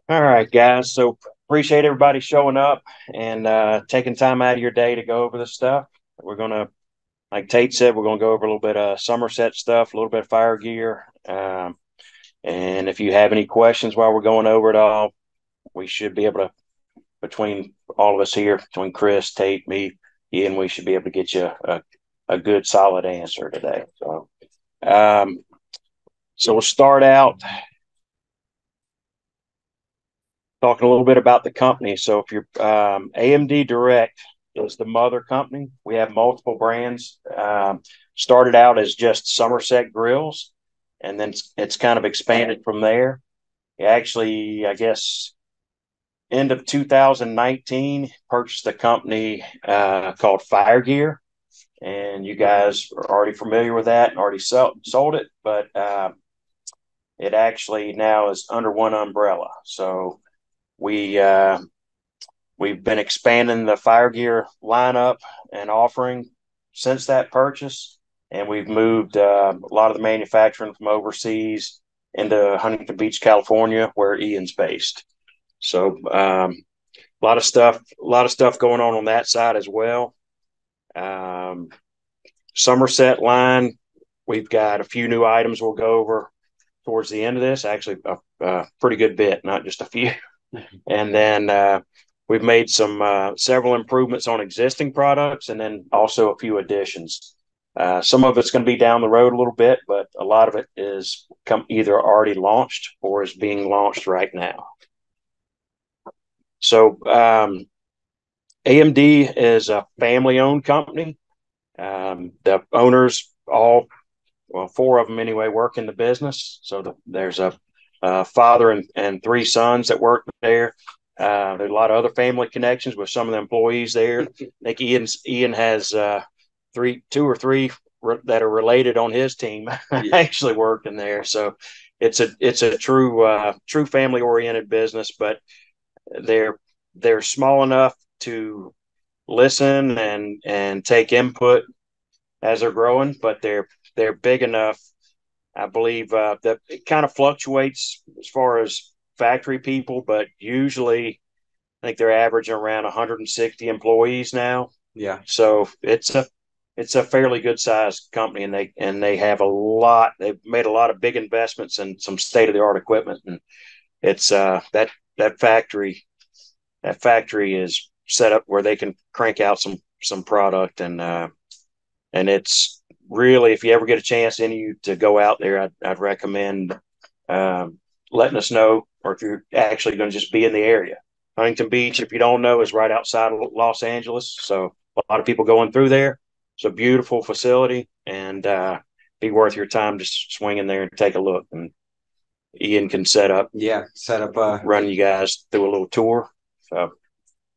All right, guys. So appreciate everybody showing up and taking time out of your day to go over this stuff. We're gonna, like Tate said, we're gonna go over a little bit of Somerset stuff, a little bit of fire gear. And if you have any questions while we're going over it all, we should be able to, between all of us here, between Chris, Tate, me, Ian, we should be able to get you a good solid answer today. Um, so we'll start out talking a little bit about the company. So if you're AMD Direct is the mother company. We have multiple brands. Started out as just Somerset grills, and then it's kind of expanded from there. Actually, I guess end of 2019, purchased a company called Fire Gear, and you guys are already familiar with that and already sold it, but it actually now is under one umbrella. So we we've been expanding the fire gear lineup and offering since that purchase, and we've moved a lot of the manufacturing from overseas into Huntington Beach, California, where Ian's based. So a lot of stuff going on that side as well. Um, Somerset line, we've got a few new items we'll go over towards the end of this. Actually, a pretty good bit, not just a few. And then we've made some several improvements on existing products, and then also a few additions. Some of it's going to be down the road a little bit, but a lot of it is either already launched or is being launched right now. So AMD is a family-owned company. The owners, all well, four of them anyway, work in the business. So there's a father and three sons that work there. There's a lot of other family connections with some of the employees there. I think Ian has two or three that are related on his team actually working there. So it's a true family oriented business, but they're they're small enough to listen and take input as they're growing, but they're big enough. I believe that it kind of fluctuates as far as factory people, but usually I think they're averaging around 160 employees now. Yeah. So it's a fairly good sized company, and they have a lot. They've made a lot of big investments in some state of the art equipment, and it's that factory is set up where they can crank out some product, and it's really, if you ever get a chance, any of you to go out there, I'd recommend letting us know, or if you're actually going to just be in the area. Huntington Beach, if you don't know, is right outside of Los Angeles, so a lot of people going through there. It's a beautiful facility, and be worth your time just swing in there and take a look. And Ian can Set up run you guys through a little tour. So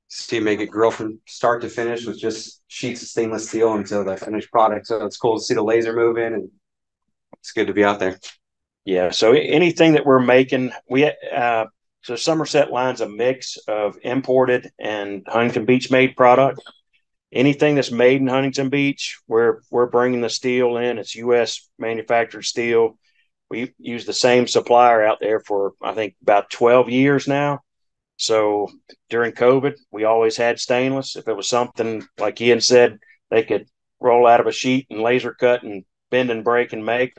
see make it grill from start to finish with just sheets of stainless steel until the finished product. So it's cool to see the laser move in, and it's good to be out there. yeah, so anything that we're making, so Somerset line's a mix of imported and Huntington Beach made product. Anything that's made in Huntington Beach, we're bringing the steel in. It's U.S. manufactured steel. We use the same supplier out there for I think about 12 years now. So during COVID, we always had stainless. If it was something like Ian said, they could roll out of a sheet and laser cut and bend and break and make,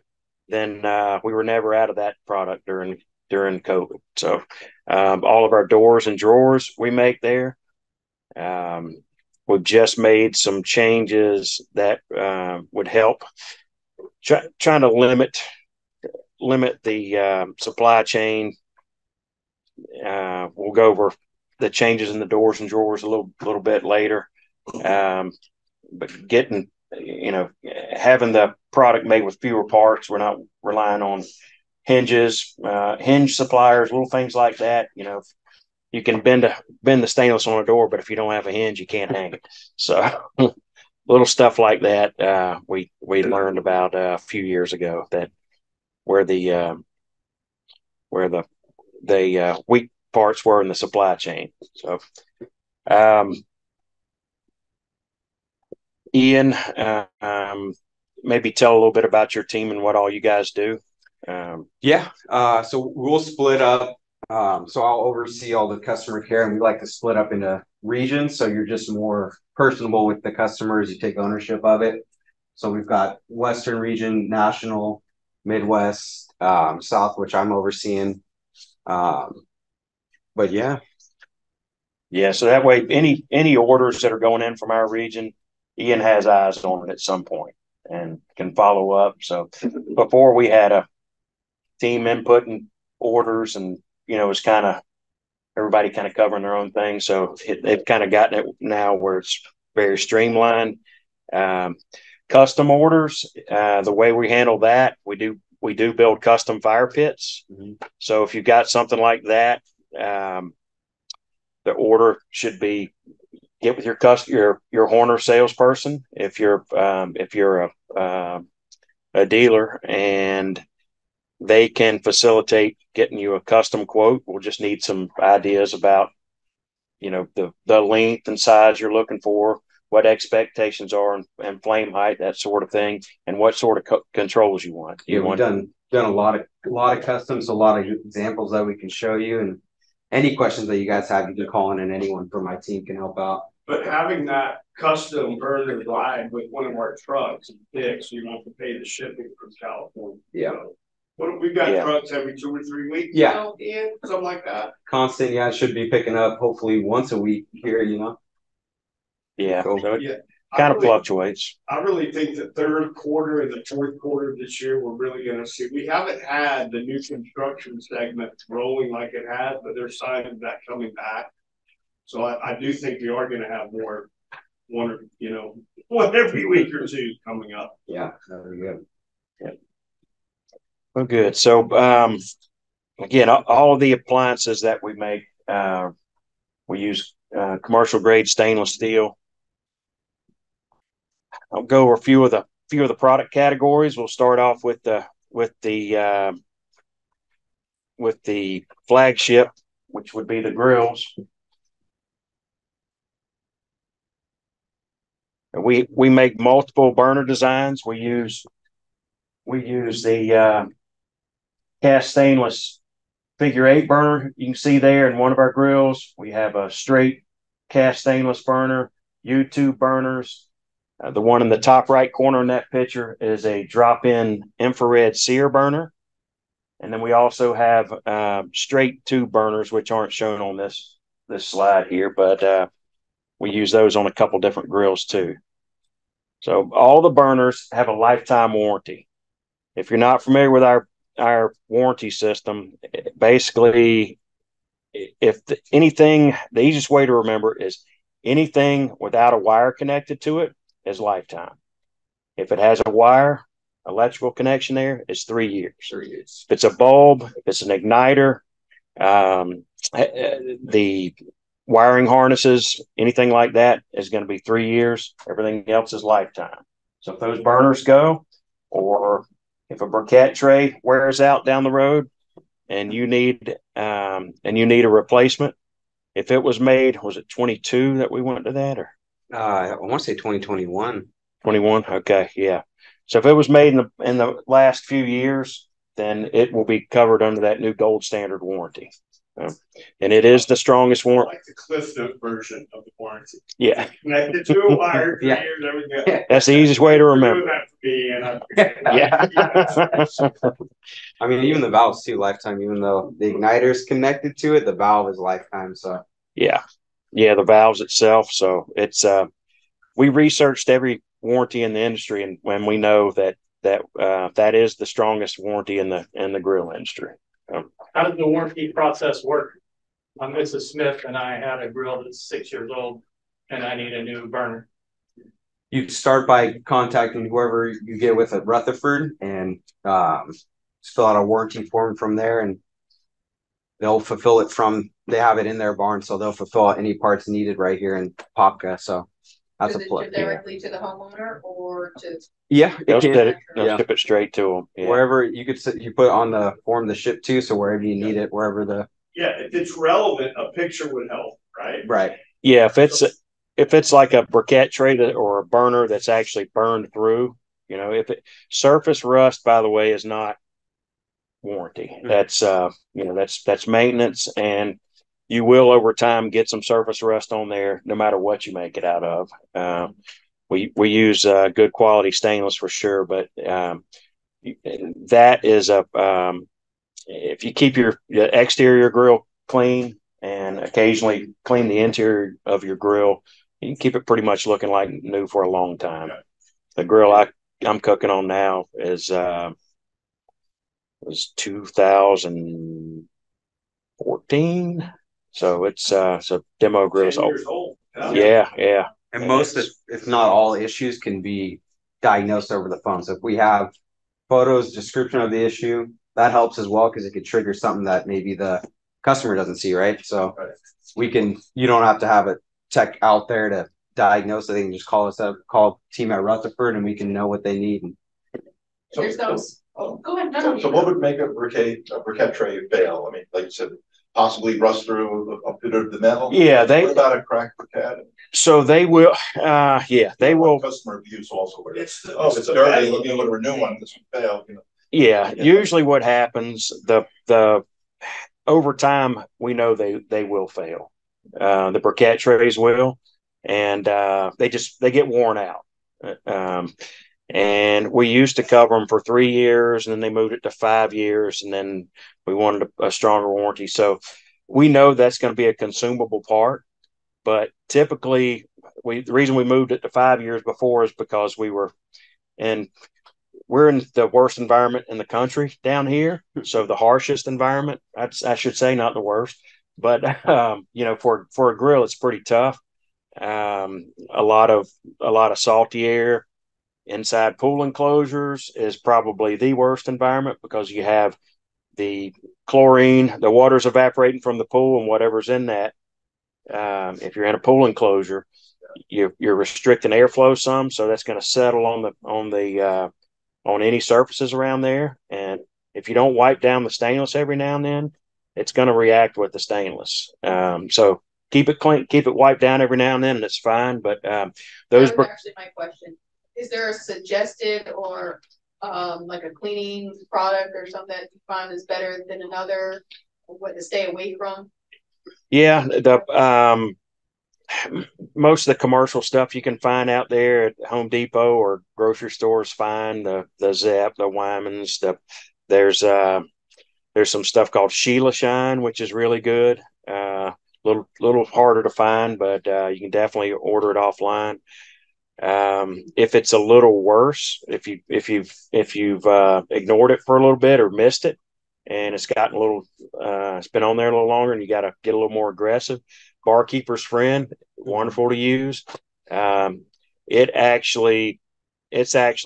then we were never out of that product during COVID. So all of our doors and drawers we make there. Um, we've just made some changes that would help trying to limit the supply chain. We'll go over the changes in the doors and drawers a little bit later. But having the product made with fewer parts, we're not relying on hinges, hinge suppliers, little things like that. You can bend the stainless on a door, but if you don't have a hinge, you can't hang it. So little stuff like that we learned about a few years ago, that where the weak parts were in the supply chain. So um, Ian, maybe tell a little bit about your team and what all you guys do. So we'll split up So I'll oversee all the customer care, and we like to split up into regions. So you're just more personable with the customers. You take ownership of it. So we've got Western region, National, Midwest, South, which I'm overseeing. Um, but yeah, Yeah, so that way, any orders that are going in from our region, Ian has eyes on it at some point and can follow up. So before we had a team inputting orders, and it's kind of everybody kind of covering their own thing. So they've kind of gotten it now where it's very streamlined. Um, Custom orders, the way we handle that, we do build custom fire pits. mm-hmm. So if you've got something like that, the order should be get with your Horner salesperson if you're a dealer, and they can facilitate getting you a custom quote. We'll just need some ideas about the length and size you're looking for, what expectations are, and flame height, that sort of thing, and what sort of controls you want. We've done a lot of customs, a lot of examples that we can show you, and any questions that you guys have, you can call in, and anyone from my team can help out. But having that custom burner live with one of our trucks fixed, so you don't have to pay the shipping from California. Yeah. We've got trucks every 2 or 3 weeks. Yeah. Something like that. Constant. Yeah. It should be picking up hopefully once a week here, Yeah. Cool. So it kind of fluctuates. I really think the third quarter and the fourth quarter of this year, we're really going to see. We haven't had the new construction segment rolling like it has, but there's signs of that coming back. So I do think we are going to have one every week or two coming up. Yeah, very good. Yeah. Well, good. So again, all of the appliances that we make, we use commercial grade stainless steel. I'll go over a few of the product categories. We'll start off with the flagship, which would be the grills. We make multiple burner designs. We use the cast stainless figure 8 burner you can see there in one of our grills. We have a straight cast stainless burner, U-tube burners. The one in the top right corner in that picture is a drop-in infrared sear burner. And then we also have straight tube burners, which aren't shown on this slide here, but we use those on a couple different grills too. So all the burners have a lifetime warranty. If you're not familiar with our warranty system, basically, the easiest way to remember is anything without a wire connected to it is lifetime. If it has a wire, electrical connection there, it's 3 years. 3 years. If it's a bulb, if it's an igniter, the wiring harnesses, anything like that is going to be 3 years. Everything else is lifetime. So if those burners go, or if a briquette tray wears out down the road and you need a replacement, if it was made, was it 22 that we went to that, or I want to say 2021. 21? Okay, yeah. So if it was made in the last few years, then it will be covered under that new gold standard warranty. And it is the strongest warranty. Like the Cliff Note version of the warranty. Yeah. Connected to a wire, 3 Yeah. years, everything. That's the easiest way to remember. Yeah. I mean, even the valves too, lifetime. Even though the igniter is connected to it, the valve is lifetime. So yeah, the valves itself. So it's we researched every warranty in the industry, and when we know that is the strongest warranty in the grill industry. How does the warranty process work? I'm Mrs. Smith, and I had a grill that's 6 years old, and I need a new burner. you start by contacting whoever you get with at Rutherford, and fill out a warranty form from there, and they'll fulfill it they have it in their barn, so they'll fulfill any parts needed right here in Popka. So that's Does a it plus. ship directly to the homeowner or to? Yeah, They'll ship yeah. it straight to them. Yeah. Wherever you put on the form the ship to, so wherever you need it, wherever If it's relevant, a picture would help, right? right. Yeah, if it's like a briquette tray or a burner that's actually burned through, if it surface rust, by the way, is not warranty. That's that's maintenance, and you will over time get some surface rust on there, no matter what you make it out of. We use good quality stainless for sure, but that is if you keep your exterior grill clean and occasionally clean the interior of your grill, you can keep it pretty much looking like new for a long time. The grill I'm cooking on now was 2014, so it's a demo grill. 10 years old. Yeah. And most, if not all, issues can be diagnosed over the phone. So if we have photos, description of the issue, that helps as well because it could trigger something that maybe the customer doesn't see, right? So you don't have to have a tech out there to diagnose it. They can just call us up, call team at Rutherford, and we can know what they need. Go ahead. So what would make a briquette tray fail? I mean, like you said, possibly rust through a bit of the metal. Yeah, what about a cracked briquette? So they will. They will. Customer abuse also. It's dirty. Looking at a new one. This would fail. Yeah. Usually, what happens the over time we know they will fail. The briquette trays will, and they get worn out. And we used to cover them for 3 years, and then they moved it to 5 years, and then we wanted a stronger warranty. So we know that's going to be a consumable part, but typically the reason we moved it to 5 years before is because we're in the worst environment in the country down here. So the harshest environment, I should say, not the worst, but for a grill, it's pretty tough. A lot of salty air. Inside pool enclosures is probably the worst environment because you have the chlorine, the water's evaporating from the pool and whatever's in that. If you're in a pool enclosure, you're restricting airflow some, so that's going to settle on any surfaces around there. And if you don't wipe down the stainless every now and then, it's going to react with the stainless. So keep it clean, keep it wiped down every now and then, and it's fine. But those that was actually my question. Is there a suggested or like a cleaning product or something that you find is better than another, or what to stay away from? Yeah, most of the commercial stuff you can find out there at Home Depot or grocery stores fine. The Zep, the Wyman's, there's some stuff called Sheila Shine, which is really good. Little harder to find, but you can definitely order it offline. If it's a little worse, if you've ignored it for a little bit or missed it, and it's gotten it's been on there a little longer, and you got to get a little more aggressive. Barkeeper's Friend, wonderful to use. It's actually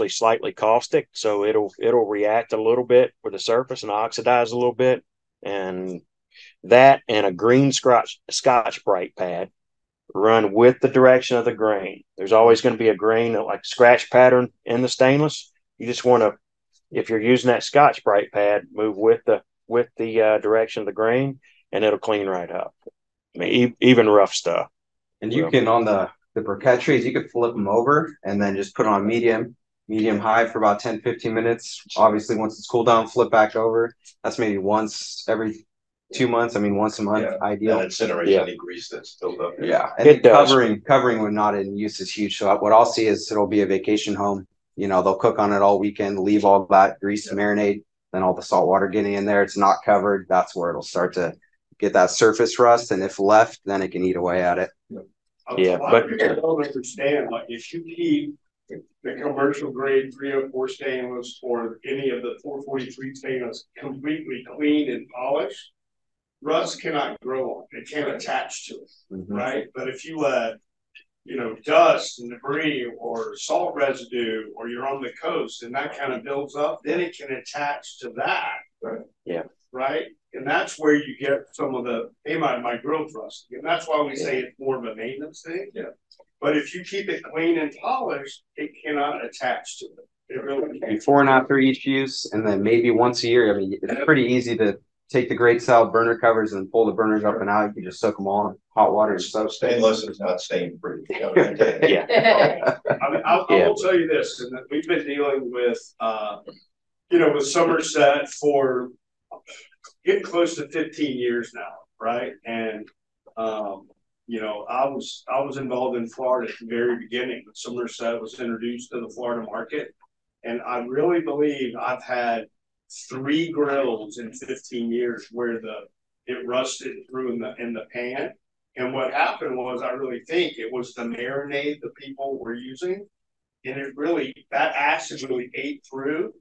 slightly caustic, so it'll react a little bit with the surface and oxidize a little bit, and that and a green Scotch Brite pad run with the direction of the grain. There's always going to be a grain like scratch pattern in the stainless. You just want to, if you're using that Scotch Brite pad, move with the direction of the grain, and it'll clean right up. I mean, even rough stuff. And you can, on the briquette trays, you could flip them over and then just put on medium high for about 10-15 minutes. Obviously, once it's cooled down, flip back over. That's maybe once every 2 months. I mean, once a month, ideal. And incineration, any grease that's built up. Yeah, and covering when not in use is huge. So what I'll see is it'll be a vacation home. They'll cook on it all weekend, leave all that grease to marinate, then all the salt water getting in there. It's not covered. That's where it'll start to get that surface rust, and if left, then it can eat away at it. Yeah, but I don't understand. Like, if you keep the commercial grade 304 stainless or any of the 443 stainless completely clean and polished, rust cannot grow on it. It can't attach to it, right? But if you let, dust and debris or salt residue, or you're on the coast and that kind of builds up, then it can attach to that. Right. Yeah. Right. And that's where you get some of the, hey, my grill's rusty. And that's why we say it's more of a maintenance thing. Yeah. But if you keep it clean and polished, it cannot attach to it. It really can't. Before and after each use, and then maybe once a year. I mean, it's pretty easy to take the grate style burner covers and pull the burners up and out. You can just soak them all in hot water. So stainless is not stain free. yeah. I mean, I will tell you this, and that we've been dealing with, with Somerset for getting close to 15 years now, right? And I was involved in Florida at the very beginning when Somerset was introduced to the Florida market, and I really believe I've had 3 grills in 15 years where it rusted through in the pan. And what happened was, I really think it was the marinade the people were using, and that acid really ate through,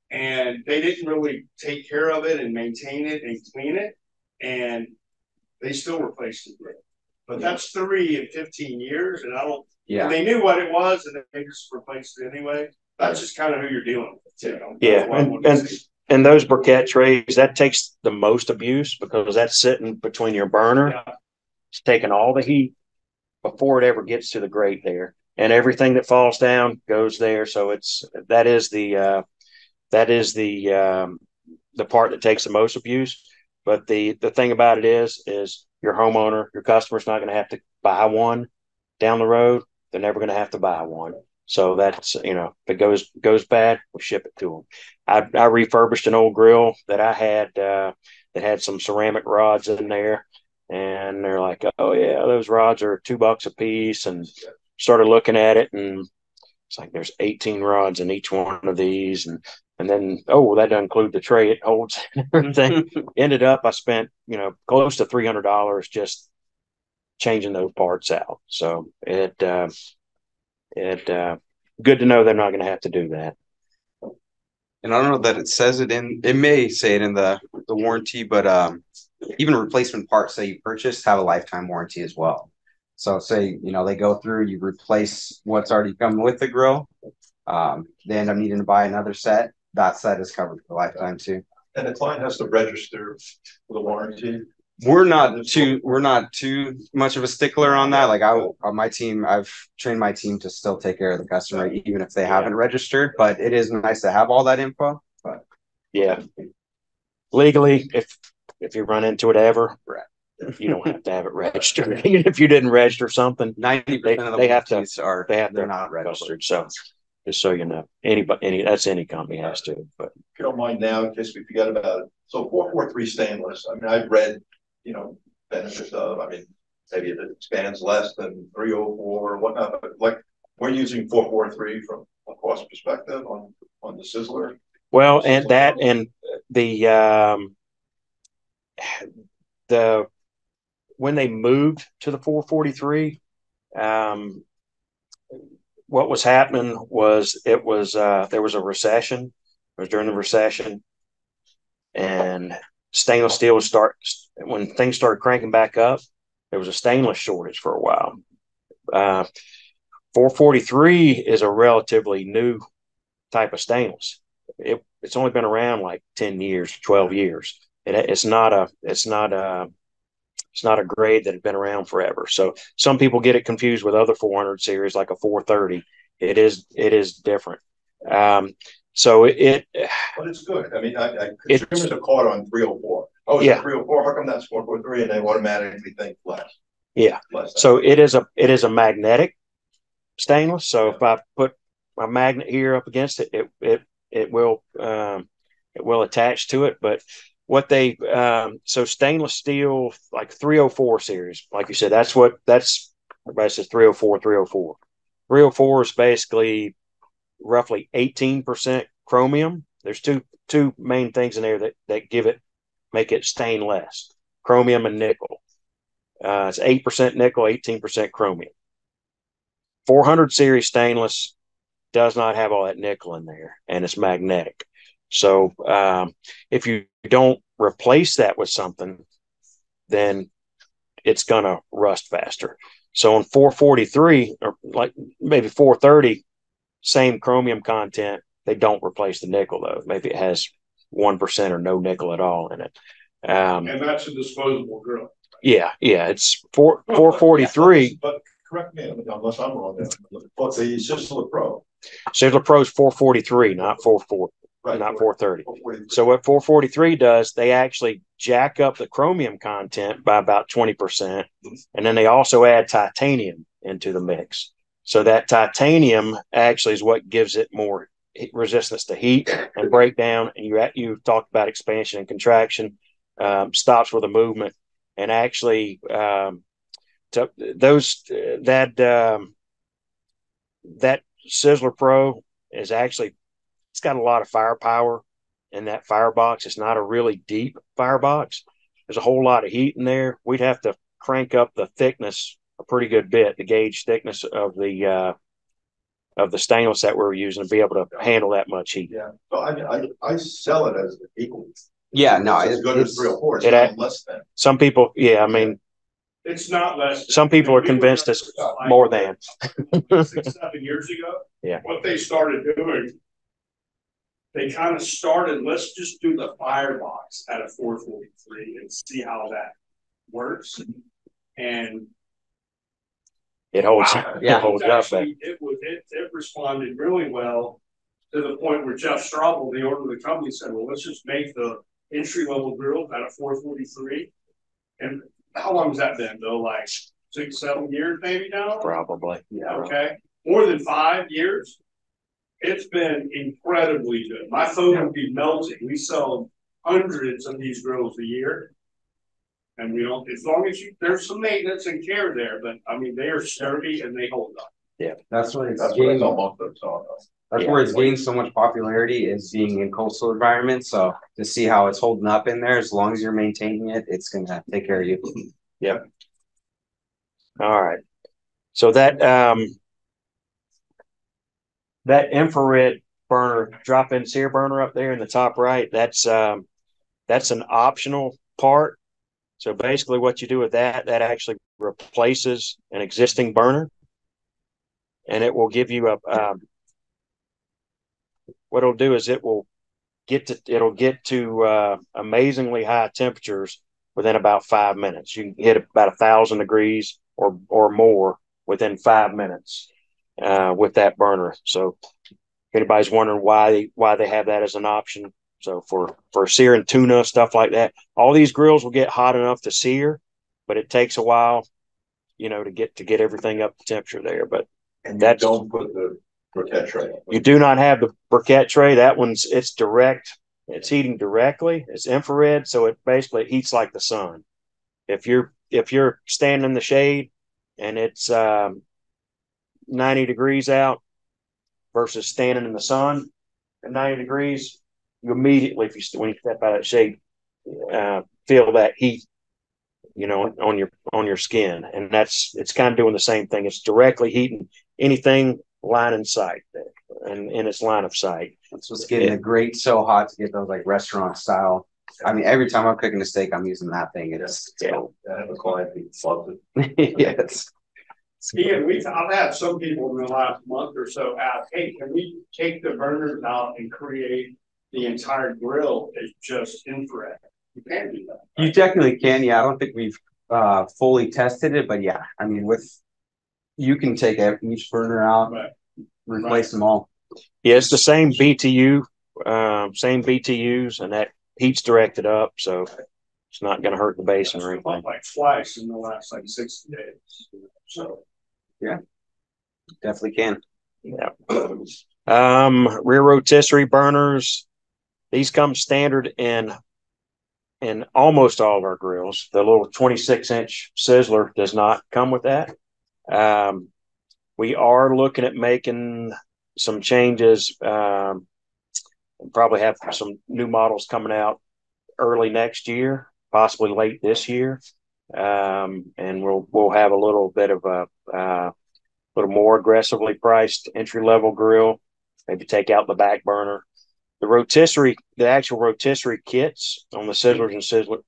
and they didn't really take care of it and maintain it and clean it, and they still replaced the grill. But that's 3 in 15 years, and and they knew what it was, and they just replaced it anyway. That's just kind of who you're dealing with. Yeah, and those briquette trays, that takes the most abuse because that's sitting between your burner. Yeah. It's taking all the heat before it ever gets to the grate there, and everything that falls down goes there. So that is the part that takes the most abuse. But the thing about it is your homeowner, your customer's not going to have to buy one down the road. They're never going to have to buy one. So that's, if it goes bad, we ship it to them. I refurbished an old grill that I had that had some ceramic rods in there, and they're like, oh yeah, those rods are $2 a piece, and started looking at it, and it's like there's 18 rods in each one of these, and then that doesn't include the tray it holds and everything. Ended up I spent close to $300 just changing those parts out. So it good to know they're not going to have to do that. And I don't know that it says it may say it in the warranty, but even replacement parts that you purchase have a lifetime warranty as well. So say, they go through, you replace what's already come with the grill. They end up needing to buy another set. That set is covered for lifetime too. And the client has to register for the warranty. We're not too much of a stickler on that. Like on my team, I've trained my team to still take care of the customer, even if they haven't registered. But it is nice to have all that info. But yeah, legally, if you run into it ever, you don't have to have it registered. Even if you didn't register something, 90% of the they're not registered. So just so you know, any company has to. But if you don't mind now, in case we forget about it. So 443 stainless. I mean, I've read, benefits of. I mean, maybe it expands less than 304 or whatnot. But like we're using 443 from a cost perspective on the Sizzler. Well, and the when they moved to the 443, what was happening was there was a recession. It was during the recession, and stainless steel when things started cranking back up, there was a stainless shortage for a while. 443 is a relatively new type of stainless. It's only been around like 10 years, 12 years. It's not a grade that had been around forever. So some people get it confused with other 400 series, like a 430. It is different. But it's good. I mean, consumers are caught on 304. Oh, yeah, 304. How come that's 443? And they automatically think less. Yeah. So it is a magnetic stainless. So if I put my magnet here up against it, it will attach to it. But what so stainless steel, like 304 series, like you said, that's everybody says 304, 304. 304 is basically roughly 18% chromium. There's two main things in there that make it stain less: chromium and nickel. It's 8% nickel, 18% chromium. 400 series stainless does not have all that nickel in there, and it's magnetic. So if you don't replace that with something, then it's gonna rust faster. So on 443 or like maybe 430, same chromium content, they don't replace the nickel though. Maybe it has 1% or no nickel at all in it. And that's a disposable grill. Yeah, it's 443. But correct me unless I'm wrong. But the Sizzler Pro. Sizzler Pro is 443, not 44. Right, not 430. So what 443 does, they actually jack up the chromium content by about 20%, and then they also add titanium into the mix. So that titanium actually is what gives it more resistance to heat and breakdown. And you talked about expansion and contraction, stops with a movement, and actually that Sizzler Pro is actually, it's got a lot of firepower in that firebox. It's not a really deep firebox. There's a whole lot of heat in there. We'd have to crank up the thickness a pretty good bit, the gauge thickness of the stainless that we're using to be able to handle that much heat. Yeah. So I sell it as equal. Yeah, no, it's as good as 304. It's it not less than. Some people, yeah, I mean, It's not less. some people are convinced it's more than. 6-7 years ago. Yeah. What they started doing, they kind of started, let's just do the firebox at a 443 and see how that works. And it holds, Yeah. it holds up. It responded really well, to the point where Jeff Straubel, the owner of the company, said, well, let's just make the entry-level grill at a 443. And how long has that been, though? Like 6-7 years maybe now? Probably. Yeah. Okay. More than 5 years. It's been incredibly good. My phone would be melting. We sell hundreds of these grills a year. And we don't, as long as there's some maintenance and care there, but I mean, they are sturdy and they hold up. Yeah. That's what it's That's what I gained. tell most of them. That's where it's gained so much popularity, is being in coastal environments. So to see how it's holding up in there, as long as you're maintaining it, it's gonna take care of you. Yep. All right. So that infrared burner, drop-in sear burner up there in the top right, that's an optional part. So basically what you do with that actually replaces an existing burner, and it will give you what it'll do is it'll get to amazingly high temperatures within about 5 minutes. You can hit about 1,000 degrees or more within 5 minutes with that burner. So if anybody's wondering why they have that as an option, so for searing tuna, stuff like that, all these grills will get hot enough to sear, but it takes a while, to get everything up to temperature there. But And you don't put the briquette tray. You do not have the briquette tray. That it's direct. It's heating directly. It's infrared, so it basically heats like the sun. If you're standing in the shade and it's 90 degrees out versus standing in the sun at 90 degrees, you immediately, when you step out of that shade, feel that heat, on your skin, and it's kind of doing the same thing. It's directly heating anything line in sight, and in its line of sight. That's what's getting the grate so hot to get those like restaurant style. I mean, every time I'm cooking a steak, I'm using that thing. It's cool. The client loves it. Yes. Ian, I've had some people in the last month or so ask, hey, can we take the burners out and create the entire grill as just infrared? You can do that. You technically can. Yeah, I don't think we've fully tested it, but yeah, I mean, you can take each burner out, right, replace them all. Yeah, it's the same BTU, same BTUs, and that heat's directed up, so it's not going to hurt the basin or anything. Like twice in the last 60 days. So yeah, definitely can. Yeah. Rear rotisserie burners. These come standard in almost all of our grills. The little 26-inch Sizzler does not come with that. We are looking at making some changes, and probably have some new models coming out early next year, possibly late this year. And we'll have a little bit of a little more aggressively priced entry-level grill, maybe take out the back burner. The actual rotisserie kits on the Sizzlers and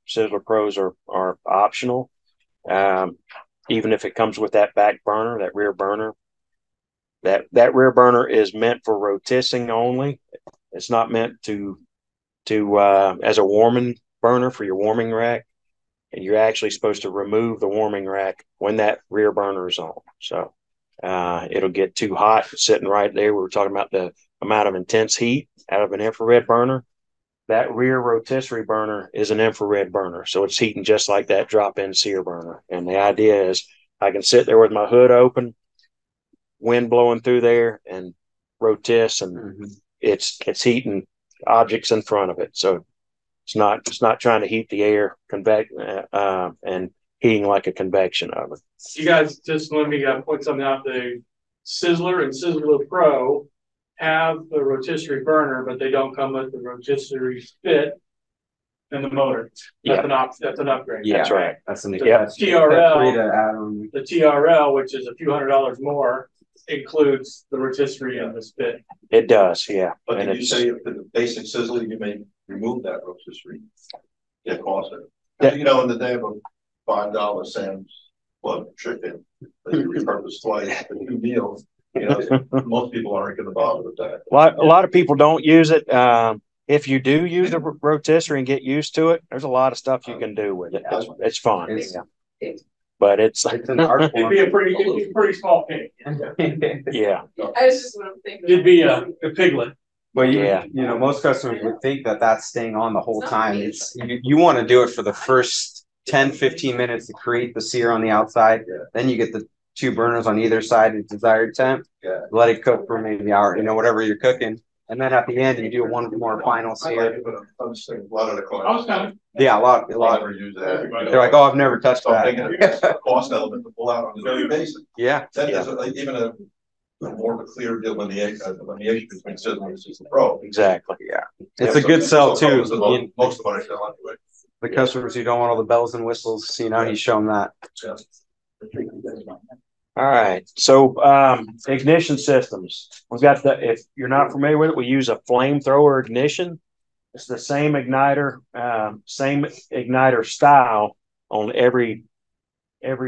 Sizzler Pros are optional. Even if it comes with that back burner, that rear burner, that rear burner is meant for rotissing only. It's not meant to as a warming burner for your warming rack. And you're actually supposed to remove the warming rack when that rear burner is on. So it'll get too hot sitting right there. We were talking about the amount of intense heat out of an infrared burner. That rear rotisserie burner is an infrared burner, so it's heating just like that drop-in sear burner. And the idea is I can sit there with my hood open, wind blowing through there, and rotiss it's heating objects in front of it. So it's not trying to heat the air and heating like a convection oven. You guys just let me point something out. The Sizzler and Sizzler Pro have the rotisserie burner, but they don't come with the rotisserie spit and the motor. That's an upgrade. Yeah, that's right. That's an TRL. The TRL, which is a few $100s more, includes the rotisserie and the spit. It does, yeah. But did you say for the basic sizzler, you may remove that rotisserie? Yeah, cost it. Yeah. You know, in the day of a $5 Sam's Club chicken, that you repurpose twice for 2 meals, you know, most people aren't going to bother with that. A lot of people don't use it. If you do use a rotisserie and get used to it, there's a lot of stuff you can do with it. It's fun. But it's an art form. It'd be a pretty small pig. Yeah. I was just what I'm thinking. It'd be a piglet. But you know, most customers would think that that's staying on the whole time. It's you want to do it for the first 10, 15 minutes to create the sear on the outside. Then you get the 2 burners on either side at desired temp. Let it cook for maybe an hour, you know, whatever you're cooking. And then at the end, you do one more final sear. A lot of the clients. Yeah, a lot. Never use that. They're like, oh, I've never touched So I'm that. thinking it's a cost element to pull out on a daily basis. Yeah. That is even a more of a clear delineation between Sizzler and Sizzler Pro. exactly. Yeah. It's a good sell too. Most of what I sell anyway. The customers who don't want all the bells and whistles, you know, he's shown that. Yeah. All right. So ignition systems. We've got if you're not familiar with it, we use a flamethrower ignition. It's the same igniter style on every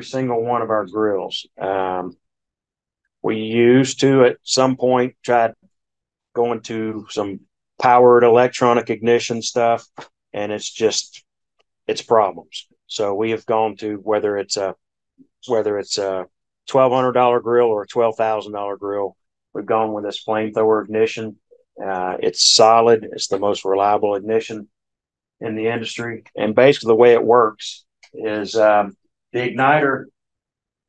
single one of our grills. We used to at some point try going to some powered electronic ignition stuff, and it's problems. So we have gone to whether it's a $1,200 grill or a $12,000 grill. We've gone with this flamethrower ignition. It's solid. It's the most reliable ignition in the industry. And basically the way it works is the igniter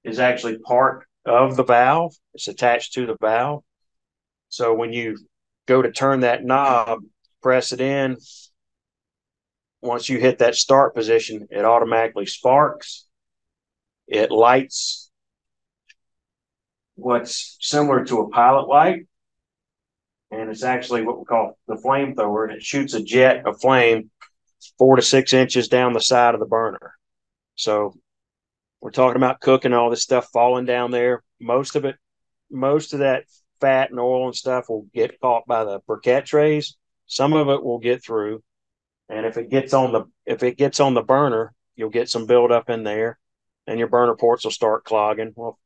is actually part of the valve. It's attached to the valve. So when you go to turn that knob, press it in, once you hit that start position, it automatically sparks. It lights what's similar to a pilot light, and it's actually what we call the flamethrower, and it shoots a jet of flame 4 to 6 inches down the side of the burner. So we're talking about cooking, all this stuff falling down there. Most of that fat and oil and stuff will get caught by the briquette trays. Some of it will get through, and if it gets on the burner, you'll get some buildup in there, and your burner ports will start clogging. Well,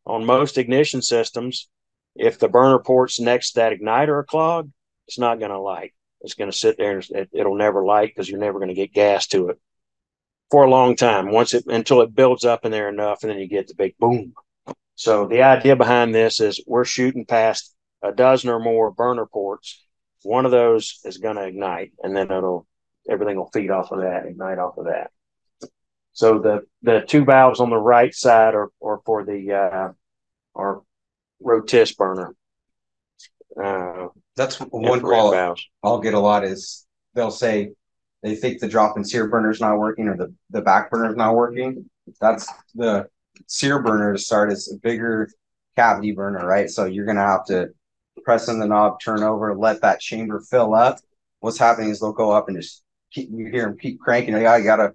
on most ignition systems, if the burner ports next to that igniter are clogged, it's not going to light. It's going to sit there and it'll never light because you're never going to get gas to it for a long time. Until it builds up in there enough, and then you get the big boom. So the idea behind this is we're shooting past a dozen or more burner ports. One of those is going to ignite, and then everything will feed off of that, ignite off of that. So the 2 valves on the right side are for the our rotis burner. That's one call I'll get a lot is they'll say they think the drop-in sear burner is not working or the back burner is not working. That's the sear burner to start is a bigger cavity burner, right? So you're going to have to press in the knob, turn over, let that chamber fill up. What's happening is they'll go up and you hear them keep cranking. You gotta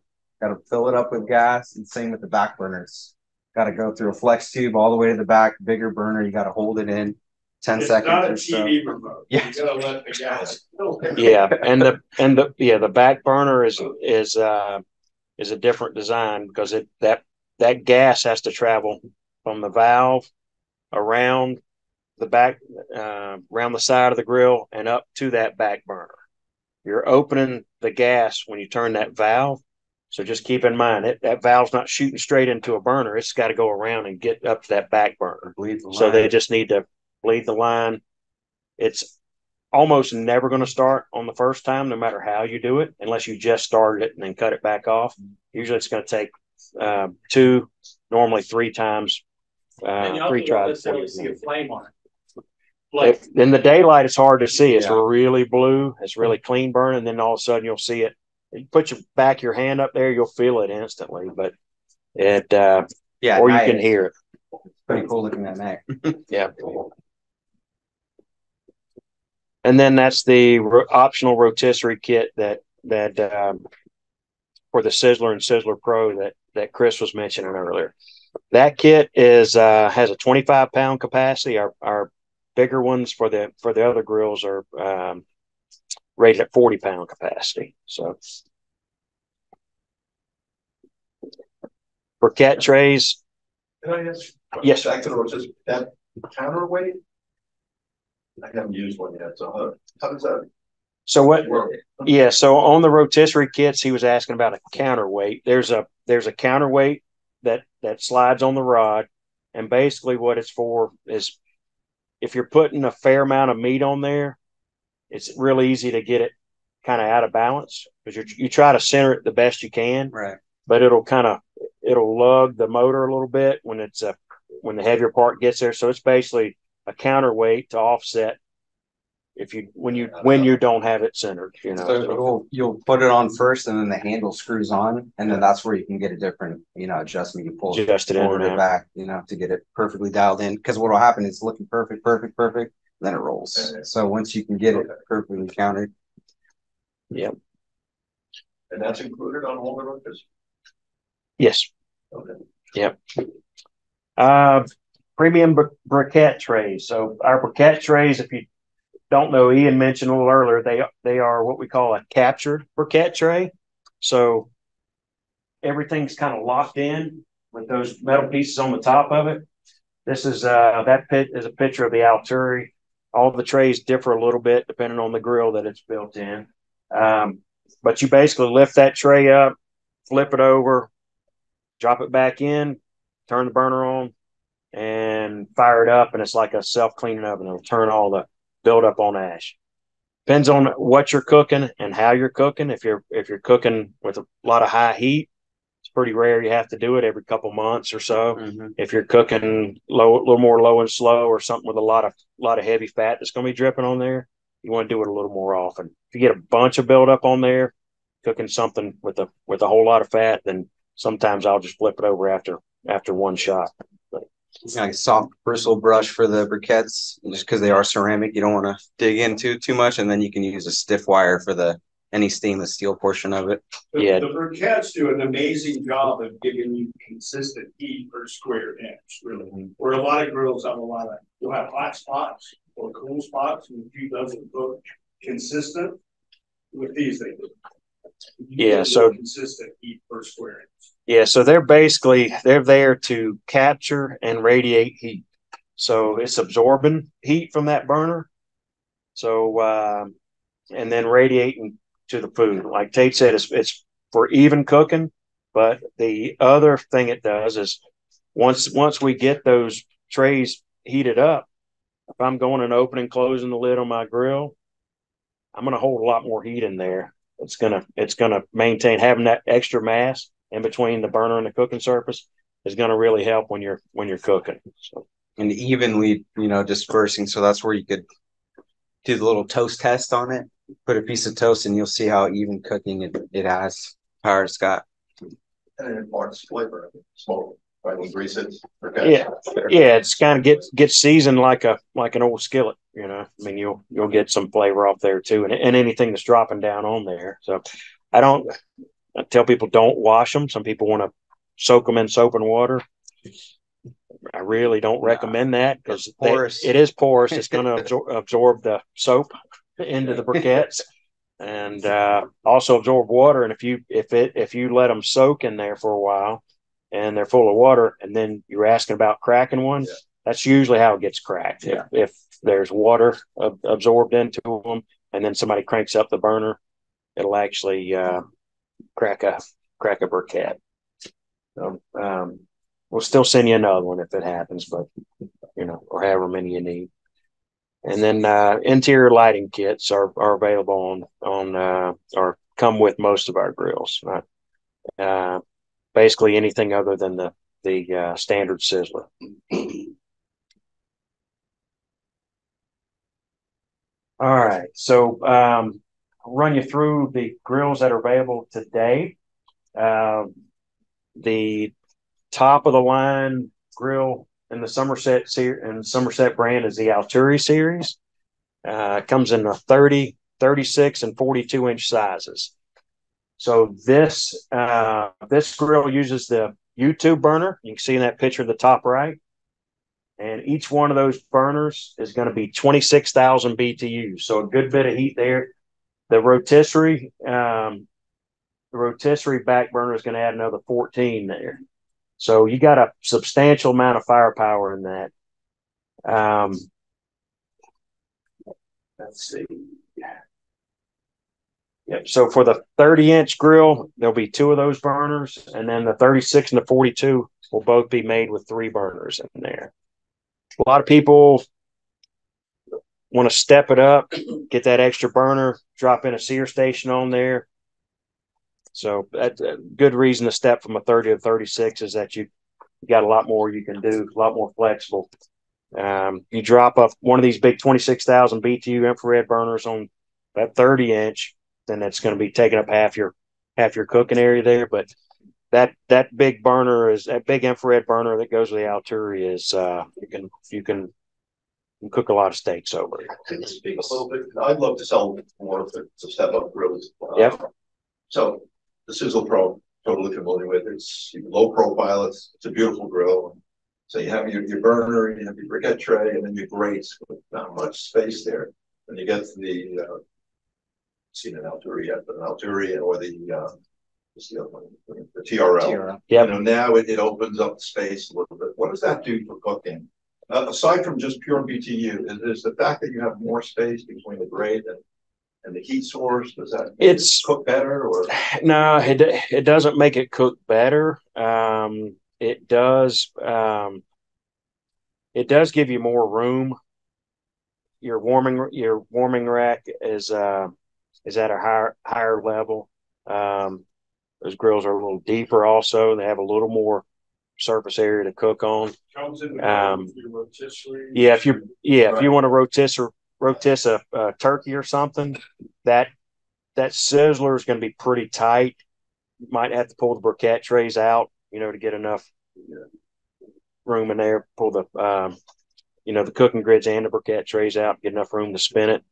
fill it up with gas, and same with the back burners. Got to go through a flex tube all the way to the back, bigger burner. You got to hold it in 10 seconds or so. Remote. Yeah. You gotta let the gas. Yeah, and the back burner is a different design because that gas has to travel from the valve around the back, around the side of the grill and up to that back burner. You're opening the gas when you turn that valve. So just keep in mind that valve's not shooting straight into a burner. It's got to go around and get up to that back burner. So they just need to bleed the line. It's almost never going to start on the first time, no matter how you do it, unless you just started it and then cut it back off. Usually it's going to take 2, normally 3 times, And you also 3 don't tries. necessarily see a flame on it. Like, In the daylight, it's hard to see. It's Yeah. really blue. It's really clean burning. And then all of a sudden you'll see it. You put your hand up there, you'll feel it instantly. But it, Yeah, or you night can it's hear it. pretty cool looking at night. Yeah. And then that's the optional rotisserie kit that for the Sizzler and Sizzler Pro that Chris was mentioning earlier. That kit has a 25-pound capacity. Our bigger ones for the other grills are rated at 40-pound capacity. So briquette trays. Can I ask? Yes. Back to the rotisserie, that counterweight? I haven't used one yet, so how does that So what? work? Yeah. So on the rotisserie kits, he was asking about a counterweight. There's a counterweight that slides on the rod, and basically what it's for is if you're putting a fair amount of meat on there, it's really easy to get it kind of out of balance because you try to center it the best you can, Right. but it'll lug the motor a little bit when when the heavier part gets there. So it's basically a counterweight to offset when you don't have it centered, So you'll put it on first, and then the handle screws on, and then that's where you can get a different, adjustment. You pull Adjust it in forward and or out. back, to get it perfectly dialed in. Because what'll happen is looking perfect, then it rolls. So once you can get it perfectly counted, Yeah. And that's included on all the rotisserie? Yes. Okay. Yep. Premium briquette trays. So our briquette trays, if you don't know, Ian mentioned a little earlier, they are what we call a captured briquette tray. So everything's kind of locked in with those metal pieces on the top of it. This is that pit is a picture of the Alturi. All the trays differ a little bit depending on the grill that it's built in. But you basically lift that tray up, flip it over, drop it back in, turn the burner on, and fire it up, and it's like a self-cleaning oven. It'll turn all the buildup on ash. Depends on what you're cooking and how you're cooking. If you're cooking with a lot of high heat, it's pretty rare you have to do it every couple months or so. mm-hmm. If you're cooking a little more low and slow, or something with a lot of heavy fat that's going to be dripping on there, you want to do it a little more often. If you get a bunch of buildup on there, cooking something with a whole lot of fat, then sometimes I'll just flip it over after one shot. It's like a soft bristle brush for the briquettes, just because they are ceramic. You don't want to dig into too much, and then you can use a stiff wire for any stainless steel portion of it. Yeah. The briquettes do an amazing job of giving you consistent heat per square inch, really. Where a lot of grills have you'll have hot spots or cool spots, and if you doesn't cook consistent, with these they do. Yeah, so consistent heat per square inch. Yeah, so they're there to capture and radiate heat. So it's absorbing heat from that burner. So and then radiating to the food. Like Tate said, it's for even cooking. But the other thing it does is once we get those trays heated up, if I'm going and opening, closing the lid on my grill, I'm going to hold a lot more heat in there. It's gonna maintain having that extra mass in between the burner and the cooking surface is going to really help when you're cooking. So. And evenly, dispersing. So that's where you could do the little toast test on it. Put a piece of toast, and you'll see how even cooking it has. Power it's got. And it imparts flavor, smoke, right? When grease it. Yeah, it's kind of gets seasoned like an old skillet. I mean, you'll get some flavor off there too, and anything that's dropping down on there. So I tell people don't wash them. Some people want to soak them in soap and water. I really don't recommend that because it is porous. It's going to absorb the soap into the briquettes, and also absorb water. And if you let them soak in there for a while, and they're full of water, and then you're asking about cracking one, that's usually how it gets cracked. Yeah. If there's water absorbed into them, and then somebody cranks up the burner, it'll actually crack a briquette. So, we'll still send you another one if it happens, but or however many you need. And then interior lighting kits are available on or come with most of our grills. Basically anything other than the standard Sizzler. All right. So I'll run you through the grills that are available today. The top of the line grill in the Somerset brand is the Alturi series. It comes in the 30, 36, and 42-inch sizes. So this grill uses the YouTube burner. You can see in that picture at the top right. And each one of those burners is going to be 26,000 BTUs. So a good bit of heat there. The rotisserie back burner is going to add another 14 there. So you got a substantial amount of firepower in that. Let's see. Yep. So for the 30-inch grill, there'll be 2 of those burners, and then the 36 and the 42 will both be made with 3 burners in there. A lot of people want to step it up, get that extra burner, drop in a sear station on there. So that's a good reason to step from a 30 to 36 is that you got a lot more you can do, a lot more flexible. You drop up one of these big 26,000 BTU infrared burners on that 30-inch, then that's going to be taking up half your cooking area there. But that big infrared burner that goes with the Alturi is you can cook a lot of steaks over it. Can you speak a little bit? I'd love to sell more to step up grills. Yep. So the Sizzle Pro, totally familiar with it. It's low profile. It's a beautiful grill. So you have your burner, you have your briquette tray, and then your grates with not much space there. When you get to the seen an Alturi yet, but an Alturi or what's the other one? The TRL. Yeah. You know, now it opens up the space a little bit. What does that do for cooking? Aside from just pure BTU, is the fact that you have more space between the grate and the heat source, does that cook better? Or no, it doesn't make it cook better. It does give you more room. Your warming rack is at a higher level. Those grills are a little deeper also. They have a little more surface area to cook on. Comes in the rotisserie. Yeah, if you want to rotis a turkey or something, that sizzler is going to be pretty tight. You might have to pull the briquette trays out, to get enough room in there. Pull the the cooking grids and the briquette trays out, get enough room to spin it.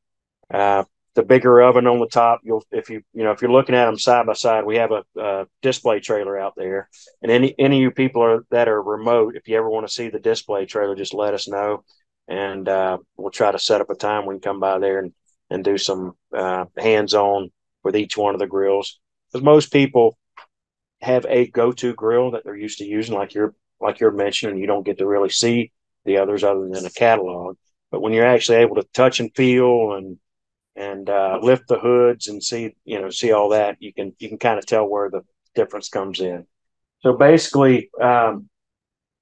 The bigger oven on the top, if you're looking at them side by side, we have a display trailer out there. And any of you people that are remote, if you ever want to see the display trailer, just let us know, and we'll try to set up a time we can come by there and do some hands-on with each one of the grills. Because most people have a go-to grill that they're used to using, like you're mentioning. You don't get to really see the others other than a catalog. But when you're actually able to touch and feel and lift the hoods and see all that, you can kind of tell where the difference comes in. So basically,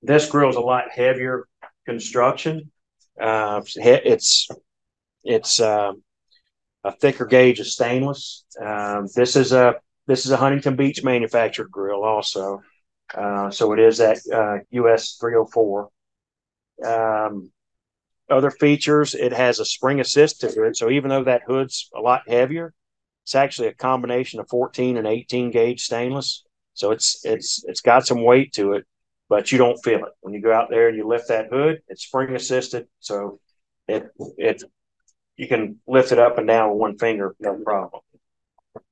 this grill is a lot heavier construction. It's a thicker gauge of stainless. This is a Huntington Beach manufactured grill also. So it is that US 304. Other features, it has a spring assist to it. So even though that hood's a lot heavier, it's actually a combination of 14 and 18 gauge stainless. So it's got some weight to it, but you don't feel it. When you go out there and you lift that hood, it's spring assisted. So you can lift it up and down with one finger, no problem.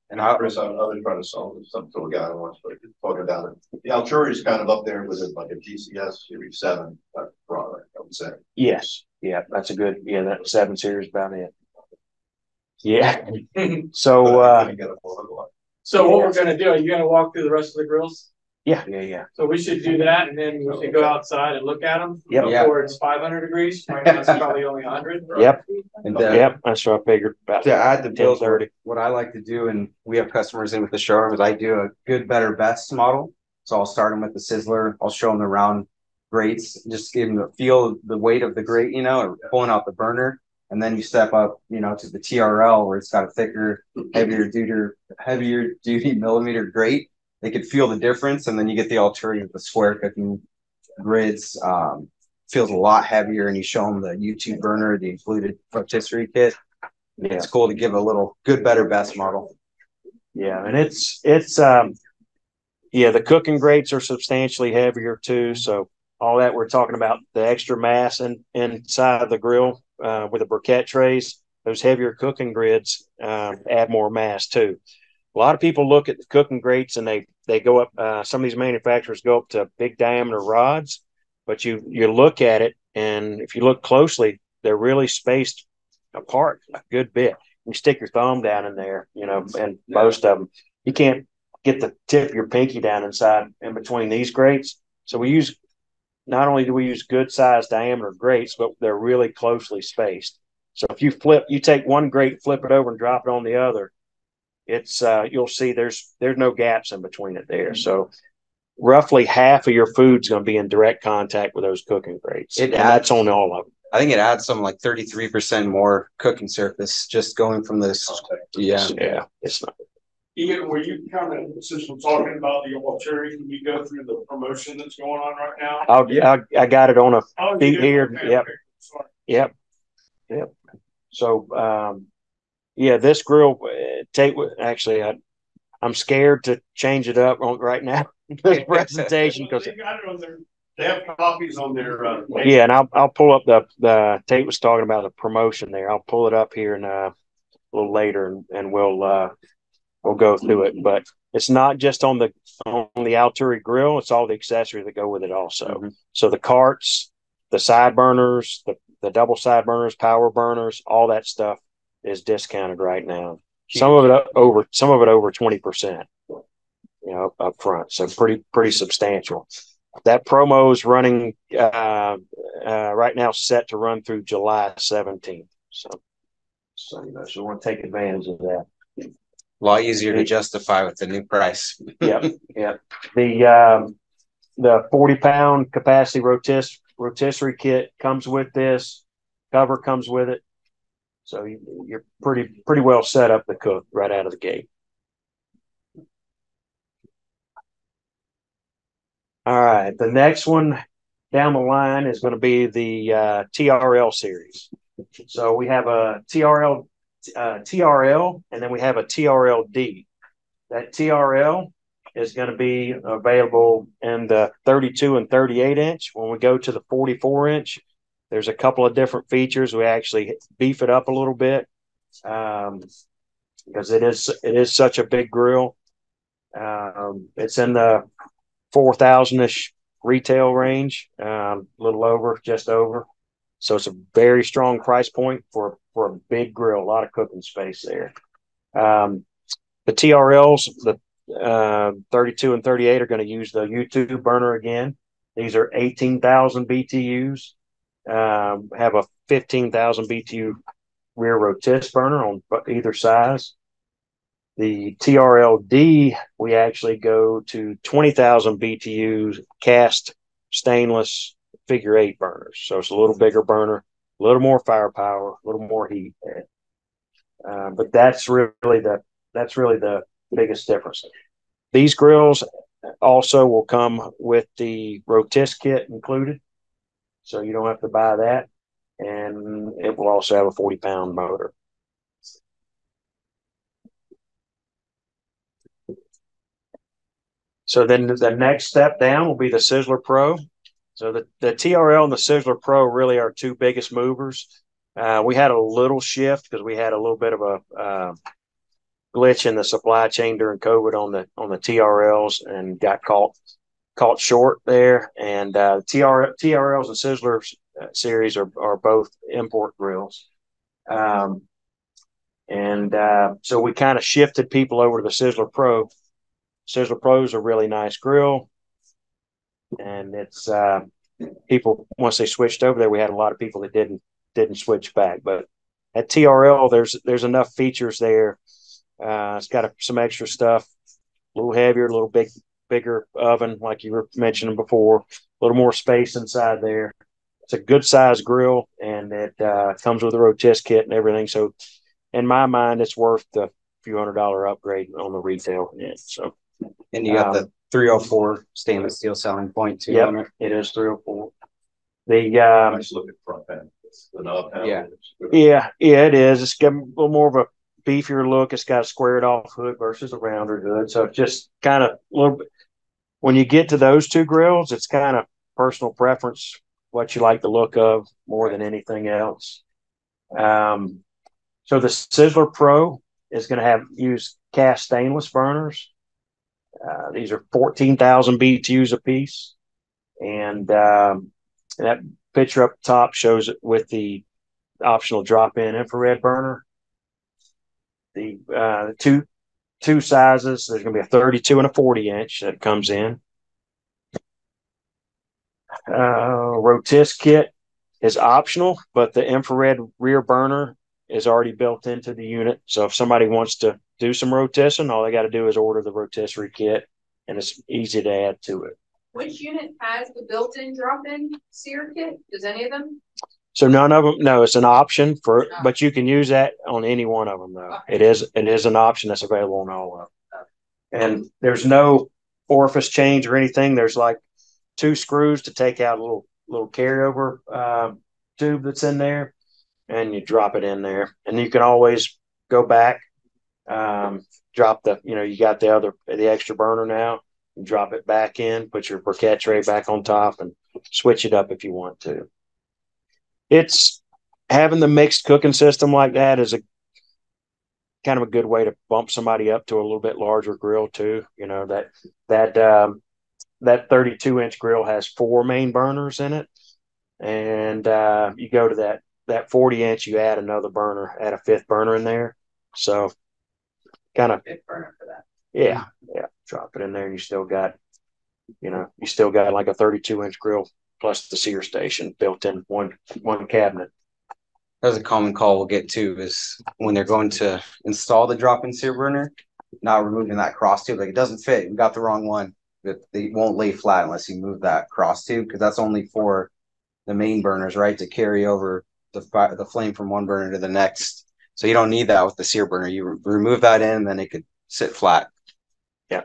And I've been trying to solve something to a guy once, but talking about it. The Alturi is kind of up there with like a TCS Series 7 type product, I would say. Yes. Yeah, that's a good, that 7 series about it. Yeah. So what we're gonna do, are you gonna walk through the rest of the grills? Yeah. So we should do that, and then we should go outside and look at them. Yep. Before it's 500 degrees. Right now it's probably only 100. Yep. And Yep. That's what I figured. About to add the bills, 30. what I like to do, and we have customers in with the showroom, is I do a good, better, best model. So I'll start them with the sizzler. I'll show them the round grates, just give them the feel, the weight of the grate, or pulling out the burner. And then you step up, to the TRL where it's got a thicker, heavier duty millimeter grate. They could feel the difference. And then you get the Alturi with the square cooking grids. Feels a lot heavier, and you show them the YouTube burner, the included rotisserie kit. Yeah. It's cool to give a little good, better, best model. Yeah, and it's yeah, the cooking grates are substantially heavier too. So all that we're talking about, the extra mass inside of the grill with the briquette trays, those heavier cooking grids add more mass too. A lot of people look at the cooking grates and they go up. Some of these manufacturers go up to big diameter rods, but you look at it, and if you look closely, they're really spaced apart a good bit. You stick your thumb down in there, and most of them you can't get the tip of your pinky down inside in between these grates. So we use not only do we use good sized diameter grates, but they're really closely spaced. So if you take one grate, flip it over, and drop it on the other, it's you'll see there's no gaps in between it there. So roughly half of your food's going to be in direct contact with those cooking grates. That's on all of them. I think it adds something like 33% more cooking surface just going from this. Yeah, it's not. Ian, were you kind of, since we're talking about the ulterior, can you go through the promotion that's going on right now? I got it on a sheet here. Okay, yep. Okay. Yep. So, yeah, this grill, actually, I'm scared to change it up right now. This presentation, because they got it on their, they have copies on their. Yeah, and I'll pull up the Tate was talking about the promotion there. I'll pull it up here and a little later, and we'll go through it. But it's not just on the Altura grill; it's all the accessories that go with it also. Mm-hmm. So the carts, the side burners, the double side burners, power burners, all that stuff is discounted right now. Some of it over 20%, up front. So pretty substantial. That promo is running right now, set to run through July 17th. So you want to take advantage of that. A lot easier to justify with the new price. Yep. The 40-pound capacity rotisserie kit comes with this. Cover comes with it. So you're pretty well set up to cook right out of the gate. All right, the next one down the line is going to be the TRL series. So we have a TRL, and then we have a TRL-D. That TRL is going to be available in the 32 and 38 inch. When we go to the 44 inch, there's a couple of different features. We actually beef it up a little bit because it is such a big grill. It's in the 4,000-ish retail range, a little over, just over. So it's a very strong price point for a big grill, a lot of cooking space there. The TRLs, the 32 and 38 are going to use the YouTube burner again. These are 18,000 BTUs, have a 15,000 BTU rear rotis burner on either size. The TRL-D, we actually go to 20,000 BTUs cast stainless figure 8 burners. So it's a little bigger burner, a little more firepower, a little more heat there. But that's really the biggest difference. These grills also will come with the rotis kit included, so you don't have to buy that, and it will also have a 40-pound motor. So then the next step down will be the Sizzler Pro. So the TRL and the Sizzler Pro really are two biggest movers. We had a little shift because we had a little bit of a glitch in the supply chain during COVID on the TRLs and got caught short there. And TRLs and Sizzler series are both import grills. So we kind of shifted people over to the Sizzler Pro. Sizzler Pro is a really nice grill, and it's people, once they switched over there, we had a lot of people that didn't switch back. But at TRL, there's enough features there. It's got some extra stuff, a little heavier, a little bigger oven, like you were mentioning before, a little more space inside there. It's a good size grill, and it comes with a rotis kit and everything. So in my mind, it's worth the few $100 upgrade on the retail end. So. And you got the 304 stainless steel selling point too. Yep, it is 304. The nice looking front end. the knob handle. Yeah. Yeah, it is. It's got a little more of a beefier look. It's got a squared off hood versus a rounder hood. So it's just kind of a little bit. When you get to those two grills, it's kind of personal preference, what you like the look of more than anything else. So the Sizzler Pro is going to use cast stainless burners. These are 14,000 BTUs a piece. And that picture up top shows it with the optional drop-in infrared burner. The two sizes, there's going to be a 32 and a 40 inch that comes in. Rotis kit is optional, but the infrared rear burner is already built into the unit. So if somebody wants to do some rotisserie, all they got to do is order the rotisserie kit, and it's easy to add to it. Which unit has the built-in drop-in sear kit? Does any of them? So none of them. No, it's an option for, but you can use that on any one of them though. Okay. It is an option that's available on all of them. And there's no orifice change or anything. There's like 2 screws to take out a little carryover tube that's in there, and you drop it in there, and you can always go back, drop you got the extra burner now, and drop it back in, put your briquette tray back on top, and switch it up if you want to. It's having the mixed cooking system like that is a kind of a good way to bump somebody up to a little bit larger grill too. You know, that 32 inch grill has 4 main burners in it. And you go to that 40 inch, you add another burner, add a 5th burner in there. So kind of 5th burner for that. Yeah. Drop it in there, and you still got like a 32 inch grill plus the sear station built in one cabinet. That's a common call we'll get to is when they're going to install the drop-in sear burner, not removing that cross tube. Like, it doesn't fit. We got the wrong one. They won't lay flat unless you move that cross tube, because that's only for the main burners, right? To carry over the flame from one burner to the next. So you don't need that with the sear burner. You remove that in, and then it could sit flat. Yeah.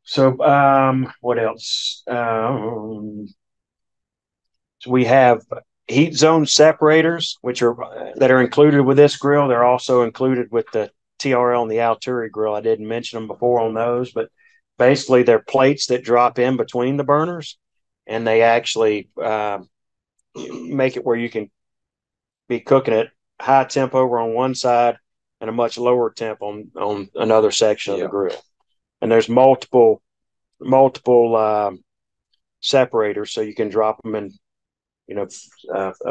So what else? So we have heat zone separators, that are included with this grill. They're also included with the TRL and the Alturi grill. I didn't mention them before on those, but basically they're plates that drop in between the burners, and they actually make it where you can be cooking at high temp over on one side and a much lower temp on another section of the grill. And there's multiple separators, so you can drop them in,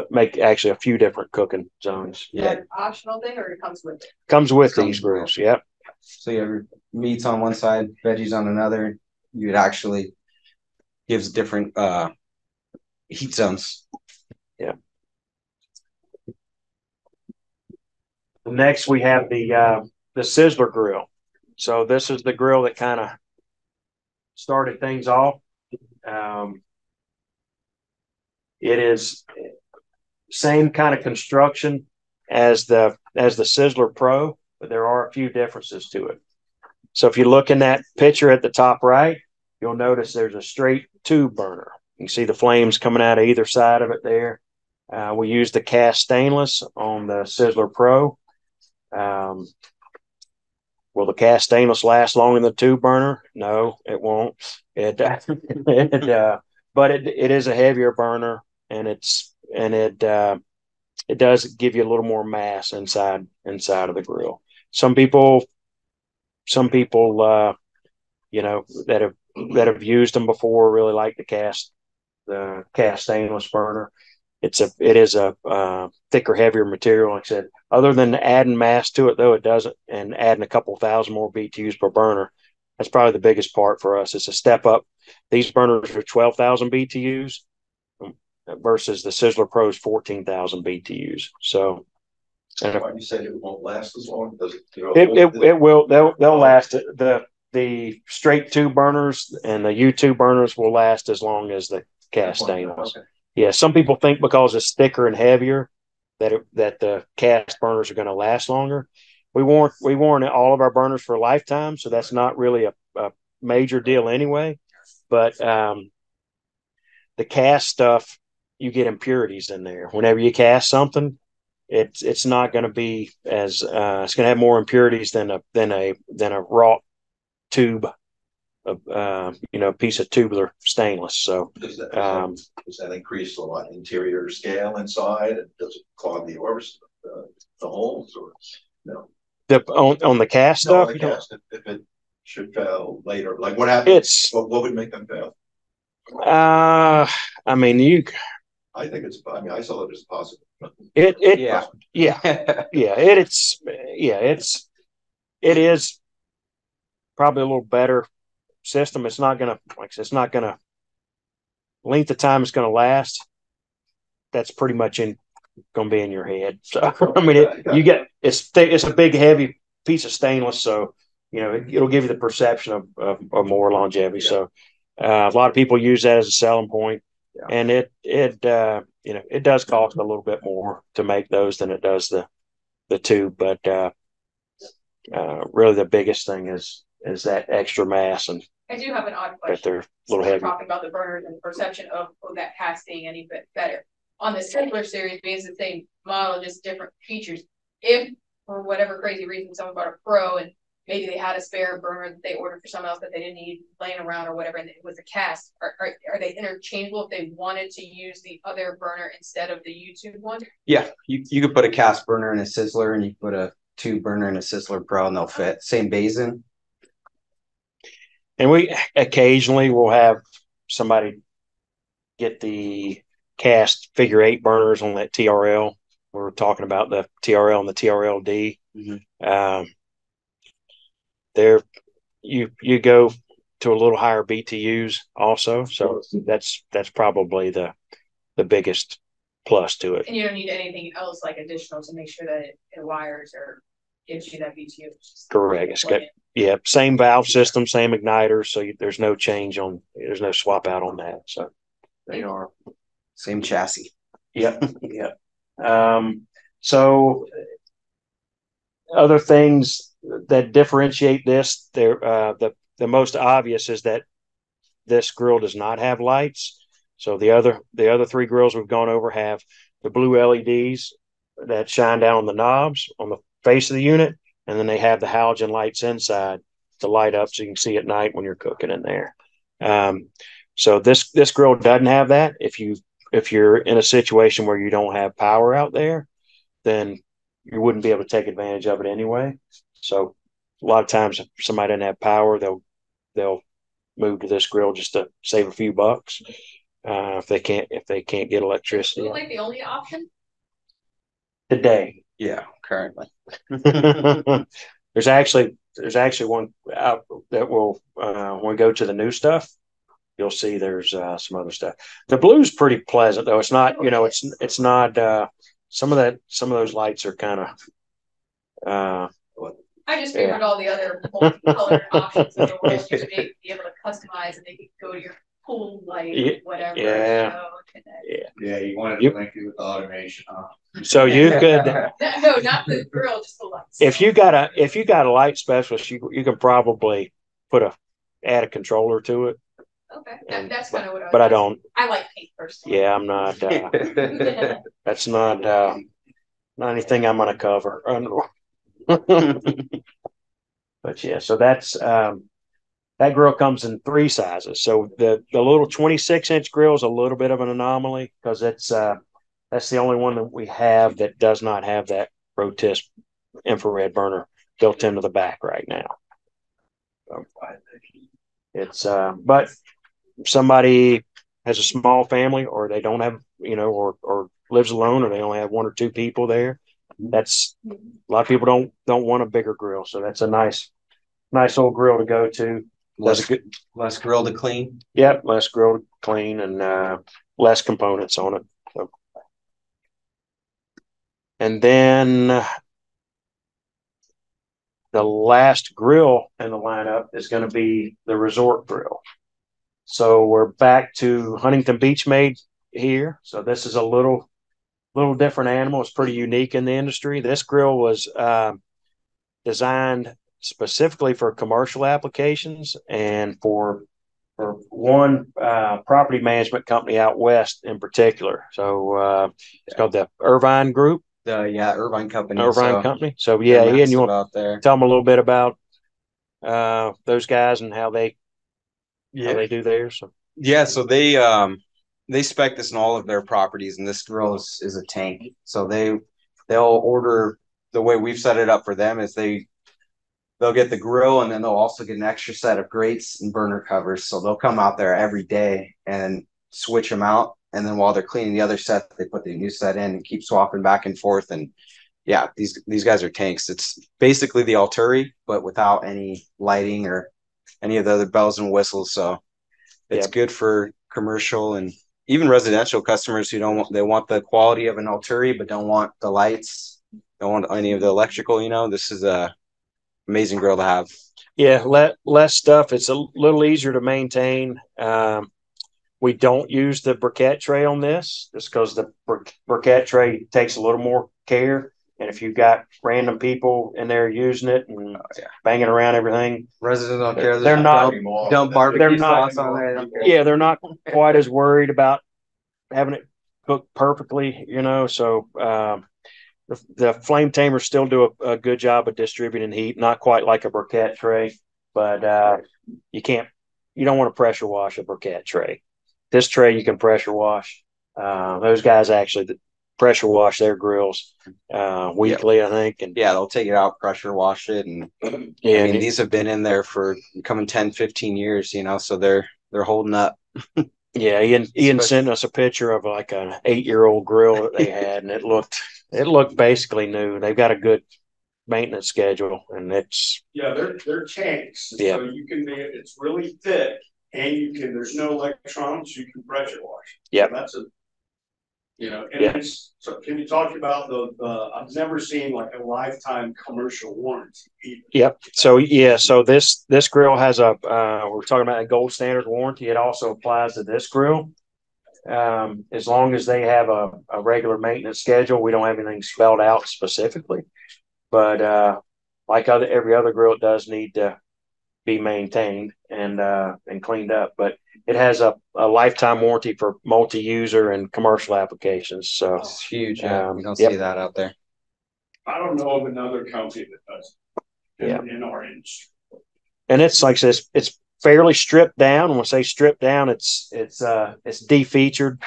make actually a few different cooking zones. Is that an optional thing, or it comes with it? Comes with these grills, yep. So you have your meats on one side, veggies on another. It actually gives different heat zones. Yeah. Next, we have the Sizzler grill. So this is the grill that kind of started things off. It is same kind of construction as the Sizzler Pro, but there are a few differences to it. So if you look in that picture at the top right, you'll notice there's a straight tube burner. You can see the flames coming out of either side of it there. We use the cast stainless on the Sizzler Pro. Will the cast stainless last longer than the tube burner? No, it won't. But it is a heavier burner, and it does give you a little more mass inside of the grill. Some people that have used them before really like the cast stainless burner. It is a thicker, heavier material. Like I said, other than adding mass to it, though, it doesn't, and adding a couple thousand more BTUs per burner. That's probably the biggest part for us. It's a step up. These burners are 12,000 BTUs versus the Sizzler Pro's 14,000 BTUs. So, and why you said it won't last as long? It will. They'll last. The straight tube burners and the U2 burners will last as long as the cast stainless. Okay. Yeah, some people think because it's thicker and heavier that the cast burners are going to last longer. We warrant all of our burners for a lifetime, so that's not really a major deal anyway. But the cast stuff you get impurities in there. Whenever you cast something, it's not going to be as it's going to have more impurities than a raw tube of piece of tubular stainless. So does that increase the interior scale inside? And does it clog the the holes, or no? On the cast stuff, the cast, if it should fail later, like what happens? What would make them fail? I mean, I think it's. I mean, I saw it as possible. It is probably a little better system. It's not gonna length of time it's gonna last. That's pretty much gonna be in your head. So I mean, it's a big heavy piece of stainless, so it'll give you the perception of more longevity. Yeah. So a lot of people use that as a selling point. Yeah. And it does cost a little bit more to make those than it does the tube, but really the biggest thing is that extra mass. And I do have an odd question. But they're a little heavy. Talking about the burners and the perception of that cast being any bit better on the Sizzler series, because it's the same model, just different features. If for whatever crazy reason someone bought a Pro and maybe they had a spare burner that they ordered for someone else that they didn't need laying around or whatever, and it was a cast, are they interchangeable if they wanted to use the other burner instead of the YouTube one? Yeah, you could put a cast burner in a Sizzler, and you put a tube burner in a Sizzler Pro, and they'll fit. Same basin. And we occasionally will have somebody get the cast figure 8 burners on that TRL. We were talking about the TRL and the TRL-D. Mm-hmm. There, you go to a little higher BTUs also, so that's probably the biggest plus to it. And you don't need anything else like additional to make sure that it wires or gives you that BTU. Correct. It's got, same valve system, same igniter, so there's no change there's no swap out on that. So they are same chassis. Yep. Yep. So other things that differentiate this, the most obvious is that this grill does not have lights. So the other 3 grills we've gone over have the blue LEDs that shine down on the knobs on the face of the unit, and then they have the halogen lights inside to light up so you can see at night when you're cooking in there. So this grill doesn't have that. If you're in a situation where you don't have power out there, then you wouldn't be able to take advantage of it anyway. So a lot of times if somebody doesn't have power, they'll move to this grill just to save a few bucks. If they can't get electricity. Is it like the only option? Today. Yeah, currently. There's actually one out that will when we go to the new stuff, you'll see there's some other stuff. The blue's pretty pleasant though. It's not, it's not some of those lights are kind of I just figured all the other multicolored options in the world you should be able to customize, and they could go to your pool light, whatever. Yeah. Yeah, you wanted to link it with the automation, huh? So you could no, not the grill, just the lights. If you got a light specialist, you can probably add a controller to it. Okay, that's kind of what I was. But I don't. I like paint personally. Yeah, I'm not. That's not anything I'm going to cover. But yeah, so that's that grill comes in 3 sizes. So the little 26-inch grill is a little bit of an anomaly because that's the only one that we have that does not have that Rotis infrared burner built into the back right now. It's but if somebody has a small family, or they don't have, or lives alone, or they only have 1 or 2 people there, that's a lot of people don't want a bigger grill. So that's a nice old grill to go to. Less grill to clean. Yep, less grill to clean, and less components on it. So. And then the last grill in the lineup is going to be the Resort grill. So we're back to Huntington Beach made here. So this is a little different animal. It's pretty unique in the industry. This grill was designed specifically for commercial applications and for one property management company out west in particular. So it's called the Irvine Group. Irvine Company. Irvine Company. So yeah, Ian, you want out there. Tell them a little bit about those guys and how they do theirs. So. Yeah, so they spec this in all of their properties, and this grill is a tank. So they'll order, the way we've set it up for them is they'll get the grill, and then they'll also get an extra set of grates and burner covers. So they'll come out there every day and switch them out, and then while they're cleaning the other set, they put the new set in and keep swapping back and forth. And yeah, these guys are tanks. It's basically the Alturi, but without any lighting or any of the other bells and whistles. So it's good for commercial and even residential customers who they want the quality of an Alturi, but don't want the lights, don't want any of the electrical. This is a amazing grill to have. Yeah, less stuff. It's a little easier to maintain. We don't use the briquette tray on this just because the briquette tray takes a little more care. And if you've got random people in there using it and banging around everything, residents don't care. They're not dump barbecue sauce on there. Yeah, they're not quite as worried about having it cooked perfectly, So the flame tamers still do a good job of distributing heat, not quite like a briquette tray, but you don't want to pressure wash a briquette tray. This tray you can pressure wash. Those guys actually pressure wash their grills weekly, I think. And they'll take it out, pressure wash it. And these have been in there for coming 10, 15 years, so they're holding up. Yeah, Ian sent us a picture of like an 8-year-old grill that they had, and it looked basically new. They've got a good maintenance schedule, and they're tanks. Yeah. So it's really thick, and there's no electronics, you can pressure wash. Yeah. So that's so can you talk about I've never seen like a lifetime commercial warranty either. Yep. So this grill has we're talking about a gold standard warranty. It also applies to this grill. As long as they have a regular maintenance schedule, we don't have anything spelled out specifically, but like every other grill, it does need to be maintained and cleaned up, but it has a lifetime warranty for multi-user and commercial applications. So it's huge. We don't see that out there. I don't know of another company that does in our industry. And it's like this, it's fairly stripped down. When we say stripped down, it's defeatured.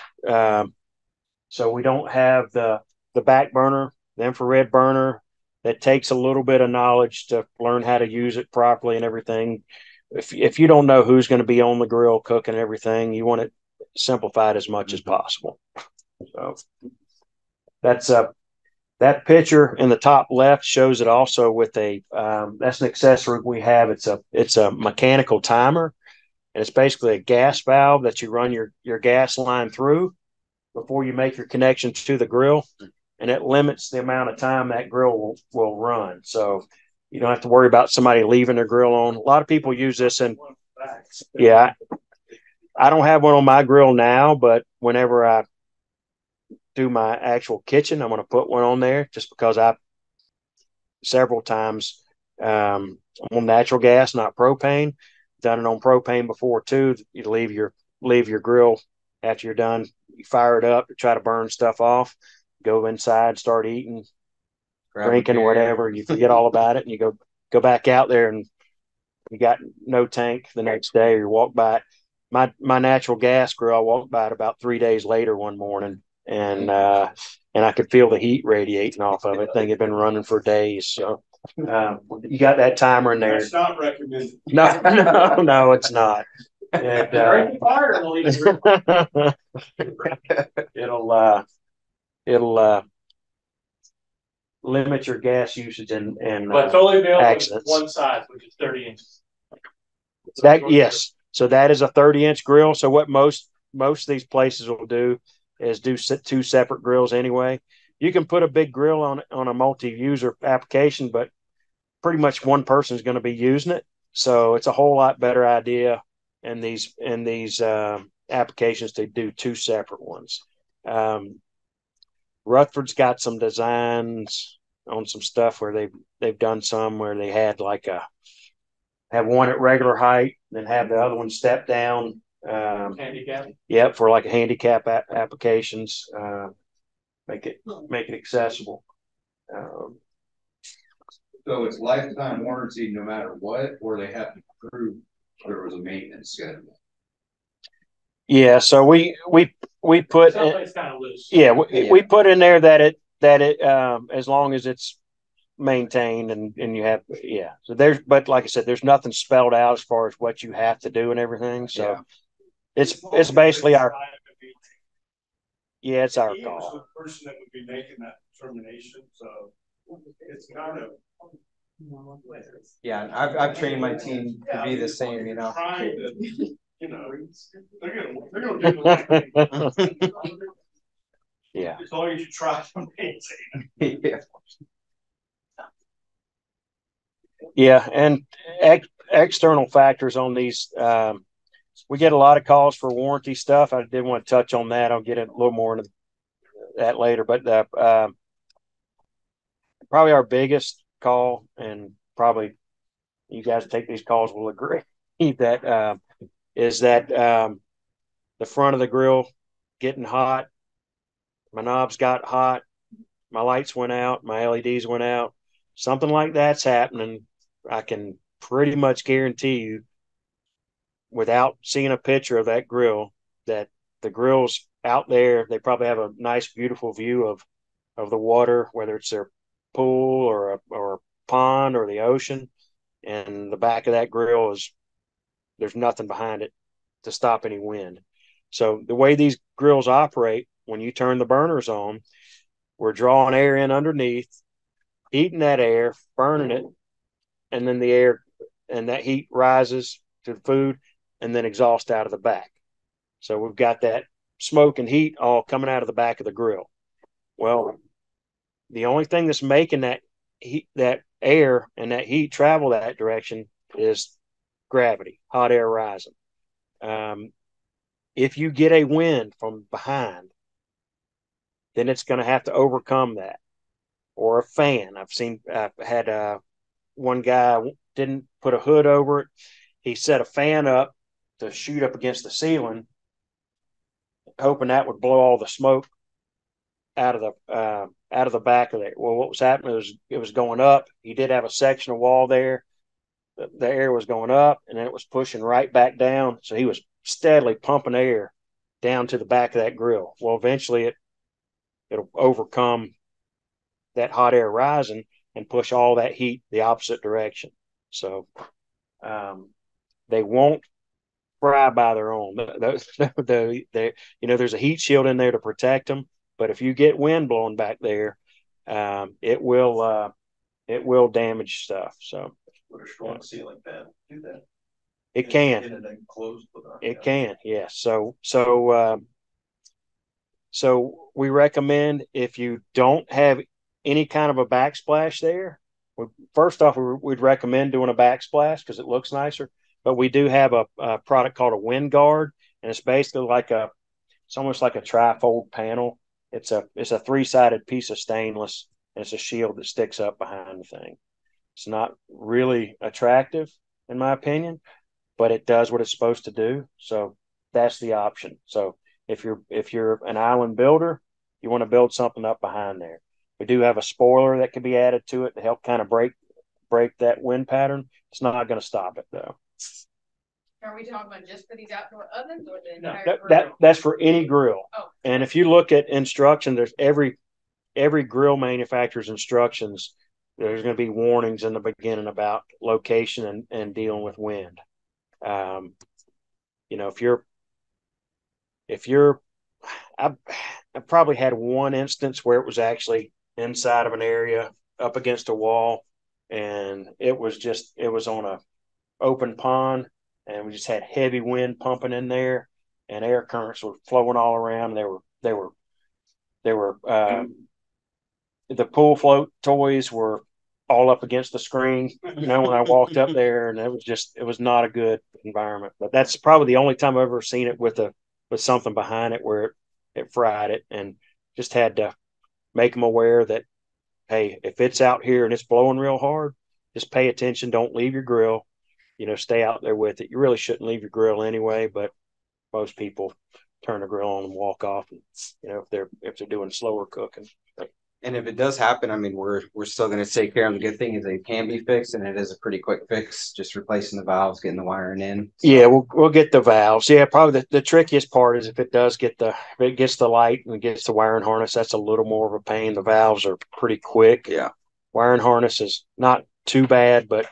So we don't have the back burner, the infrared burner. That takes a little bit of knowledge to learn how to use it properly and everything. If you don't know who's going to be on the grill cooking and everything, you want it simplified as much as possible. So that picture in the top left shows it also with that's an accessory we have. It's a mechanical timer, and it's basically a gas valve that you run your gas line through before you make your connection to the grill. And it limits the amount of time that grill will run. So you don't have to worry about somebody leaving their grill on. A lot of people use this, and I don't have one on my grill now, but whenever I do my actual kitchen, I'm going to put one on there just because several times I'm on natural gas, not propane. Done it on propane before too. You leave your grill after you're done. You fire it up to try to burn stuff off. Go inside, start eating, drinking, whatever. You forget all about it, and you go back out there, and you got no tank the next day. Or you walk by it. My natural gas grill, I walked by it about 3 days later one morning, and I could feel the heat radiating off of it. Thing had been running for days. So you got that timer in there. It's not recommended. No, it's not. And, it'll limit your gas usage and but it's only available accidents. One size, which is 30 inches. Yes. So that is a 30-inch grill. So what most of these places will do is do 2 separate grills anyway. You can put a big grill on a multi-user application, but pretty much one person is going to be using it. So it's a whole lot better idea in these applications to do 2 separate ones. Rutherford's got some designs on some stuff where they've done some where they had like have one at regular height, then have the other one step down. Handicap. Yep, for like a handicap applications, make it accessible. So it's lifetime warranty no matter what, or they have to prove there was a maintenance schedule. Yeah, so we put Someplace kind of loose. yeah we put in there that it as long as it's maintained and you have so there's, but like I said, there's nothing spelled out as far as what you have to do and everything, so it's basically our it's our call. The person that would be making that determination, so it's kind of I've trained my team to be the same, you know. trying to, you know, they're gonna do the right thing. Yeah, As long as you try to maintain it. yeah, and external factors on these. We get a lot of calls for warranty stuff. I did want to touch on that. I'll get a little more into that later, but probably our biggest call, and probably you guys take these calls will agree that is that the front of the grill getting hot. My knobs got hot. My lights went out. My LEDs went out. Something like that's happening. I can pretty much guarantee you, without seeing a picture of that grill, that the grill's out there. They probably have a nice, beautiful view of the water, whether it's their pool or a pond or the ocean. And the back of that grill there's nothing behind it to stop any wind. So the way these grills operate, when you turn the burners on, we're drawing air in underneath, heating that air, burning it, and then the air and that heat rises to the food and then exhaust out of the back. So we've got that smoke and heat all coming out of the back of the grill. Well, the only thing that's making that heat, that air and that heat travel that direction is gravity, hot air rising. If you get a wind from behind, then it's going to have to overcome that. Or a fan. I've had one guy didn't put a hood over it. He set a fan up to shoot up against the ceiling, hoping that would blow all the smoke out of the back of it. Well, what was happening was it was going up. He did have a section of wall there. The air was going up, and then it was pushing right back down. So he was steadily pumping air down to the back of that grill. Well, eventually it'll overcome that hot air rising and push all that heat the opposite direction. So they won't fry by their own. There's a heat shield in there to protect them, but if you get wind blowing back there, it will damage stuff. So Put a strong ceiling fan. Do that. It can. In an enclosed. It can. Yeah. So we recommend, if you don't have any kind of a backsplash there, first off, we'd recommend doing a backsplash because it looks nicer. But we do have a product called a wind guard, and it's basically it's almost like a trifold panel. It's a 3-sided piece of stainless, and it's a shield that sticks up behind the thing. It's not really attractive, in my opinion, but it does what it's supposed to do. So that's the option. So if you're an island builder, you want to build something up behind there. We do have a spoiler that can be added to it to help kind of break that wind pattern. It's not going to stop it though. Are we talking about just for these outdoor ovens or the entire grill? That's for any grill. Oh. And if you look at instruction, there's every grill manufacturer's instructions. There's going to be warnings in the beginning about location and dealing with wind. If you're, I probably had one instance where it was actually inside of an area up against a wall, and it was on a open pond, and we just had heavy wind pumping in there, and air currents were flowing all around. The pool float toys were all up against the screen, when I walked up there, and it was not a good environment. But that's probably the only time I've ever seen it with something behind it where it fried it, and just had to make them aware that, hey, if it's out here and it's blowing real hard, just pay attention. Don't leave your grill. stay out there with it. You really shouldn't leave your grill anyway, but most people turn the grill on and walk off, and, if they're doing slower cooking. And if it does happen, I mean, we're still going to take care of them. The good thing is they can be fixed, and it is a pretty quick fix, just replacing the valves, getting the wiring in. So. Yeah, we'll get the valves. Yeah, probably the trickiest part is if it gets the light and it gets the wiring harness, that's a little more of a pain. The valves are pretty quick. Yeah. Wiring harness is not too bad, but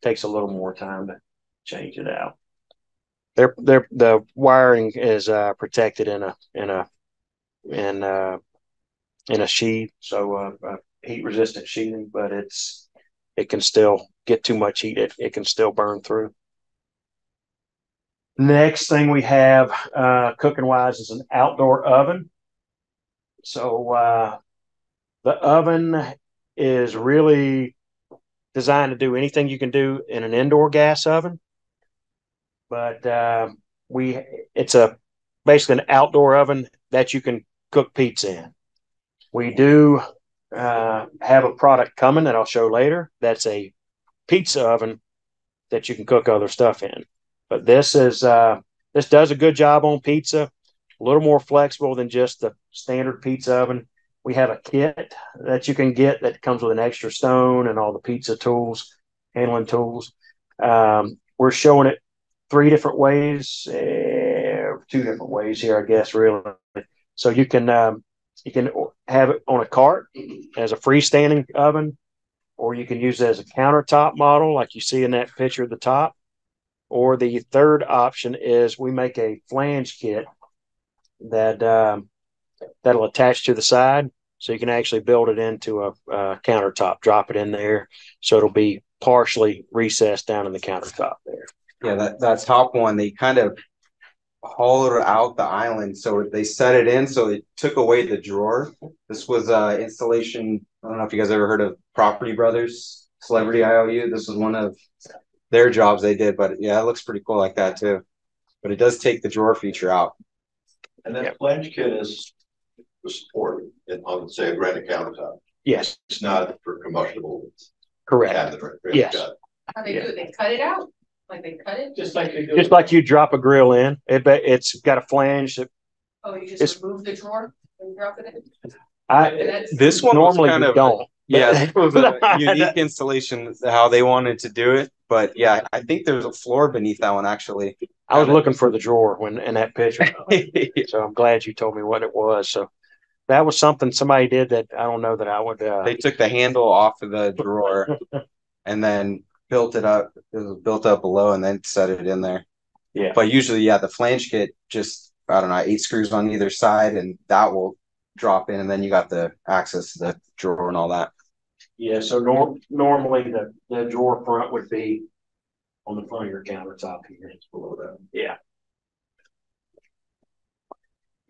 takes a little more time to change it out. The wiring is protected in a sheath, so heat resistant sheathing, but it can still get too much heat. It can still burn through. Next thing we have cooking wise is an outdoor oven. So the oven is really designed to do anything you can do in an indoor gas oven, but it's basically an outdoor oven that you can cook pizza in. We do have a product coming that I'll show later. That's a pizza oven that you can cook other stuff in. But this does a good job on pizza. A little more flexible than just the standard pizza oven. We have a kit that you can get that comes with an extra stone and all the pizza tools, handling tools. We're showing it 3 different ways, 2 different ways here, I guess, really. So you can have it on a cart as a freestanding oven, or you can use it as a countertop model like you see in that picture at the top. Or the third option is we make a flange kit that'll attach to the side, so you can actually build it into a countertop, drop it in there, so it'll be partially recessed down in the countertop there. Yeah, that top one, they kind of hollowed out the island, so they set it in, so it took away the drawer. This was installation. I don't know if you guys ever heard of Property Brothers Celebrity IOU. This was one of their jobs they did, but yeah, it looks pretty cool like that too. But it does take the drawer feature out. And that flange kit is supported on, say, a granite countertop. Yes. It's not for combustible. Correct. Yes. How they do it? They cut it out? Like they cut it? Just like they do. Just like you drop a grill in. It's got a flange that. Oh, you just remove the drawer and drop it in? This one normally kind you of don't. Yeah, it was a unique installation how they wanted to do it. But yeah, I think there's a floor beneath that one actually. I was looking for the drawer in that picture. So I'm glad you told me what it was. So that was something somebody did that I don't know that I would. They took the handle off of the drawer and then built it up. It was built up below and then set it in there. Yeah. But usually, yeah, the flange kit just, I don't know, 8 screws on either side, and that will drop in, and then you got the access to the drawer and all that. Yeah. So normally the drawer front would be on the front of your countertop here. It's below that. Yeah.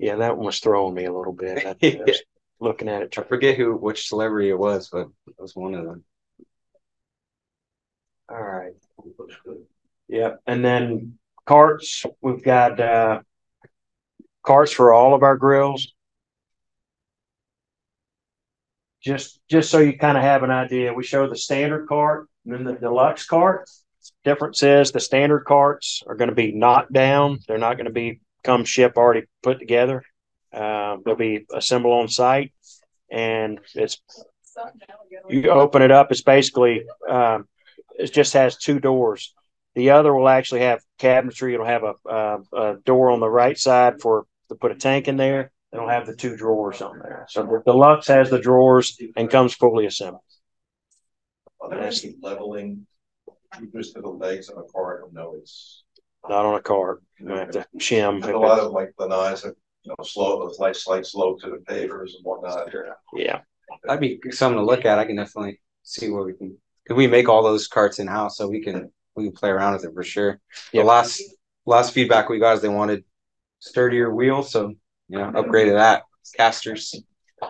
Yeah, that one was throwing me a little bit. I was looking at it. I forget which celebrity it was, but it was one of them. All right. Looks good. Yeah. And then carts. We've got carts for all of our grills. Just so you kind of have an idea, we show the standard cart and then the deluxe cart. Difference is the standard carts are going to be knocked down. They're not going to come ship already put together. They'll be assembled on site, and you open it up. It's basically it just has 2 doors. The other will actually have cabinetry. It'll have a door on the right side to put a tank in there. It'll have the 2 drawers on there. So the deluxe has the drawers and comes fully assembled. Are there any leveling just to the legs of a cart? No, it's not on a cart. You have to shim. A lot of like the knives have slow, slight slope to the pavers and whatnot. Yeah, that'd be something to look at. I can definitely see what we can. Cause we make all those carts in house, so we can play around with it for sure. Yep. The last feedback we got is they wanted sturdier wheels, so upgraded that casters. I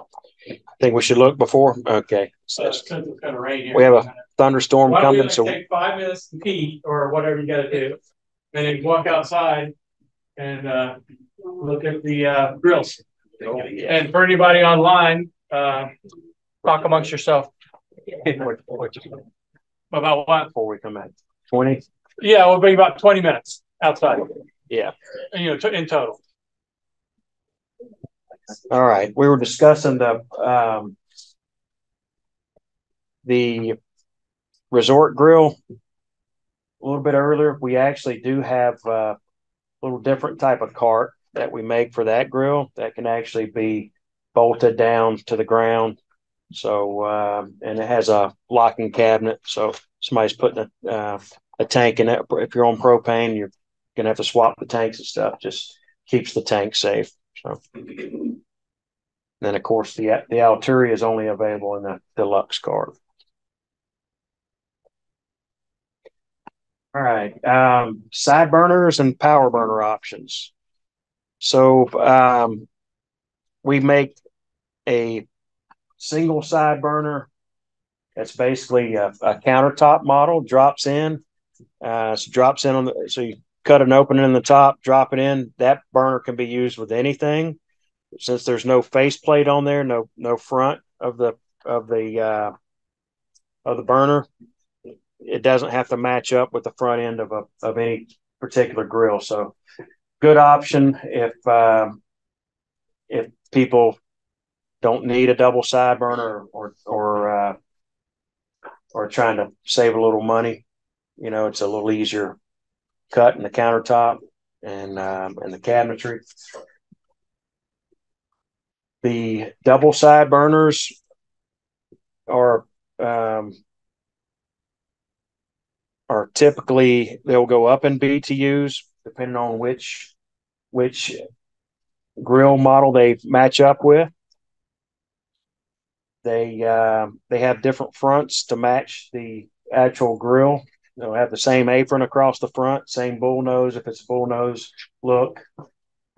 think we should look before. Okay, so It's kind of rain here. we have a thunderstorm Why don't we coming. So take 5 minutes to pee or whatever you got to do, and then walk outside and look at the grills. And for anybody online, talk amongst yourself. about what? Before we come out, 20. Yeah, it'll be about 20 minutes outside. Yeah. You know, in total. All right. We were discussing the resort grill a little bit earlier. We actually do have a little different type of cart that we make for that grill that can actually be bolted down to the ground. So, and it has a locking cabinet. So if somebody's putting a tank in it. If you're on propane, you're going to have to swap the tanks and stuff. Just keeps the tank safe. So then, of course, the Alturia is only available in the deluxe cart. All right. Side burners and power burner options. So we make a single side burner. That's basically a countertop model, drops in. Drops in on so you cut an opening in the top, drop it in. That burner can be used with anything. Since there's no faceplate on there, no front of the burner, it doesn't have to match up with the front end of any particular grill. So good option if people don't need a double side burner or trying to save a little money. You know, it's a little easier cut in the countertop and the cabinetry. The double side burners are typically, they'll go up in BTUs depending on which grill model they match up with. They have different fronts to match the actual grill. They'll have the same apron across the front, same bull nose if it's a bull nose look.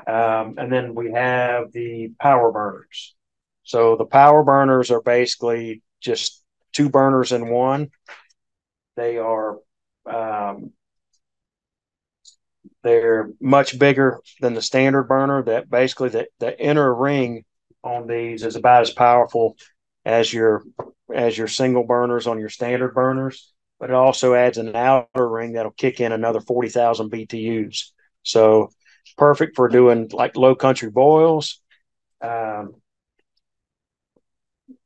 And then we have the power burners. So the power burners are basically just two burners in one. They are they're much bigger than the standard burner. That basically the inner ring on these is about as powerful as your single burners on your standard burners, but it also adds an outer ring that'll kick in another 40,000 BTUs. So perfect for doing like low country boils,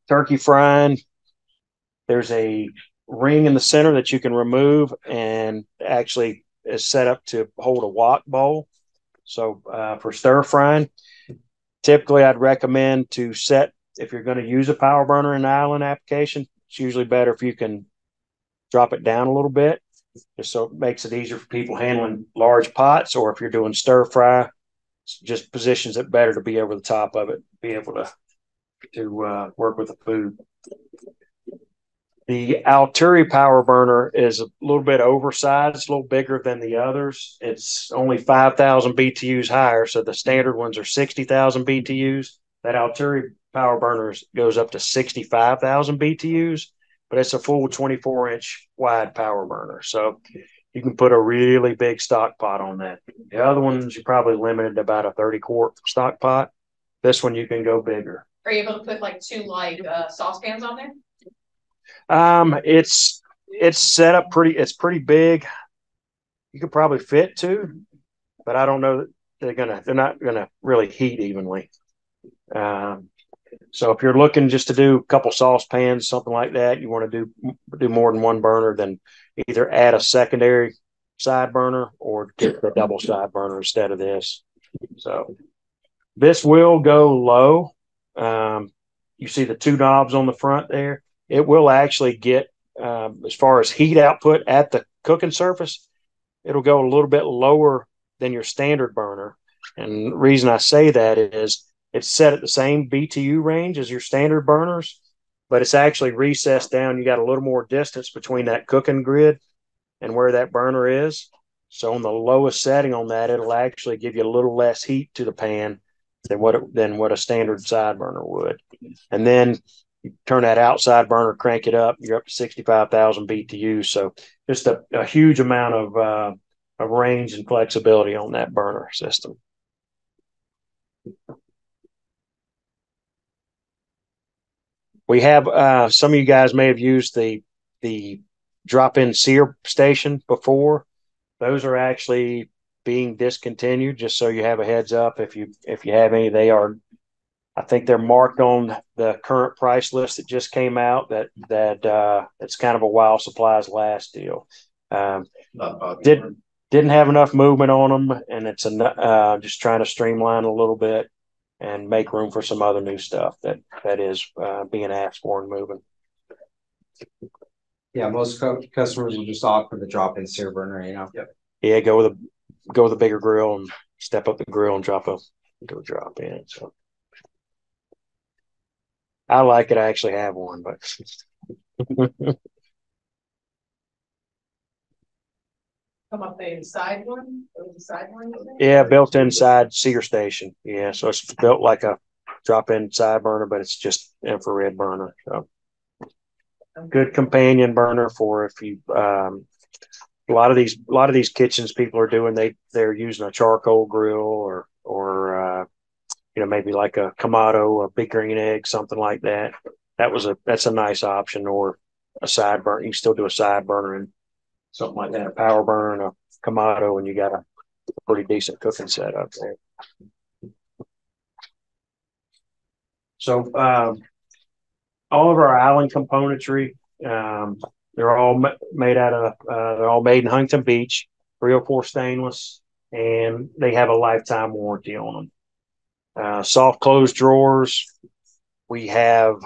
turkey frying. There's a ring in the center that you can remove and actually is set up to hold a wok bowl. So for stir frying, typically I'd recommend to set, if you're going to use a power burner in an island application, it's usually better if you can drop it down a little bit, just so it makes it easier for people handling large pots, or if you're doing stir fry, just positions it better to be over the top of it, be able to work with the food. The Alturia power burner is a little bit oversized, it's a little bigger than the others. It's only 5,000 BTUs higher, so the standard ones are 60,000 BTUs. That Alturia power burner goes up to 65,000 BTUs, but it's a full 24-inch wide power burner. So you can put a really big stock pot on that. The other ones, you're probably limited to about a 30-quart stock pot. This one, you can go bigger. Are you able to put like two saucepans on there? It's set up it's pretty big. You could probably fit two, but I don't know that they're not gonna really heat evenly. So if you're looking just to do a couple saucepans, something like that, you want to do more than one burner, then either add a secondary side burner or get the double side burner instead of this. So this will go low. You see the two knobs on the front there. It will actually get, as far as heat output at the cooking surface, it'll go a little bit lower than your standard burner. And the reason I say that is it's set at the same BTU range as your standard burners, but it's actually recessed down. You got a little more distance between that cooking grid and where that burner is. So on the lowest setting on that, it'll actually give you a little less heat to the pan than what a standard side burner would. And then you turn that outside burner, crank it up, you're up to 65,000 BTU. So just a huge amount of range and flexibility on that burner system. We have some of you guys may have used the drop-in sear station before. those are actually being discontinued, just so you have a heads up. If you have any, they are, I think they're marked on the current price list that just came out. It's kind of a while supplies last deal. Didn't have enough movement on them, and it's just trying to streamline a little bit and make room for some other new stuff that is being asked for and moving. Yeah, most customers will just opt for the drop-in sear burner, you know. Yep. Yeah, go with a bigger grill and step up the grill and drop in. So I like it. I actually have one, but Come up the side one, yeah, built inside sear station. Yeah, so it's built like a drop-in side burner, but it's just infrared burner. So good companion burner for if you a lot of these kitchens people are doing, they're using a charcoal grill or maybe like a Kamado, a Big Green Egg, something like that. That's a nice option. Or a side burner. You can still do a side burner and something like that, a power burner and a Kamado, and you got a pretty decent cooking setup there. So all of our island componentry, they're all made in Huntington Beach, 304 stainless, and they have a lifetime warranty on them. Soft close drawers, we have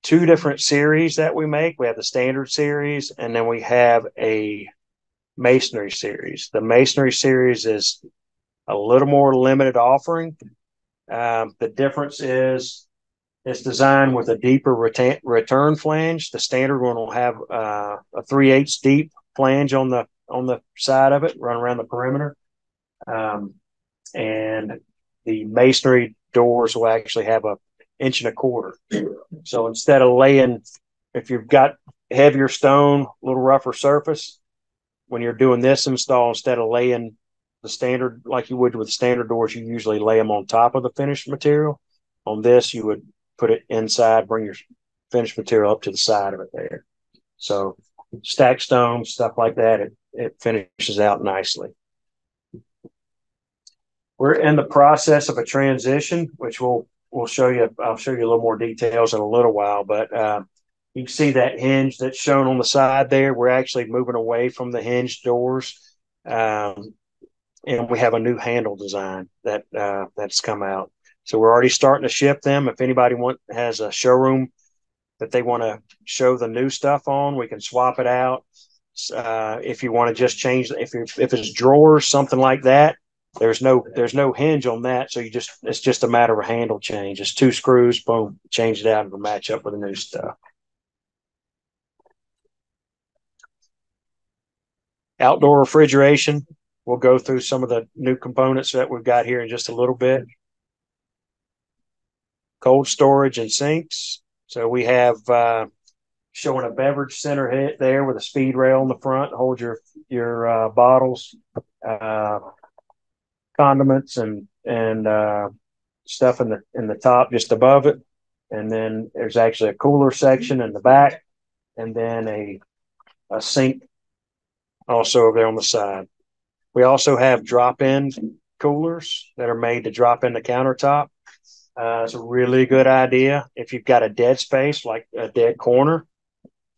two different series that we make. We have the standard series, and then we have a masonry series. The masonry series is a little more limited offering. The difference is it's designed with a deeper return flange. The standard one will have a 3/8 deep flange on the side of it, run around the perimeter. And the masonry doors will actually have a 1.25 inch. So instead of if you've got heavier stone, a little rougher surface, when you're doing this install, instead of laying the standard like you would with standard doors, you usually lay them on top of the finished material. On this, you would put it inside, bring your finished material up to the side of it there. So stacked stone, stuff like that, it finishes out nicely. We're in the process of a transition, which we'll show you. I'll show you a little more details in a little while, but you can see that hinge that's shown on the side there. We're actually moving away from the hinged doors, and we have a new handle design that's come out. So we're already starting to ship them. If anybody has a showroom that they want to show the new stuff on, we can swap it out. If you want to just change, if it's drawers, something like that, there's no hinge on that. So it's just a matter of a handle change. It's 2 screws, boom, change it out and it'll match up with the new stuff. Outdoor refrigeration. We'll go through some of the new components that we've got here in just a little bit. Cold storage and sinks. So we have showing a beverage center hit there with a speed rail in the front to hold your bottles, condiments and stuff in the top just above it. And then there's actually a cooler section in the back, and then a sink also over there on the side. We also have drop-in coolers that are made to drop in the countertop. It's a really good idea if you've got a dead space, like a dead corner,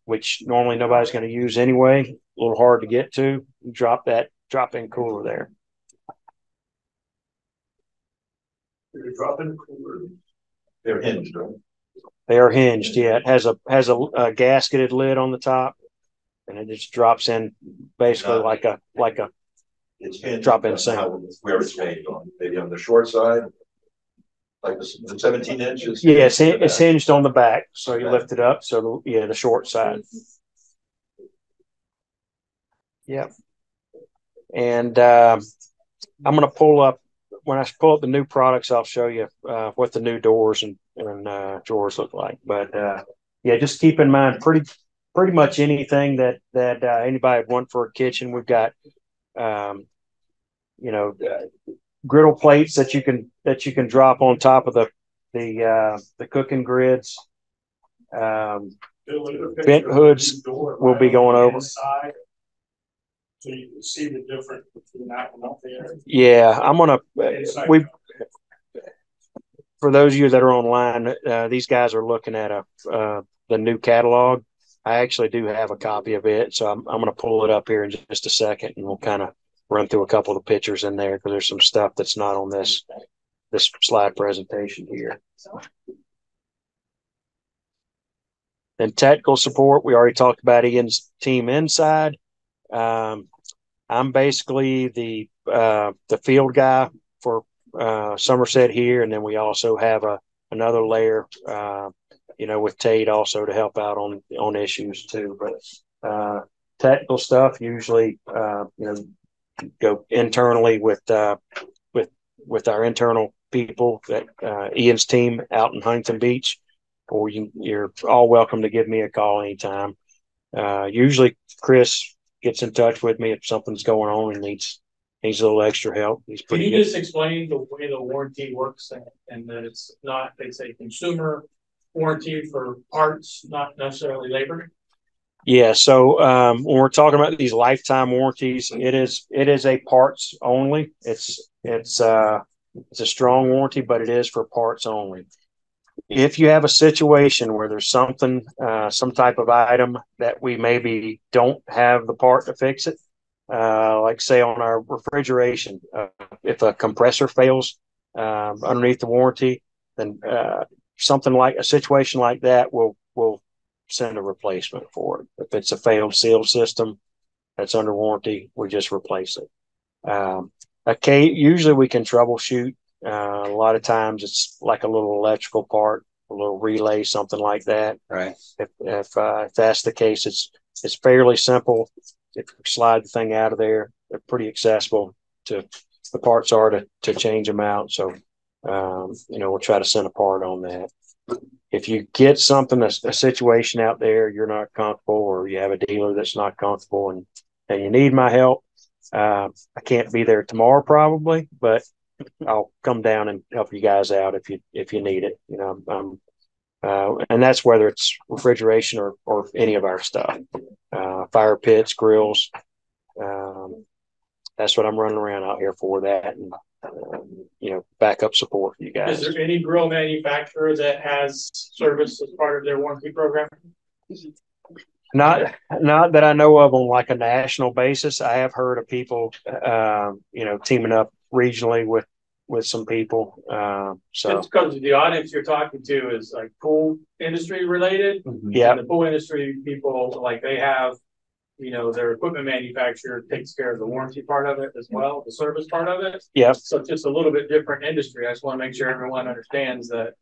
which normally nobody's going to use anyway, a little hard to get to. Drop-in cooler there. They're hinged, right? They are hinged. Yeah, it has a gasketed lid on the top, and it just drops in basically like a it's hinged drop-in sink. Where it's made on, maybe on the short side, like the 17 inches. Yeah, it's hinged on the back, so you lift it up. So the short side. Yep. And I'm going to pull up. When I pull up the new products, I'll show you what the new doors and drawers look like. But just keep in mind pretty much anything that anybody would want for a kitchen. We've got griddle plates that you can drop on top of the cooking grids. Vent hoods will be going over. So you can see the difference between that one up there. Yeah, I'm gonna. Inside. We For those of you that are online, these guys are looking at the new catalog. I actually do have a copy of it, so I'm going to pull it up here in just a second, and we'll kind of run through a couple of the pictures in there because there's some stuff that's not on this slide presentation here. And technical support, we already talked about Ian's team inside. I'm basically the field guy for Somerset here, and then we also have another layer, with Tate also to help out on issues too. But technical stuff usually, go internally with our internal people that Ian's team out in Huntington Beach, or you're all welcome to give me a call anytime. Usually Chris gets in touch with me if something's going on and needs a little extra help. Can you just explain the way the warranty works and that it's a consumer warranty for parts, not necessarily labor? Yeah. So when we're talking about these lifetime warranties, it is a parts only. It's a strong warranty, but it is for parts only. If you have a situation where there's something, some type of item that we maybe don't have the part to fix it, like say on our refrigeration, if a compressor fails underneath the warranty, then something like a situation like that, we'll send a replacement for it. If it's a failed seal system that's under warranty, we just replace it. Usually we can troubleshoot. A lot of times it's like a little electrical part, a little relay, something like that. Right. If that's the case, it's fairly simple. If you slide the thing out of there, they're pretty accessible to the parts are to change them out. So, we'll try to send a part on that. If you get something, a situation out there, you're not comfortable, or you have a dealer that's not comfortable and you need my help, I can't be there tomorrow probably, but I'll come down and help you guys out if you need it. And that's whether it's refrigeration or any of our stuff, fire pits, grills. That's what I'm running around out here for, that, and backup support for you guys. Is there any grill manufacturer that has service as part of their warranty program? Not that I know of on like a national basis. I have heard of people, teaming up regionally with some people. So it's because the audience you're talking to is like pool industry related. Yeah. And the pool industry people, like they have, their equipment manufacturer takes care of the warranty part of it as well, the service part of it. Yeah. So it's just a little bit different industry. I just want to make sure everyone understands that.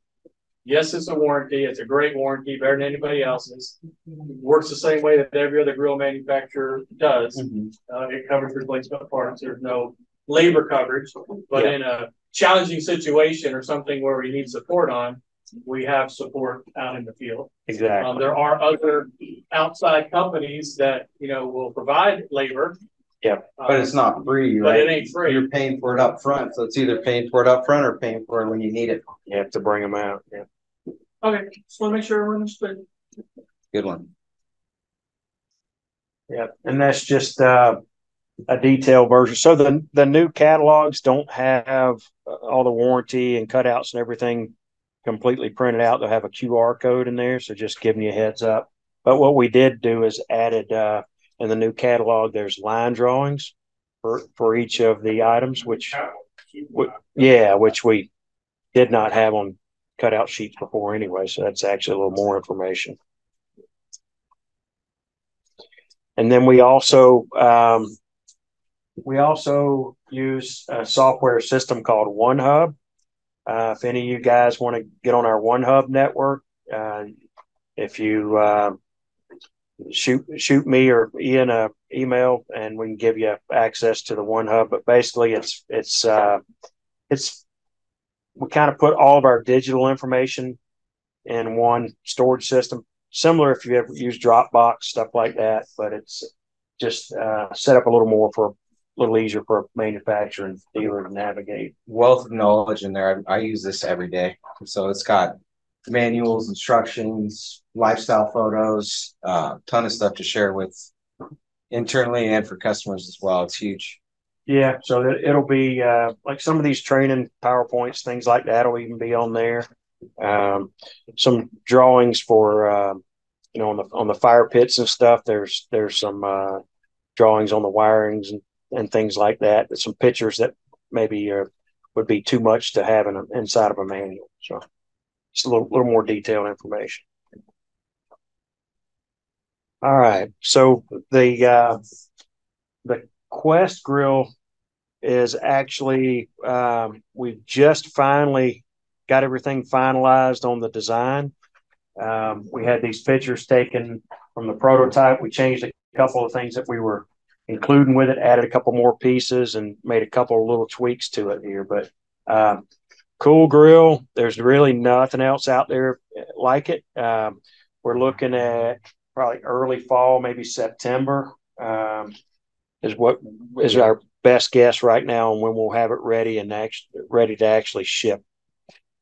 Yes, it's a warranty. It's a great warranty, better than anybody else's. Works the same way that every other grill manufacturer does. It covers replacement parts. There's no labor coverage, but in a challenging situation or something where we need support on, we have support out in the field. Exactly. There are other outside companies that will provide labor. Yeah, but it's not free, right? But it ain't free. You're paying for it up front, so it's either paying for it up front or paying for it when you need it. You have to bring them out. Yeah. Okay, just want to make sure everyone understood. Good one. Yeah, and that's just a detailed version. So the new catalogs don't have all the warranty and cutouts and everything completely printed out. They'll have a QR code in there, so just giving you a heads up. But what we did do is added in the new catalog, there's line drawings for each of the items, which we did not have on cutout sheets before anyway. So that's actually a little more information. And then we also use a software system called OneHub. If any of you guys want to get on our OneHub network, if you shoot me or Ian an email, and we can give you access to the OneHub. But basically, it's we kind of put all of our digital information in one storage system, similar if you ever use Dropbox, stuff like that. But it's just set up a little easier for a manufacturer and dealer to navigate. Wealth of knowledge in there. I use this every day. So it's got manuals, instructions, lifestyle photos, ton of stuff to share with internally and for customers as well. It's huge. Yeah, so it'll be like some of these training PowerPoints, things like that will even be on there. Some drawings for on the fire pits and stuff. There's some drawings on the wirings and things like that. There's some pictures that maybe would be too much to have inside of a manual. So just a little more detailed information. All right, so the Quest grill is actually we've just finally got everything finalized on the design. We had these pictures taken from the prototype. We changed a couple of things that we were including with it, added a couple more pieces, and made a couple of little tweaks to it here. But cool grill. There's really nothing else out there like it. We're looking at probably early fall, maybe September. Is what is our best guess right now on when we'll have it ready and ready to actually ship.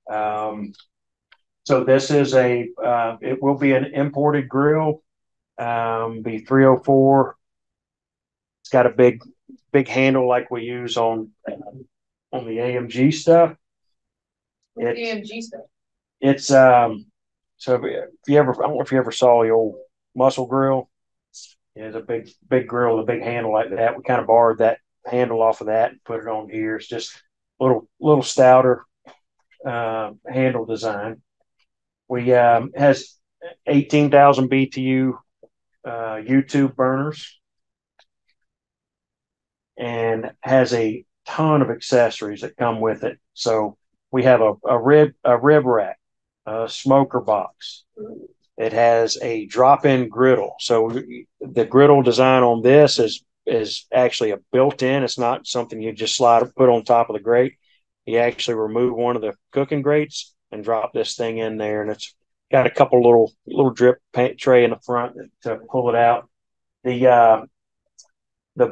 So this is it will be an imported grill, be 304. It's got a big handle like we use on the AMG stuff. AMG stuff. It's so if you ever, I don't know if you ever saw the old muscle grill. It's a big grill with a big handle like that. We kind of borrowed that handle off of that and put it on here. It's just little stouter handle design. We has 18,000 BTU YouTube burners and has a ton of accessories that come with it. So we have a rib rack, a smoker box. It has a drop-in griddle. So the griddle design on this is actually a built-in. It's not something you just put on top of the grate. You actually remove one of the cooking grates and drop this thing in there, and it's got a couple little drip paint tray in the front to pull it out. The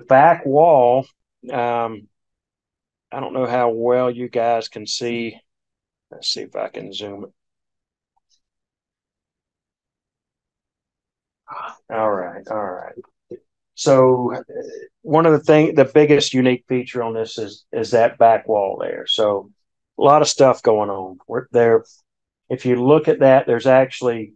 back wall, I don't know how well you guys can see. Let's see if I can zoom it. All right. So one of the biggest unique feature on this is that back wall there. So a lot of stuff going on there. If you look at that, there's actually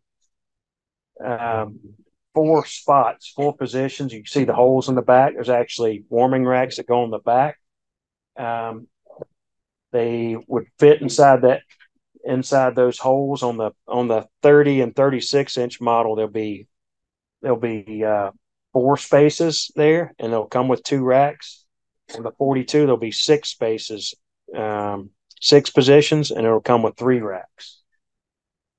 4 spots, 4 positions. You can see the holes in the back. There's actually warming racks that go in the back. They would fit inside those holes on the 30 and 36-inch model. There'll be 4 spaces there, and they'll come with 2 racks. On the 42, there'll be 6 spaces, 6 positions, and it'll come with 3 racks.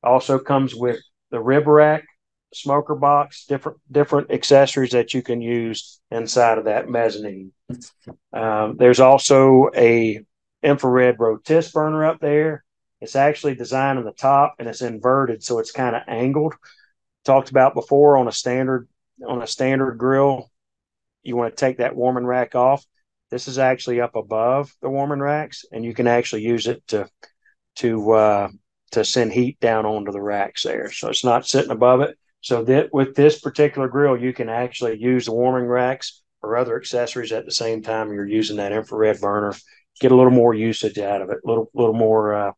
Also comes with the rib rack, smoker box, different accessories that you can use inside of that mezzanine. There's also a infrared rotisserie burner up there. It's actually designed on the top and it's inverted, so it's kind of angled. Talked about before on a standard grill, you want to take that warming rack off. This is actually up above the warming racks, and you can actually use it to send heat down onto the racks there. So it's not sitting above it. So that with this particular grill, you can actually use the warming racks or other accessories at the same time you're using that infrared burner. Get a little more usage out of it, little more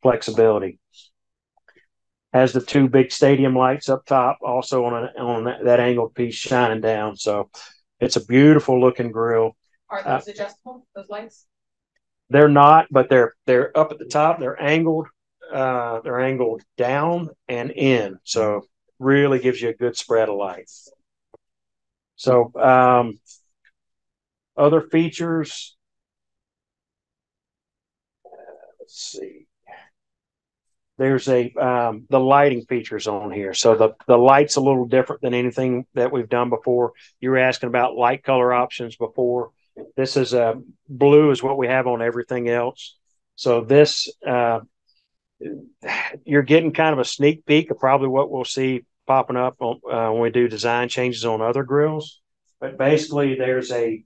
flexibility. Has the 2 big stadium lights up top, also on that angled piece shining down. So it's a beautiful looking grill. Are those adjustable? Those lights? They're not, but they're up at the top. They're angled. They're angled down and in, so really gives you a good spread of light. So other features. Let's see. There's the lighting features on here. So the light's a little different than anything that we've done before. You were asking about light color options before. This is blue is what we have on everything else. So this you're getting kind of a sneak peek of probably what we'll see popping up when we do design changes on other grills. But basically, there's a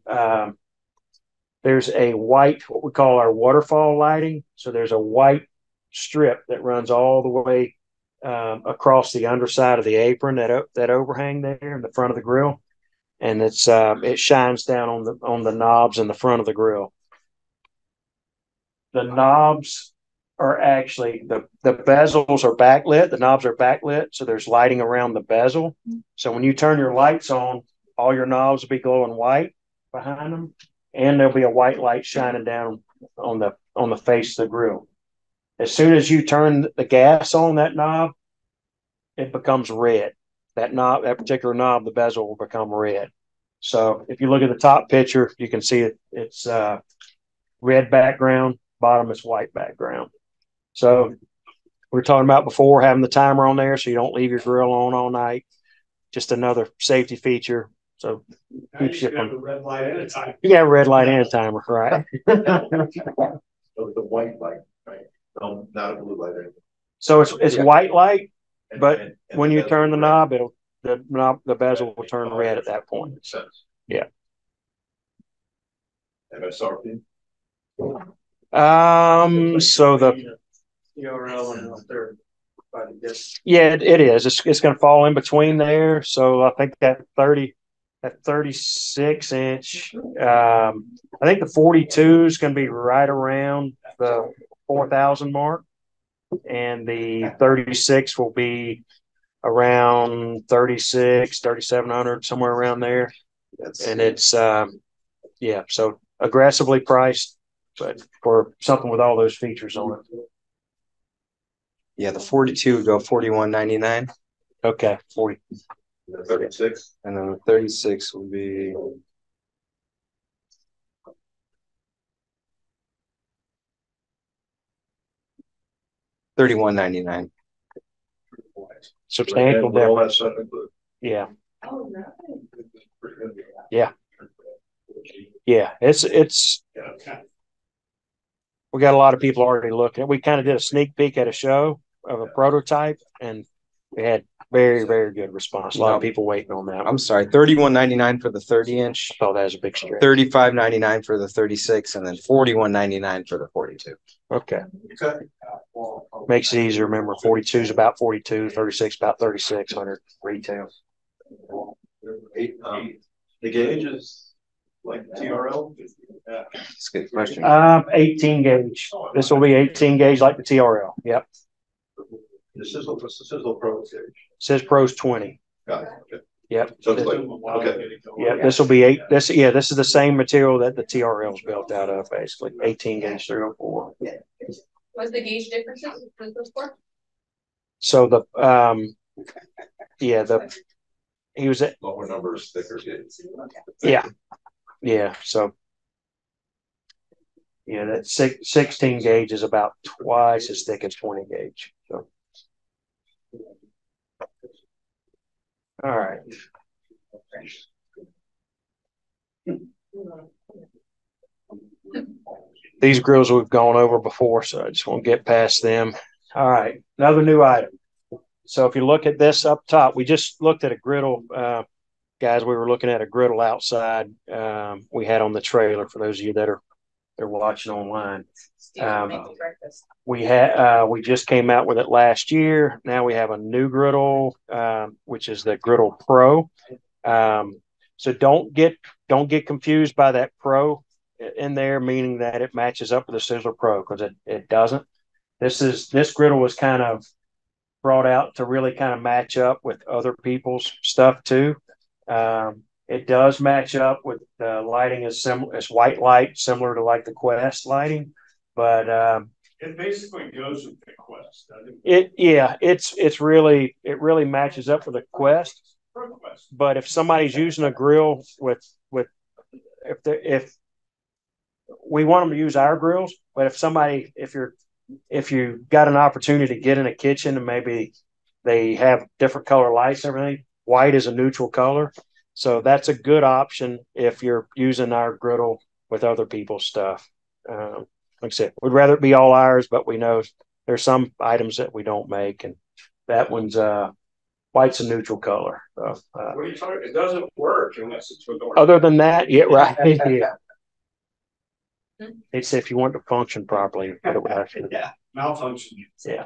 white, what we call our waterfall lighting. So there's a white strip that runs all the way across the underside of the apron, that overhang there in the front of the grill. and it shines down on the knobs in the front of the grill. The knobs are actually the bezels are backlit. The knobs are backlit, so there's lighting around the bezel. So when you turn your lights on, all your knobs will be glowing white behind them, and there'll be a white light shining down on the face of the grill. As soon as you turn the gas on that knob, it becomes red. That particular knob, the bezel will become red. So if you look at the top picture, you can see it's red background, bottom is white background. So we were talking about before having the timer on there so you don't leave your grill on all night. Just another safety feature. So keeps you from. Red light and a timer. You can have a red light and a timer, right? So the white light, right? Not a blue light. So it's white light, but And when you turn the red. knob, the bezel will turn red at that point. Makes sense. Yeah. MSRP. So TRL and the third. yeah, it is. It's going to fall in between there. So I think that 36 inch. I think the 42 is going to be right around the 4,000 mark, and the 36 will be around 36, 3,700, somewhere around there. And it's yeah, so aggressively priced, but for something with all those features on it. Yeah, the 42 would go $41.99, Okay, 40. The 36. and then the 36 would be $31.99. Substantial With all that difference. stuff included. Yeah, Pretty good. yeah, yeah. It's we got a lot of people already looking. We kind of did a sneak peek at a show of a prototype, and we had very, very good response. A lot of people waiting on that. I'm sorry, $31.99 for the 30-inch, I thought that was a big stretch. $35.99 for the 36, and then $41.99 for the 42. Okay. Okay. Makes it easier to remember. 42 is about 42, 36 about 3,600 retail. The gauge is like TRL. That's a good question. 18 gauge. This will be 18 gauge like the TRL. Yep. This is the Pro gauge. Says Pro's 20. Got it. Okay. Yep. So it's like, okay. Yeah, this will be 8. This is the same material that the TRL is built out of, basically. 18 gauge 304. What's the gauge differences with those four? So he was at Lower numbers, thicker gauge. yeah. So yeah, that 16 gauge is about twice as thick as 20 gauge. So all right. These grills we've gone over before, so I just want to get past them. All right, another new item. So if you look at this up top, we just looked at a griddle, guys. We were looking at a griddle outside. We had on the trailer for those of you that are watching online. We just came out with it last year. Now we have a new griddle, which is the Griddle Pro. So don't get confused by that Pro in there, meaning that it matches up with the Sizzler Pro, because it doesn't. This griddle was kind of brought out to really kind of match up with other people's stuff too. It does match up with the lighting is white light, similar to like the Quest lighting, but it basically goes with the Quest, doesn't it? It really matches up with the Quest. But if somebody's using a grill with if we want them to use our grills, but if you got an opportunity to get in a kitchen and maybe they have different color lights and everything, white is a neutral color. So that's a good option if you're using our griddle with other people's stuff. Like I said, we'd rather it be all ours, but we know there's some items that we don't make, and that one's white's a neutral color. So, what are you talking? It doesn't work unless it's with orange. Other than that, yeah, right. Yeah. It's if you want to function properly. Yeah, malfunction. Yeah.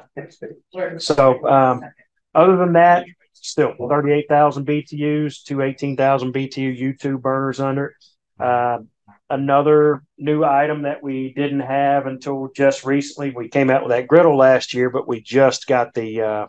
So other than that, still 38,000 BTUs, two 18,000 BTU U2 burners under it. Another new item that we didn't have until just recently, we came out with that griddle last year, but we just got the